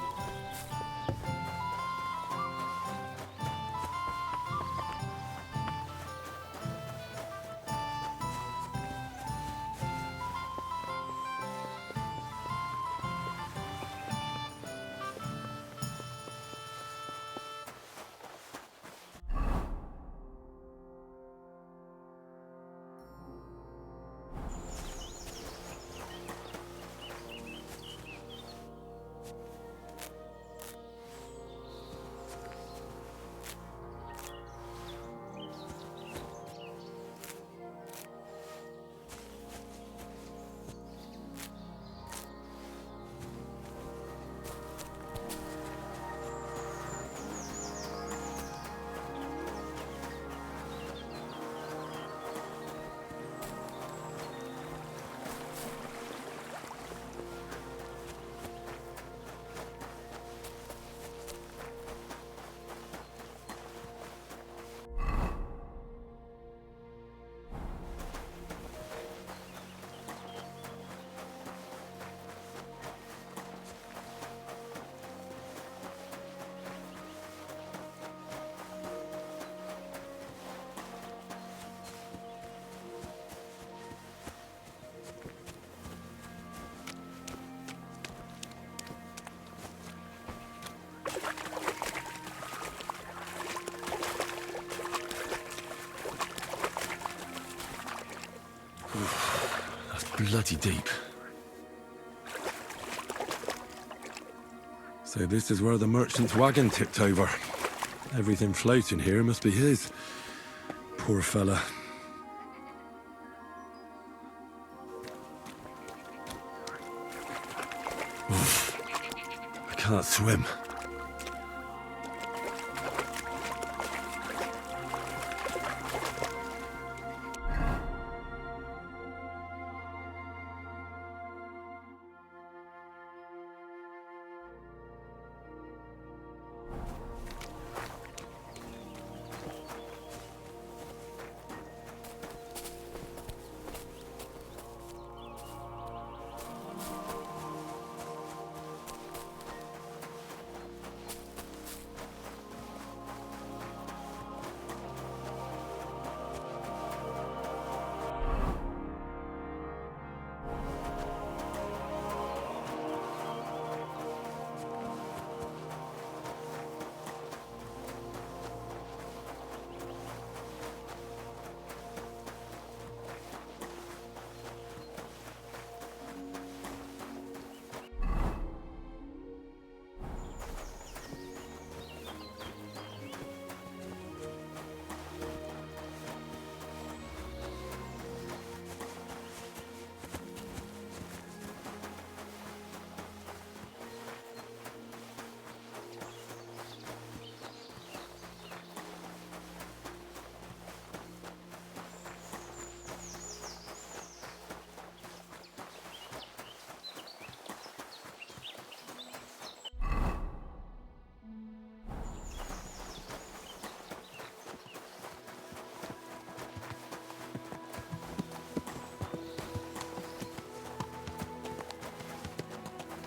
That's bloody deep. So this is where the merchant's wagon tipped over. Everything floating here must be his. Poor fella. Oof. I can't swim.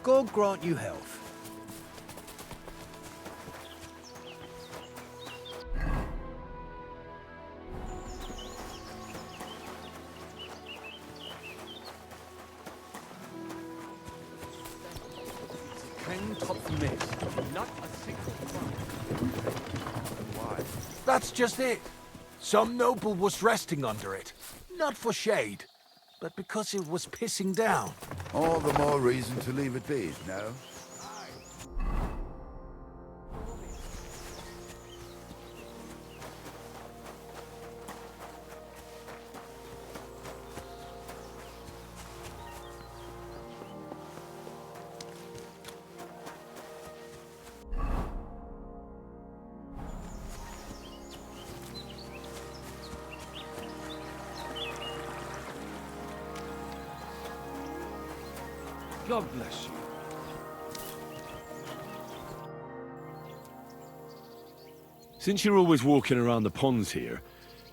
God grant you health. Came top miss. Not a single one. Why? That's just it. Some noble was resting under it. Not for shade, but because it was pissing down. All the more reason to leave it be, no? God bless you. Since you're always walking around the ponds here,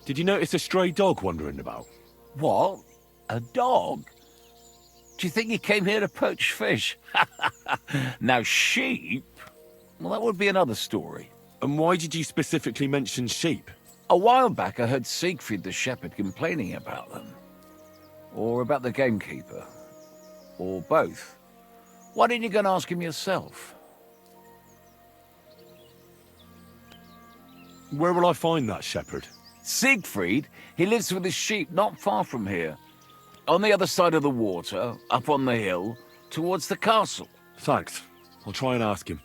did you notice a stray dog wandering about? What? A dog? Do you think he came here to poach fish? Now, sheep? Well, that would be another story. And why did you specifically mention sheep? A while back, I heard Siegfried the shepherd complaining about them. Or about the gamekeeper. Or both. Why didn't you go and ask him yourself? Where will I find that shepherd? Siegfried? He lives with his sheep not far from here. On the other side of the water, up on the hill, towards the castle. Thanks. I'll try and ask him.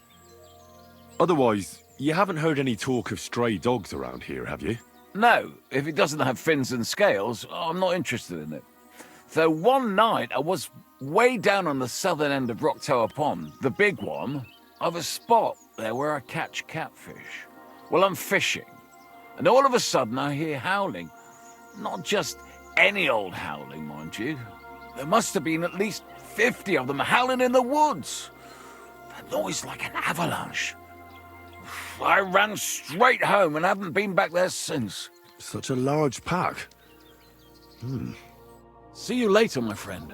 Otherwise, you haven't heard any talk of stray dogs around here, have you? No, if it doesn't have fins and scales, I'm not interested in it. Though one night I was way down on the southern end of Rock Tower Pond, the big one, I've a spot there where I catch catfish. Well, I'm fishing, and all of a sudden I hear howling. Not just any old howling, mind you. There must have been at least 50 of them howling in the woods. A noise like an avalanche. I ran straight home and haven't been back there since. Such a large pack. See you later, my friend.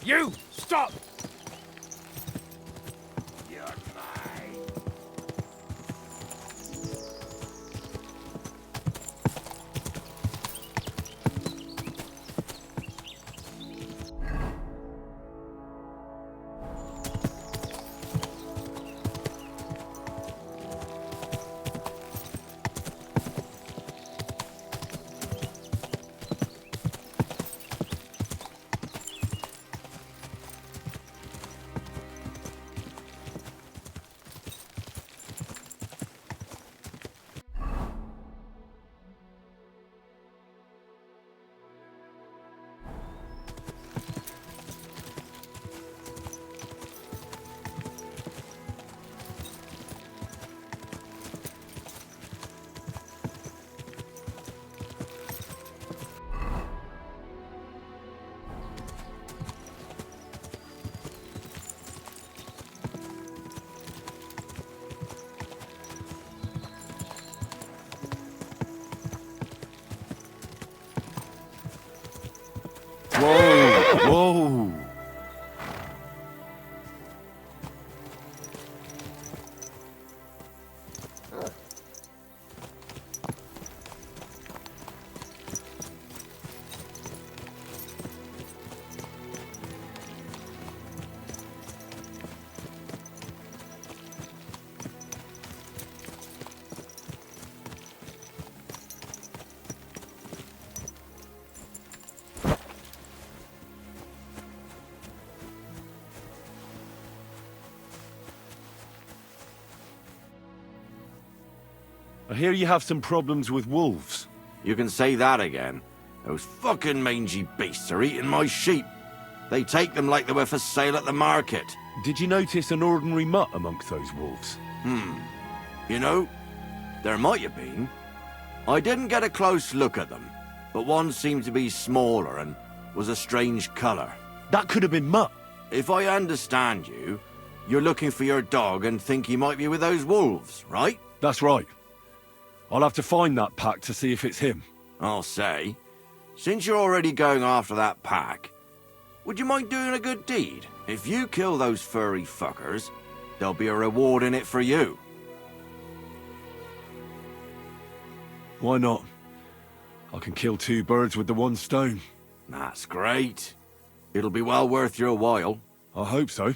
You! Stop! Whoa! Whoa! I hear you have some problems with wolves. You can say that again. Those fucking mangy beasts are eating my sheep. They take them like they were for sale at the market. Did you notice an ordinary mutt amongst those wolves? You know, there might have been. I didn't get a close look at them, but one seemed to be smaller and was a strange colour. That could have been Mutt. If I understand you, you're looking for your dog and think he might be with those wolves, right? That's right. I'll have to find that pack to see if it's him. I'll say, since you're already going after that pack, would you mind doing a good deed? If you kill those furry fuckers, there'll be a reward in it for you. Why not? I can kill two birds with the one stone. That's great. It'll be well worth your while. I hope so.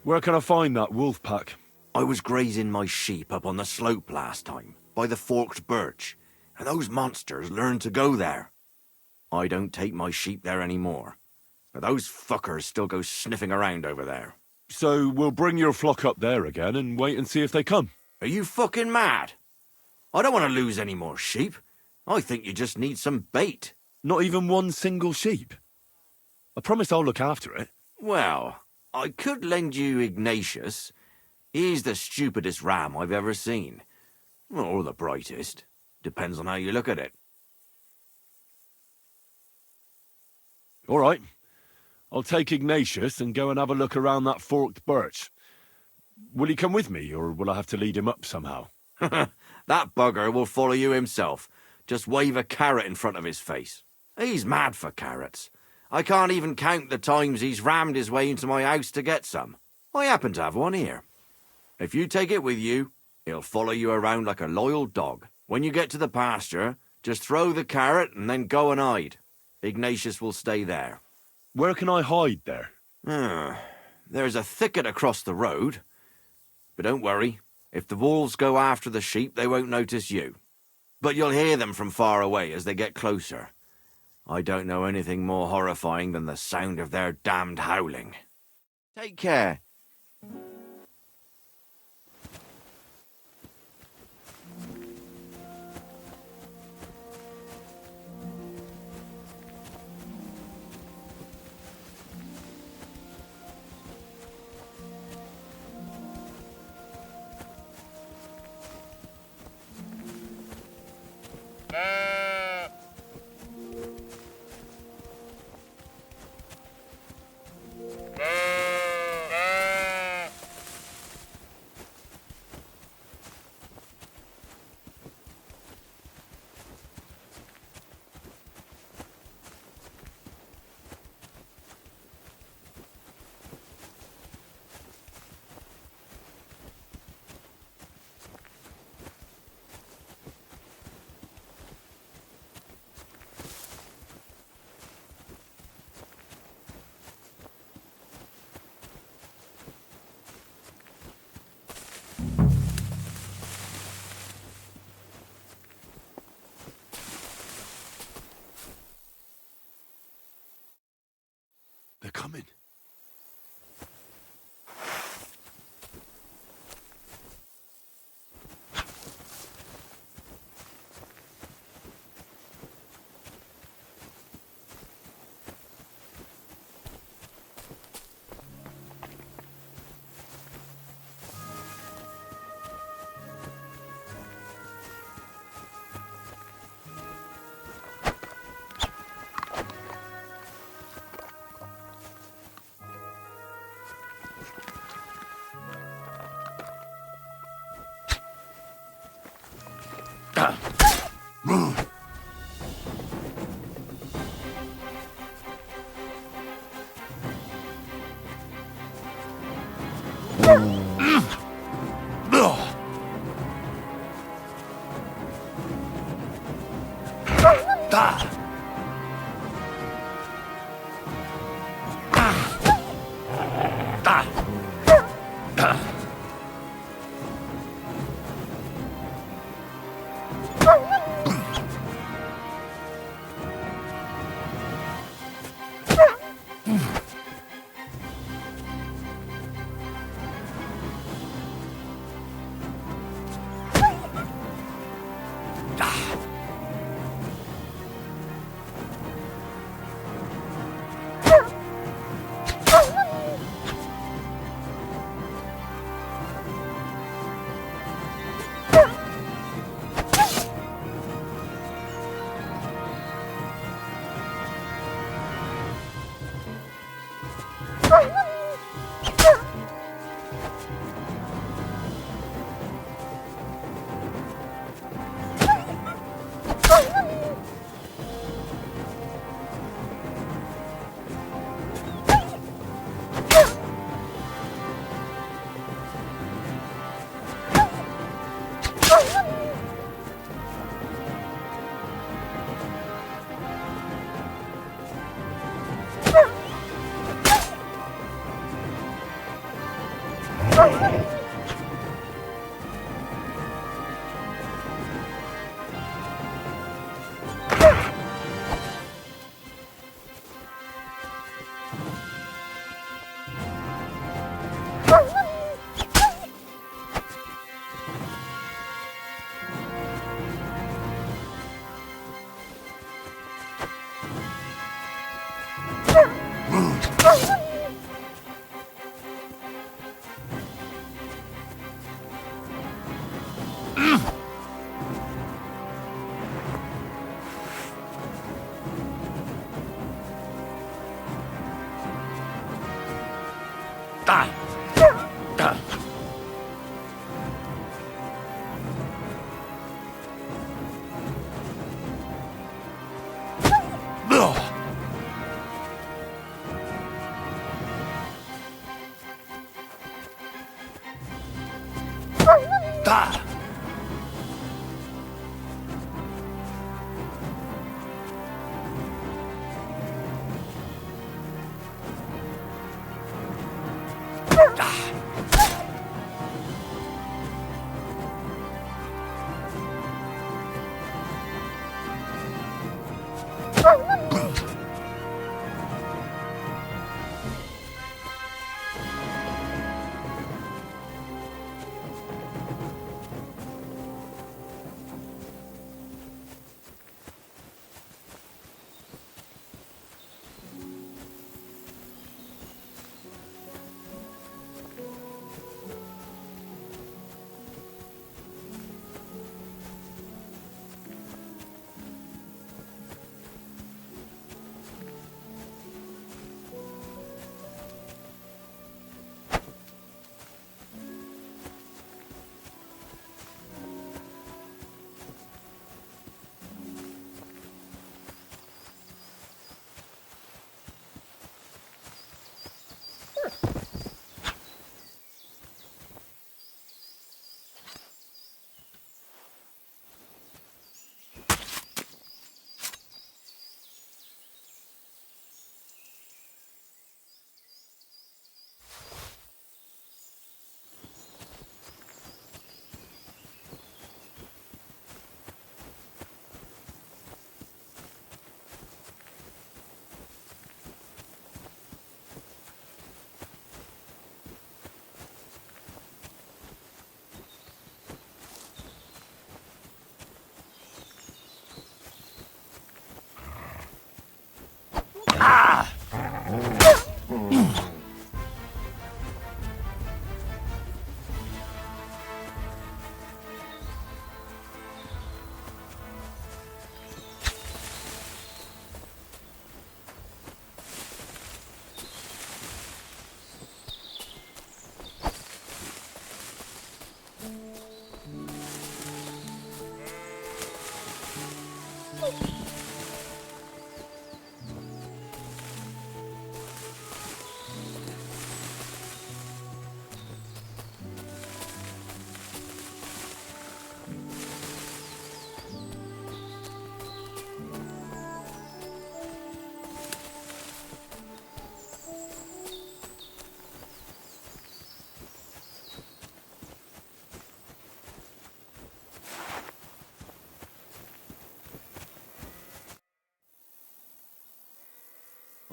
Where can I find that wolf pack? I was grazing my sheep up on the slope last time, by the forked birch, and those monsters learned to go there. I don't take my sheep there anymore, but those fuckers still go sniffing around over there. So we'll bring your flock up there again and wait and see if they come. Are you fucking mad? I don't want to lose any more sheep. I think you just need some bait. Not even one single sheep? I promise I'll look after it. Well, I could lend you Ignatius. He's the stupidest ram I've ever seen. Or the brightest. Depends on how you look at it. All right. I'll take Ignatius and go and have a look around that forked birch. Will he come with me, or will I have to lead him up somehow? That bugger will follow you himself. Just wave a carrot in front of his face. He's mad for carrots. I can't even count the times he's rammed his way into my house to get some. I happen to have one here. If you take it with you, he'll follow you around like a loyal dog. When you get to the pasture, just throw the carrot and then go and hide. Ignatius will stay there. Where can I hide there? There's a thicket across the road. But don't worry. If the wolves go after the sheep, they won't notice you. But you'll hear them from far away as they get closer. I don't know anything more horrifying than the sound of their damned howling. Take care. coming.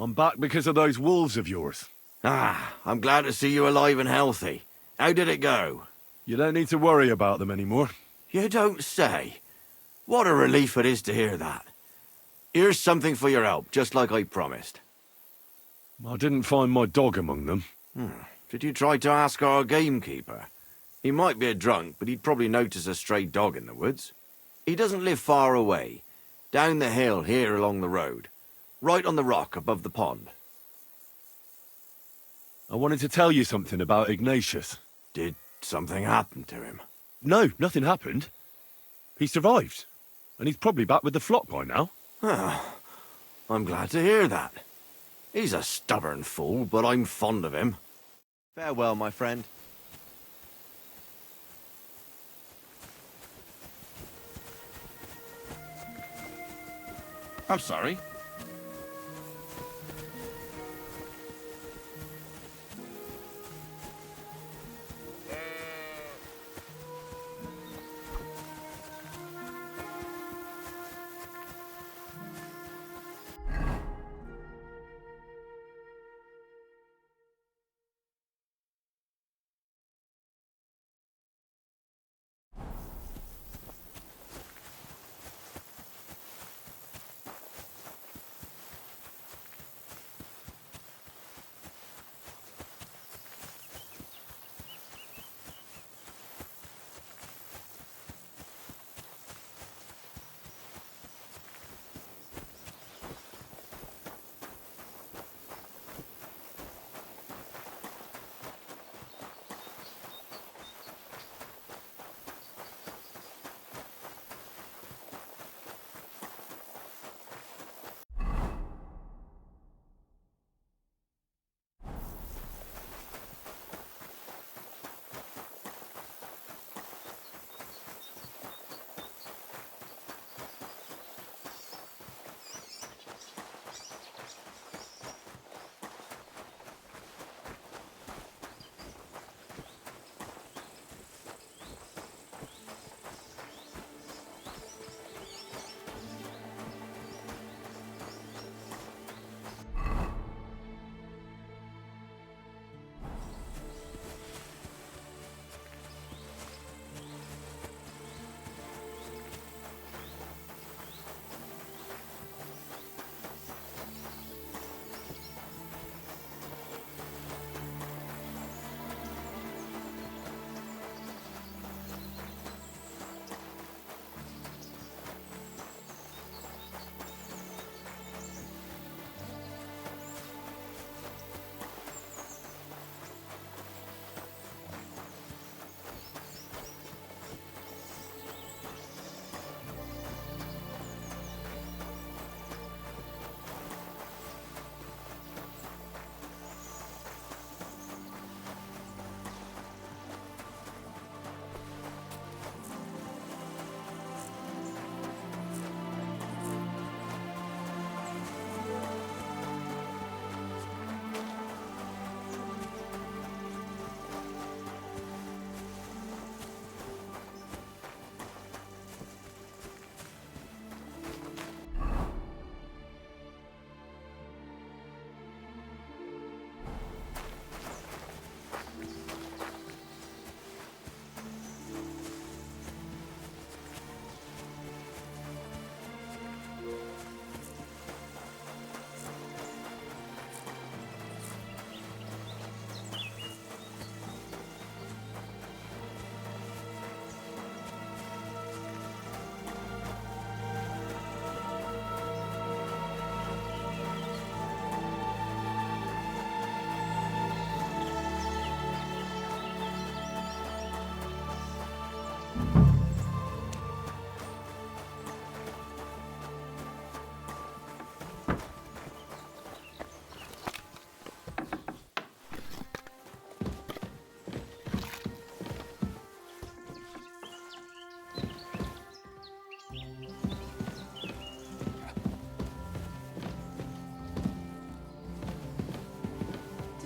I'm back because of those wolves of yours. Ah, I'm glad to see you alive and healthy. How did it go? You don't need to worry about them anymore. You don't say. What a relief it is to hear that. Here's something for your help, just like I promised. I didn't find my dog among them. Did you try to ask our gamekeeper? He might be a drunk, but he'd probably notice a stray dog in the woods. He doesn't live far away. Down the hill here along the road. Right on the rock above the pond. I wanted to tell you something about Ignatius. Did something happen to him? No, nothing happened. He survived. And he's probably back with the flock by now. I'm glad to hear that. He's a stubborn fool, but I'm fond of him. Farewell, my friend. I'm sorry.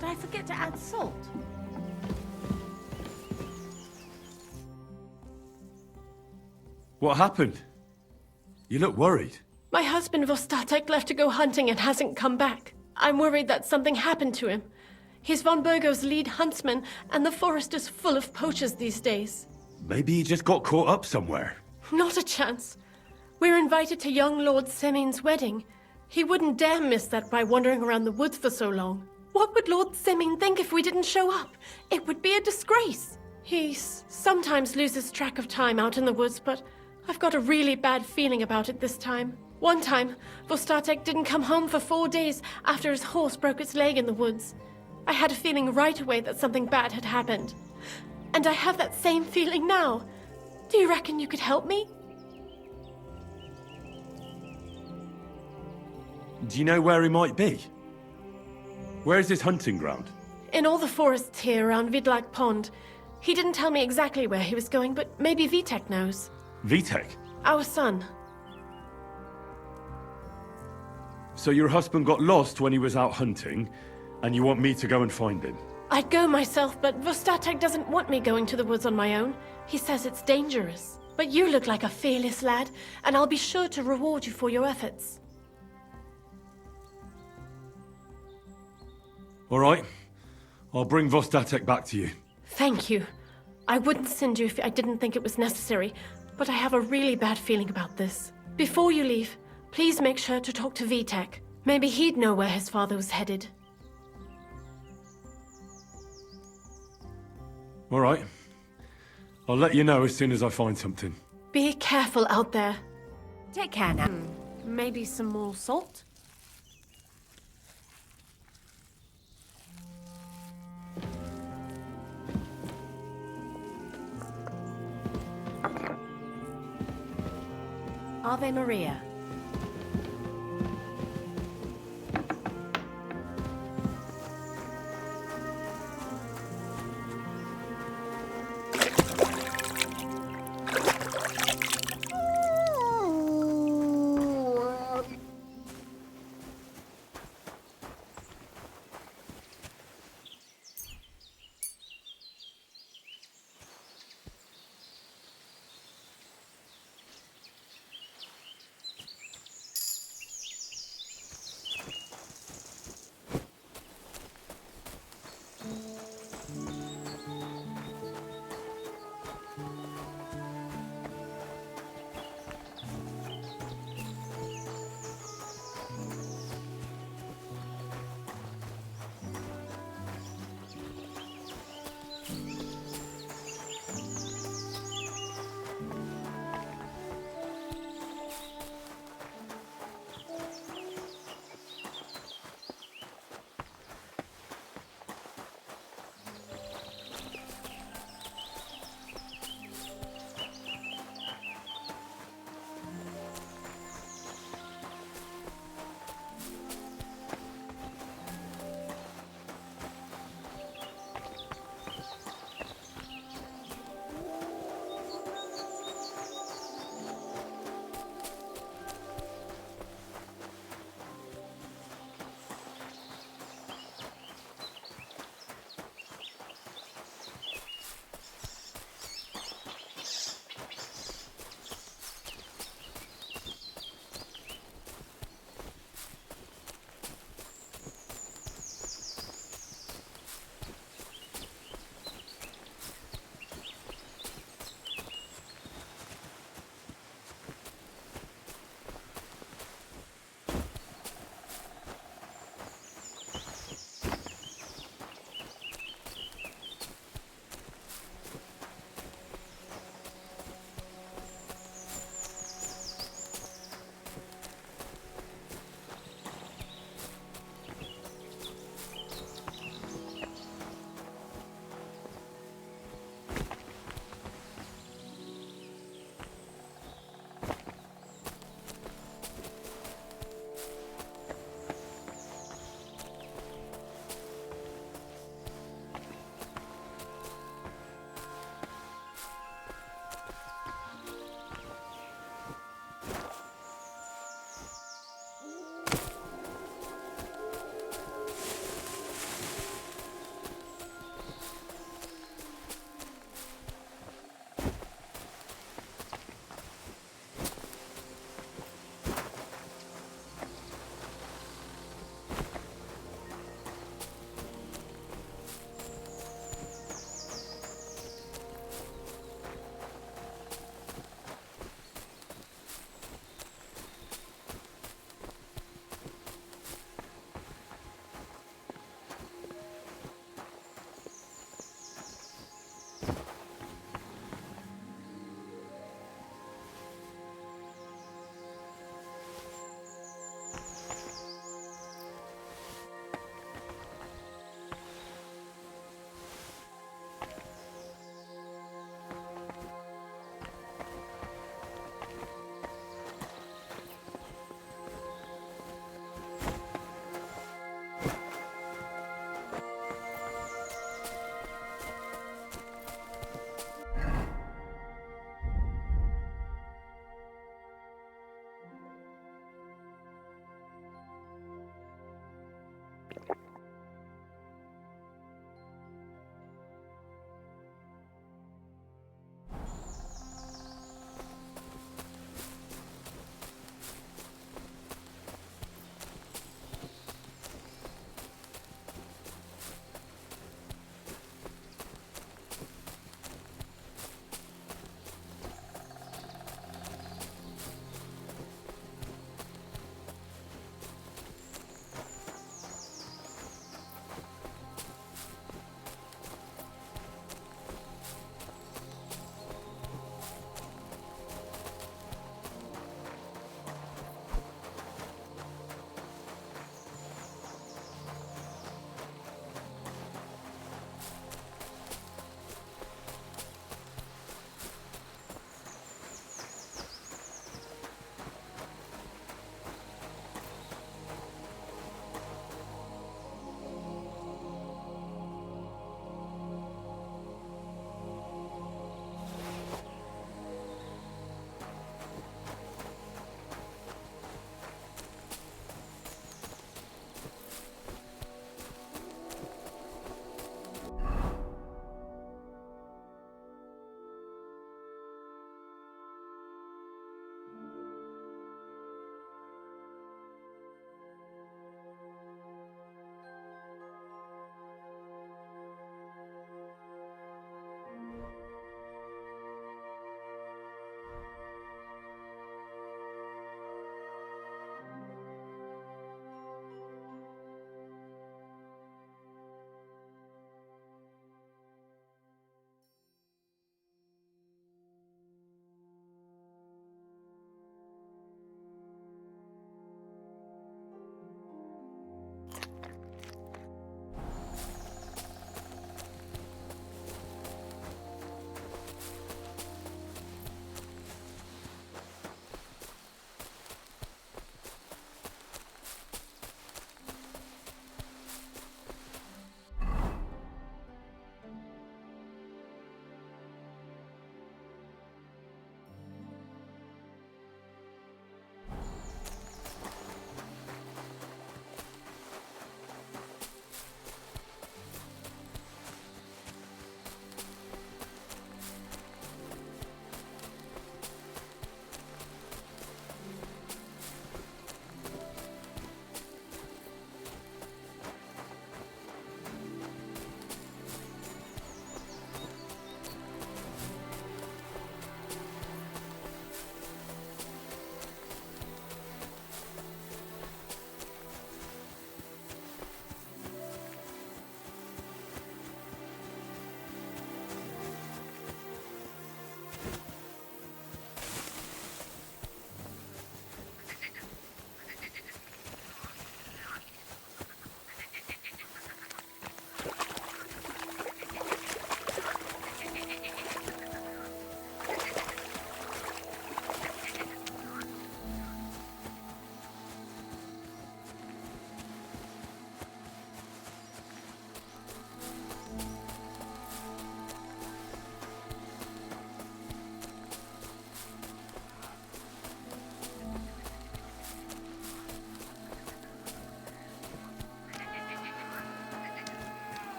Did I forget to add salt? What happened? You look worried. My husband Vostatek left to go hunting and hasn't come back. I'm worried that something happened to him. He's von Burgo's lead huntsman, and the forest is full of poachers these days. Maybe he just got caught up somewhere. Not a chance. We're invited to young Lord Semin's wedding. He wouldn't dare miss that by wandering around the woods for so long. What would Lord Semin think if we didn't show up? It would be a disgrace. He sometimes loses track of time out in the woods, but I've got a really bad feeling about it this time. One time, Vostatek didn't come home for 4 days after his horse broke its leg in the woods. I had a feeling right away that something bad had happened. And I have that same feeling now. Do you reckon you could help me? Do you know where he might be? Where's his hunting ground? In all the forests here around Vidlak Pond. He didn't tell me exactly where he was going, but maybe Vitek knows. Vitek? Our son. So your husband got lost when he was out hunting, and you want me to go and find him? I'd go myself, but Vostatek doesn't want me going to the woods on my own. He says it's dangerous. But you look like a fearless lad, and I'll be sure to reward you for your efforts. All right. I'll bring Vostatek back to you. Thank you. I wouldn't send you if I didn't think it was necessary, but I have a really bad feeling about this. Before you leave, please make sure to talk to Vitek. Maybe he'd know where his father was headed. All right. I'll let you know as soon as I find something. Be careful out there. Take care now. Maybe some more salt? Ave Maria.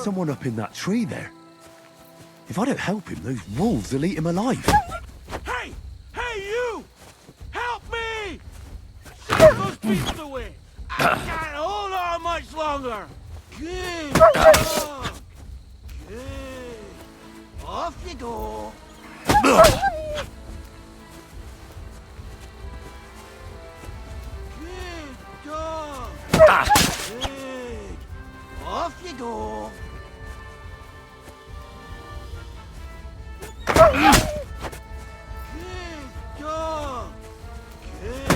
someone up in that tree there. If I don't help him, those wolves will eat him alive. Hey! Hey, you! Help me! Shut those beasts away! I can't hold on much longer! Good dog! Good. Off you go. Good dog! Good. Off you go. Good dog! Good.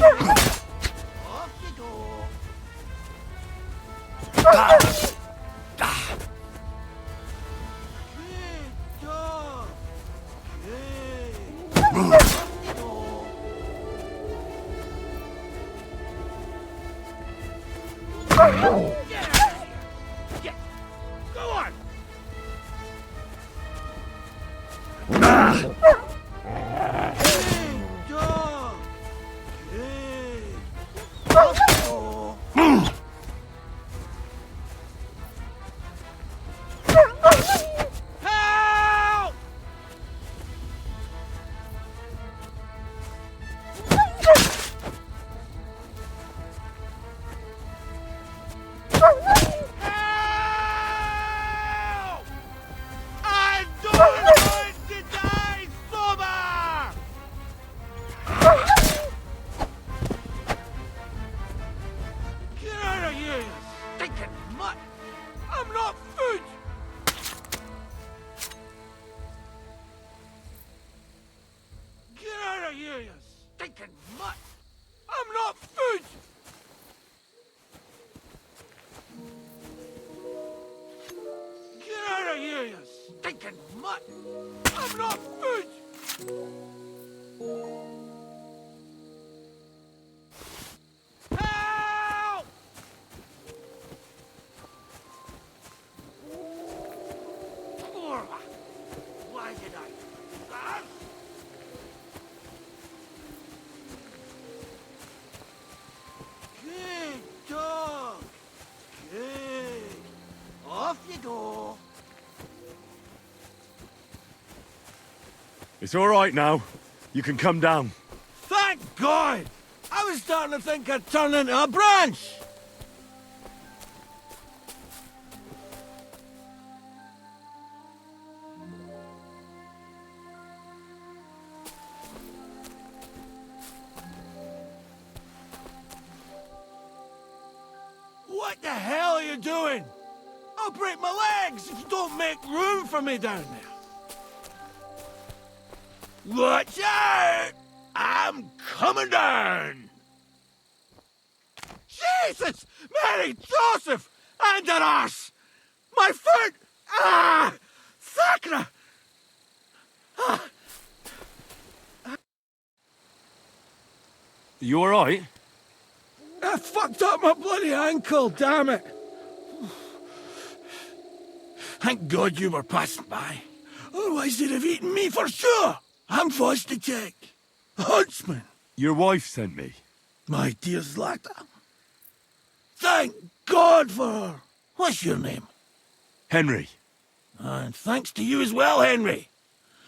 Off you go. Good dog! Good. Off you go. Get out of here! Get. Go on! Good dog! Good. Off you go. Help! Help! I don't want to die sober! Get out of here, you stinking mutt! I'm not food! Get out of here, you stinking mutt! I'm not food! Get out of here, you stinking mutt! I'm not food! Help! Why did I do that? Good dog! Good! Off you go! It's all right now. You can come down. Thank God! I was starting to think I'd turn into a branch! What the hell are you doing? I'll break my legs if you don't make room for me down there. Watch out! I'm coming down! Jesus! Mary Joseph! And an arse! My foot! Ah! Sacra! Ah! You all right? I fucked up my bloody ankle, damn it! Thank God you were passing by. Otherwise they'd have eaten me for sure! I'm forced to check. Huntsman! Your wife sent me. My dear Zlata. Thank God for her. What's your name? Henry. And thanks to you as well, Henry.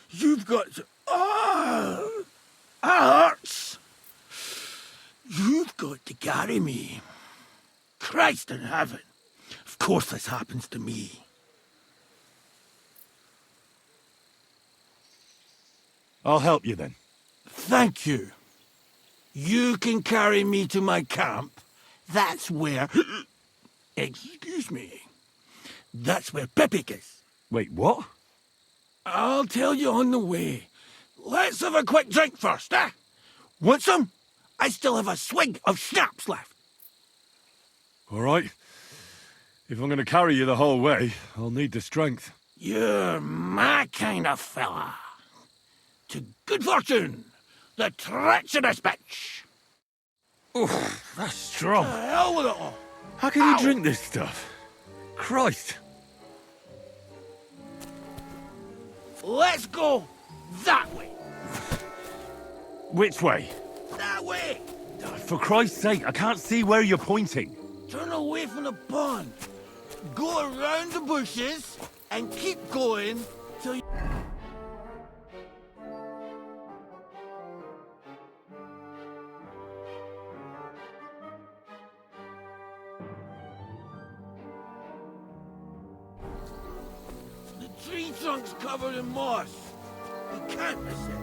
You've got to... Oh! That hurts. You've got to carry me. Christ in heaven. Of course this happens to me. I'll help you then. Thank you. You can carry me to my camp. That's where... Excuse me. That's where Pepik is. Wait, what? I'll tell you on the way. Let's have a quick drink first, eh? Want some? I still have a swig of schnapps left. All right. If I'm going to carry you the whole way, I'll need the strength. You're my kind of fella. To good fortune, the treacherous bitch. Oof, that's strong. The hell with it all. How can you drink this stuff? Christ. Let's go that way. Which way? That way. For Christ's sake, I can't see where you're pointing. Turn away from the pond. Go around the bushes and keep going till you... The tree trunk's covered in moss. You can't miss it.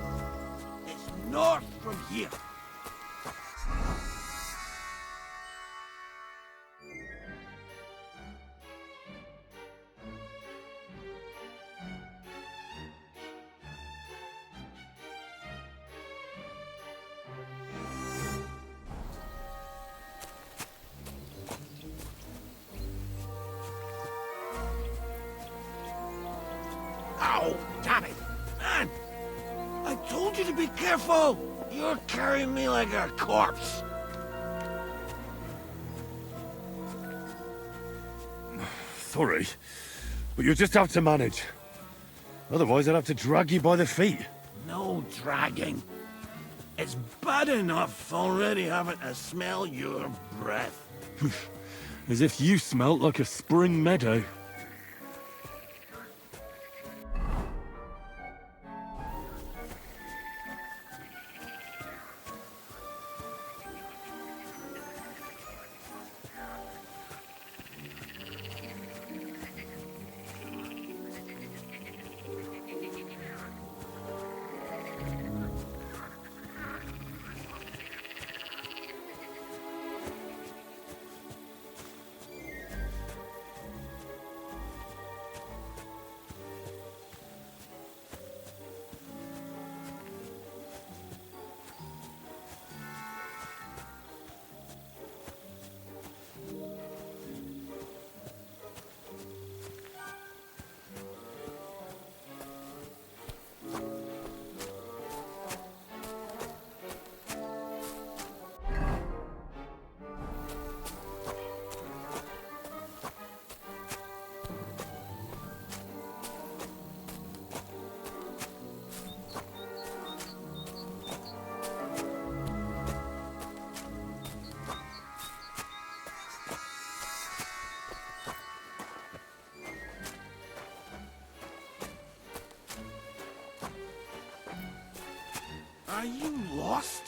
It's north from here. Ow! Damn it! Man! I told you to be careful! You're carrying me like a corpse! Sorry, but you'll just have to manage. Otherwise, I'd have to drag you by the feet. No dragging. It's bad enough already having to smell your breath. As if you smelt like a spring meadow. Are you lost?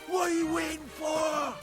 What are you waiting for?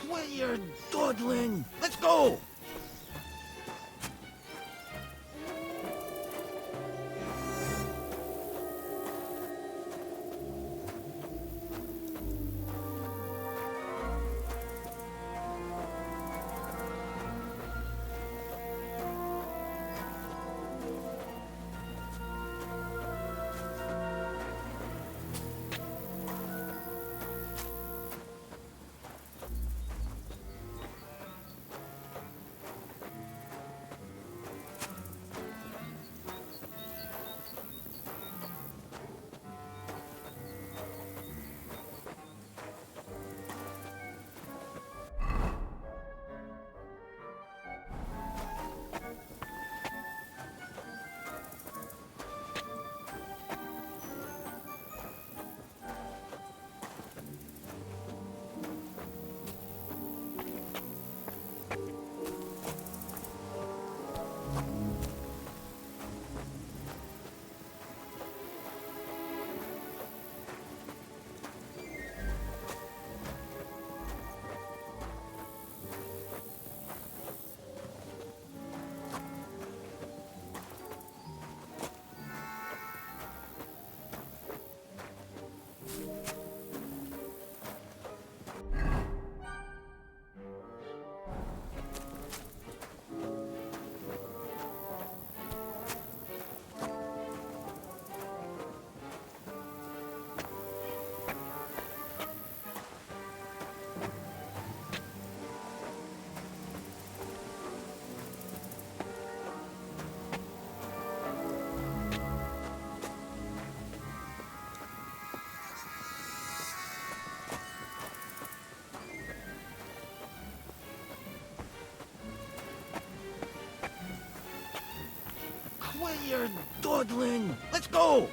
Quit your dawdling! Let's go! Quit your dawdling. Let's go.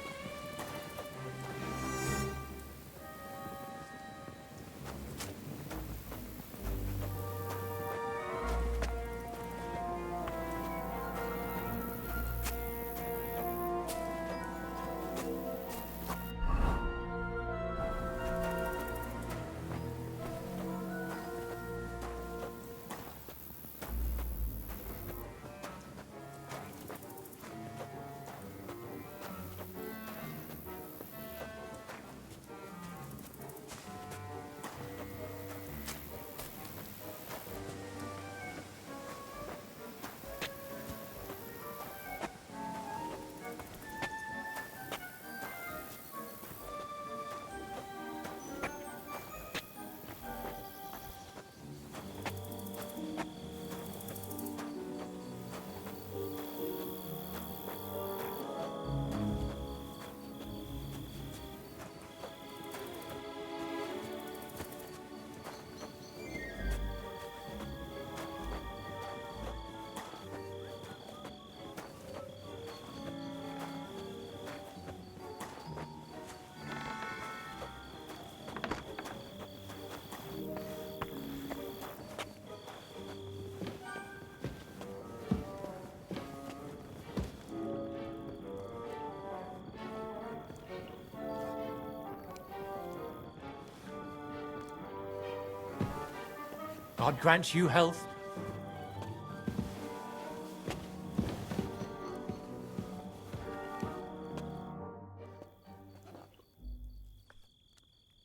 God grant you health.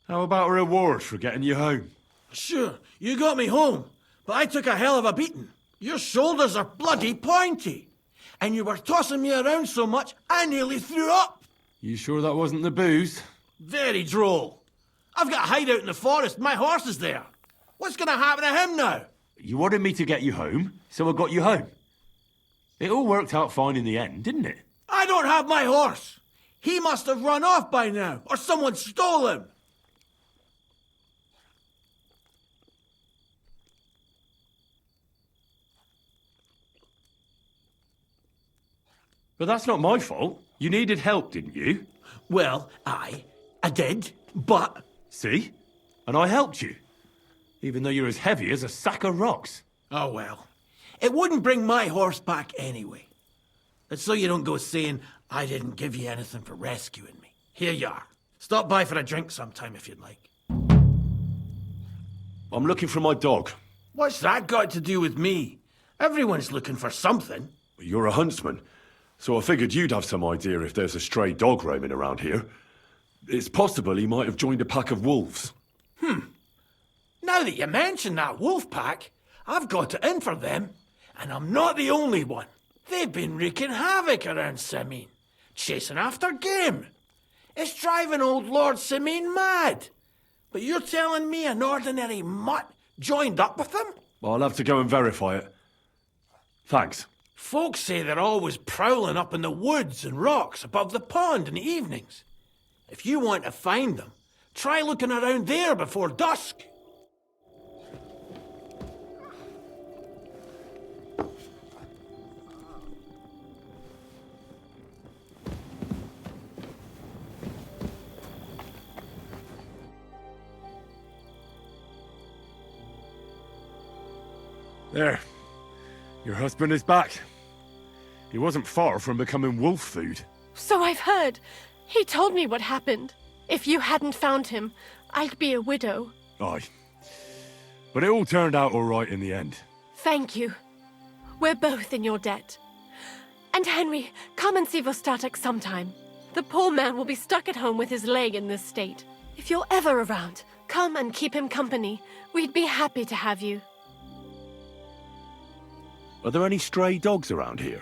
How about a reward for getting you home? Sure, you got me home, but I took a hell of a beating. Your shoulders are bloody pointy. And you were tossing me around so much, I nearly threw up. You sure that wasn't the booze? Very droll. I've got a hideout in the forest. My horse is there. What's going to happen to him now? You wanted me to get you home, so I got you home. It all worked out fine in the end, didn't it? I don't have my horse. He must have run off by now, or someone stole him. But that's not my fault. You needed help, didn't you? Well, I did, but... See? And I helped you. Even though you're as heavy as a sack of rocks. Oh, well. It wouldn't bring my horse back anyway. That's so you don't go saying, I didn't give you anything for rescuing me. Here you are. Stop by for a drink sometime if you'd like. I'm looking for my dog. What's that got to do with me? Everyone's looking for something. You're a huntsman, so I figured you'd have some idea if there's a stray dog roaming around here. It's possible he might have joined a pack of wolves. Now that you mention that wolf pack, I've got it in for them. And I'm not the only one. They've been wreaking havoc around Simene, chasing after game. It's driving old Lord Simene mad. But you're telling me an ordinary mutt joined up with them? I'll have to go and verify it. Thanks. Folks say they're always prowling up in the woods and rocks above the pond in the evenings. If you want to find them, try looking around there before dusk. There. Your husband is back. He wasn't far from becoming wolf food. So I've heard. He told me what happened. If you hadn't found him, I'd be a widow. Aye. But it all turned out all right in the end. Thank you. We're both in your debt. And Henry, come and see Vostatek sometime. The poor man will be stuck at home with his leg in this state. If you're ever around, come and keep him company. We'd be happy to have you. Are there any stray dogs around here?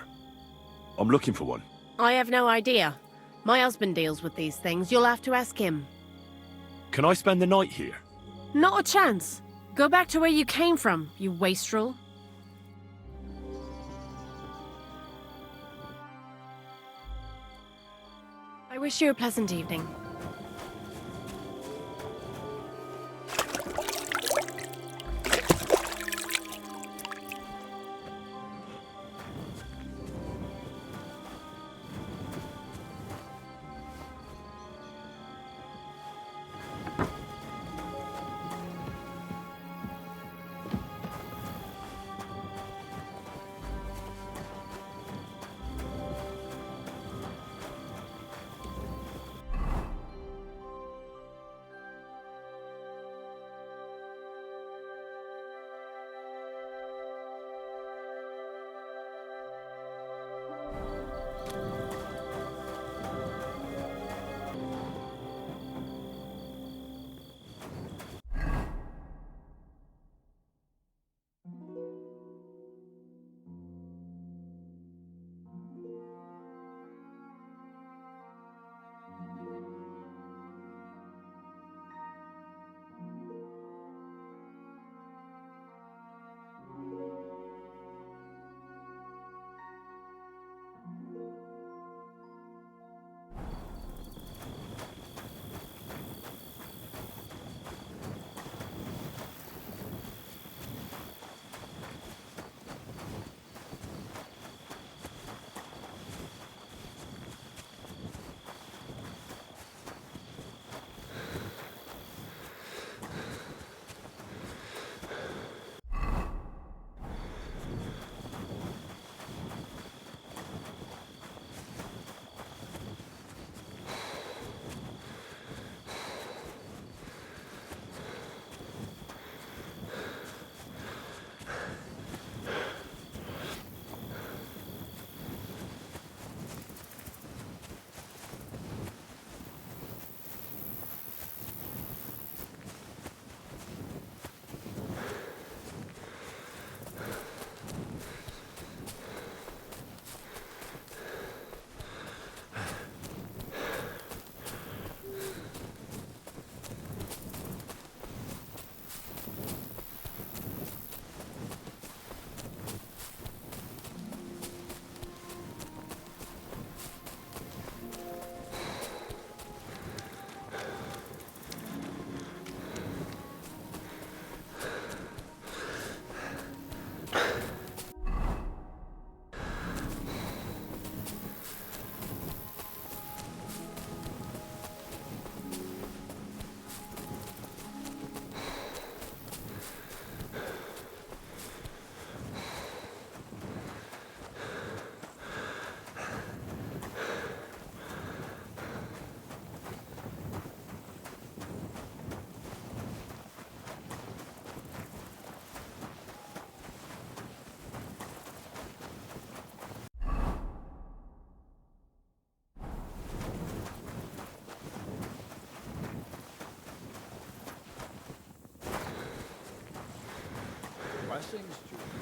I'm looking for one. I have no idea. My husband deals with these things. You'll have to ask him. Can I spend the night here? Not a chance. Go back to where you came from, you wastrel. I wish you a pleasant evening. Blessings, Jude.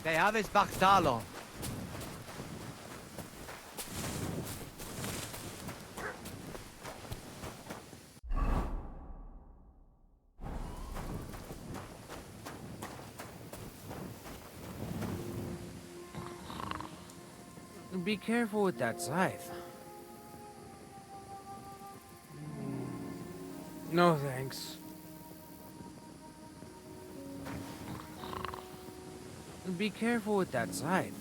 They have his Bachtalon. Be careful with that scythe. No thanks. Be careful with that scythe.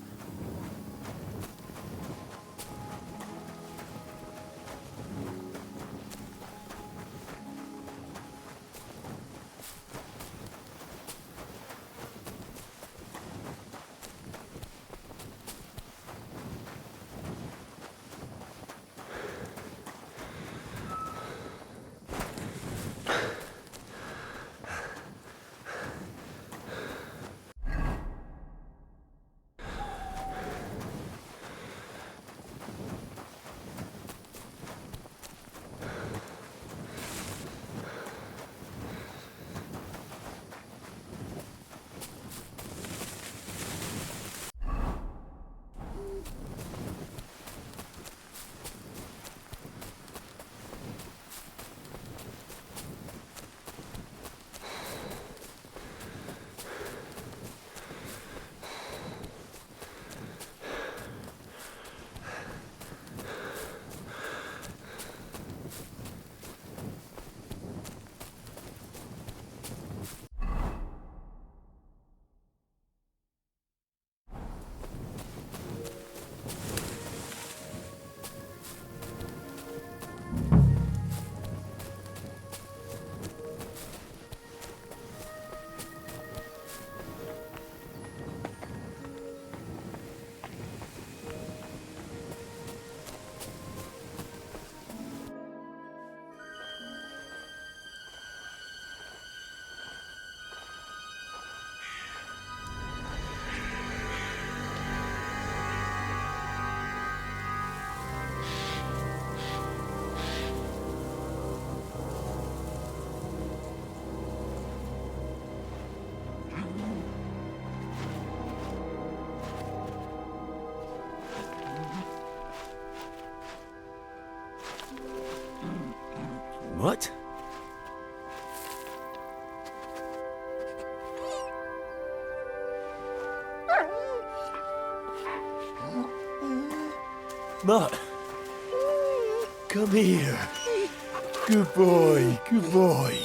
What? Mutt, come here. Good boy, good boy.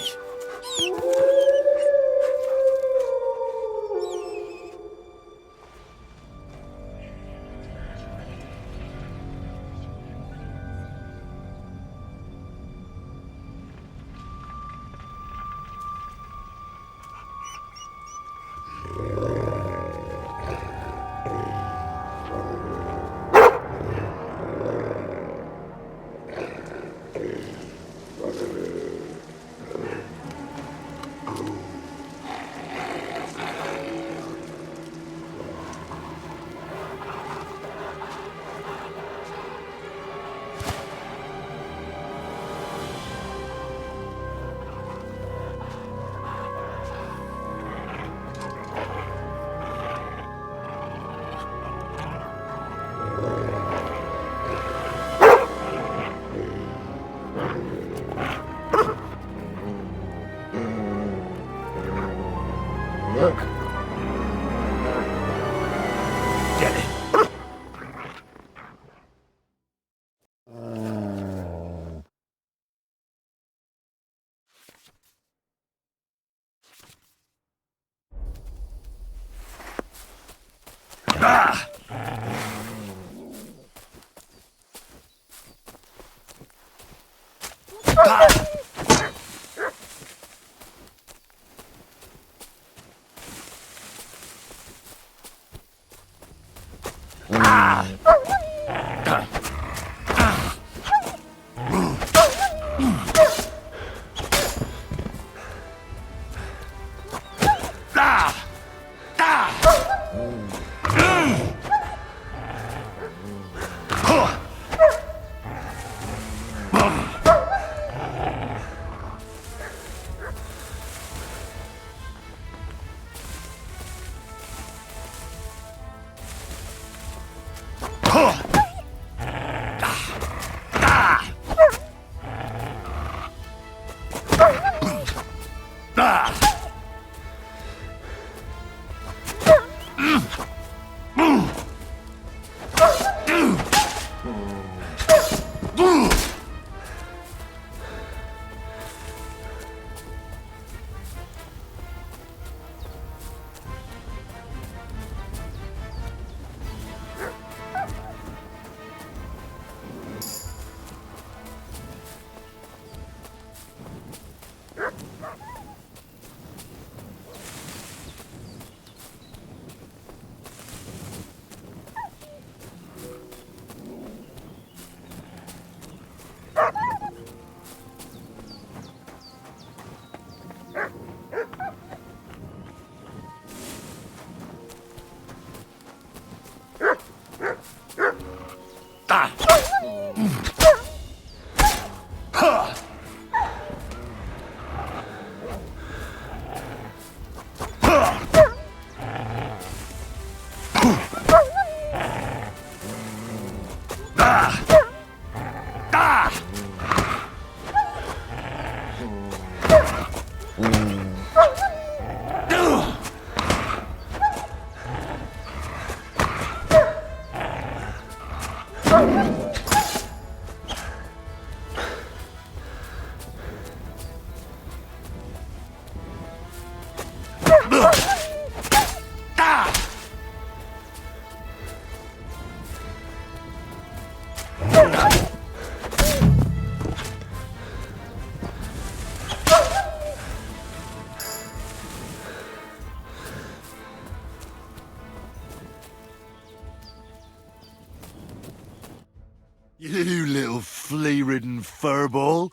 You little flea-ridden furball.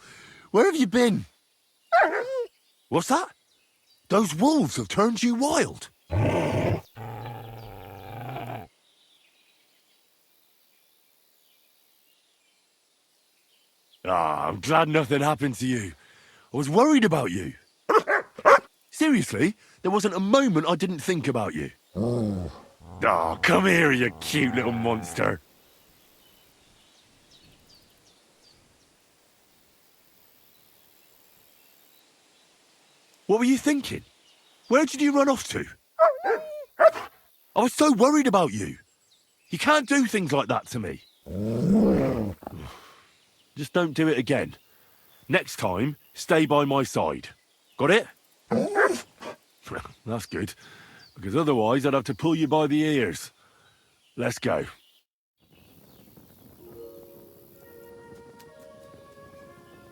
Where have you been? What's that? Those wolves have turned you wild. I'm glad nothing happened to you. I was worried about you. Seriously, there wasn't a moment I didn't think about you. Come here, you cute little monster. What were you thinking? Where did you run off to? I was so worried about you. You can't do things like that to me. Just don't do it again. Next time, stay by my side. Got it? That's good, because otherwise I'd have to pull you by the ears. Let's go.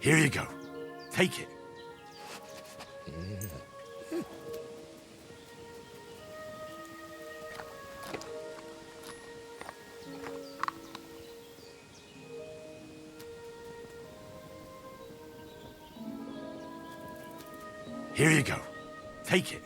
Here you go. Take it. Here you go. Take it.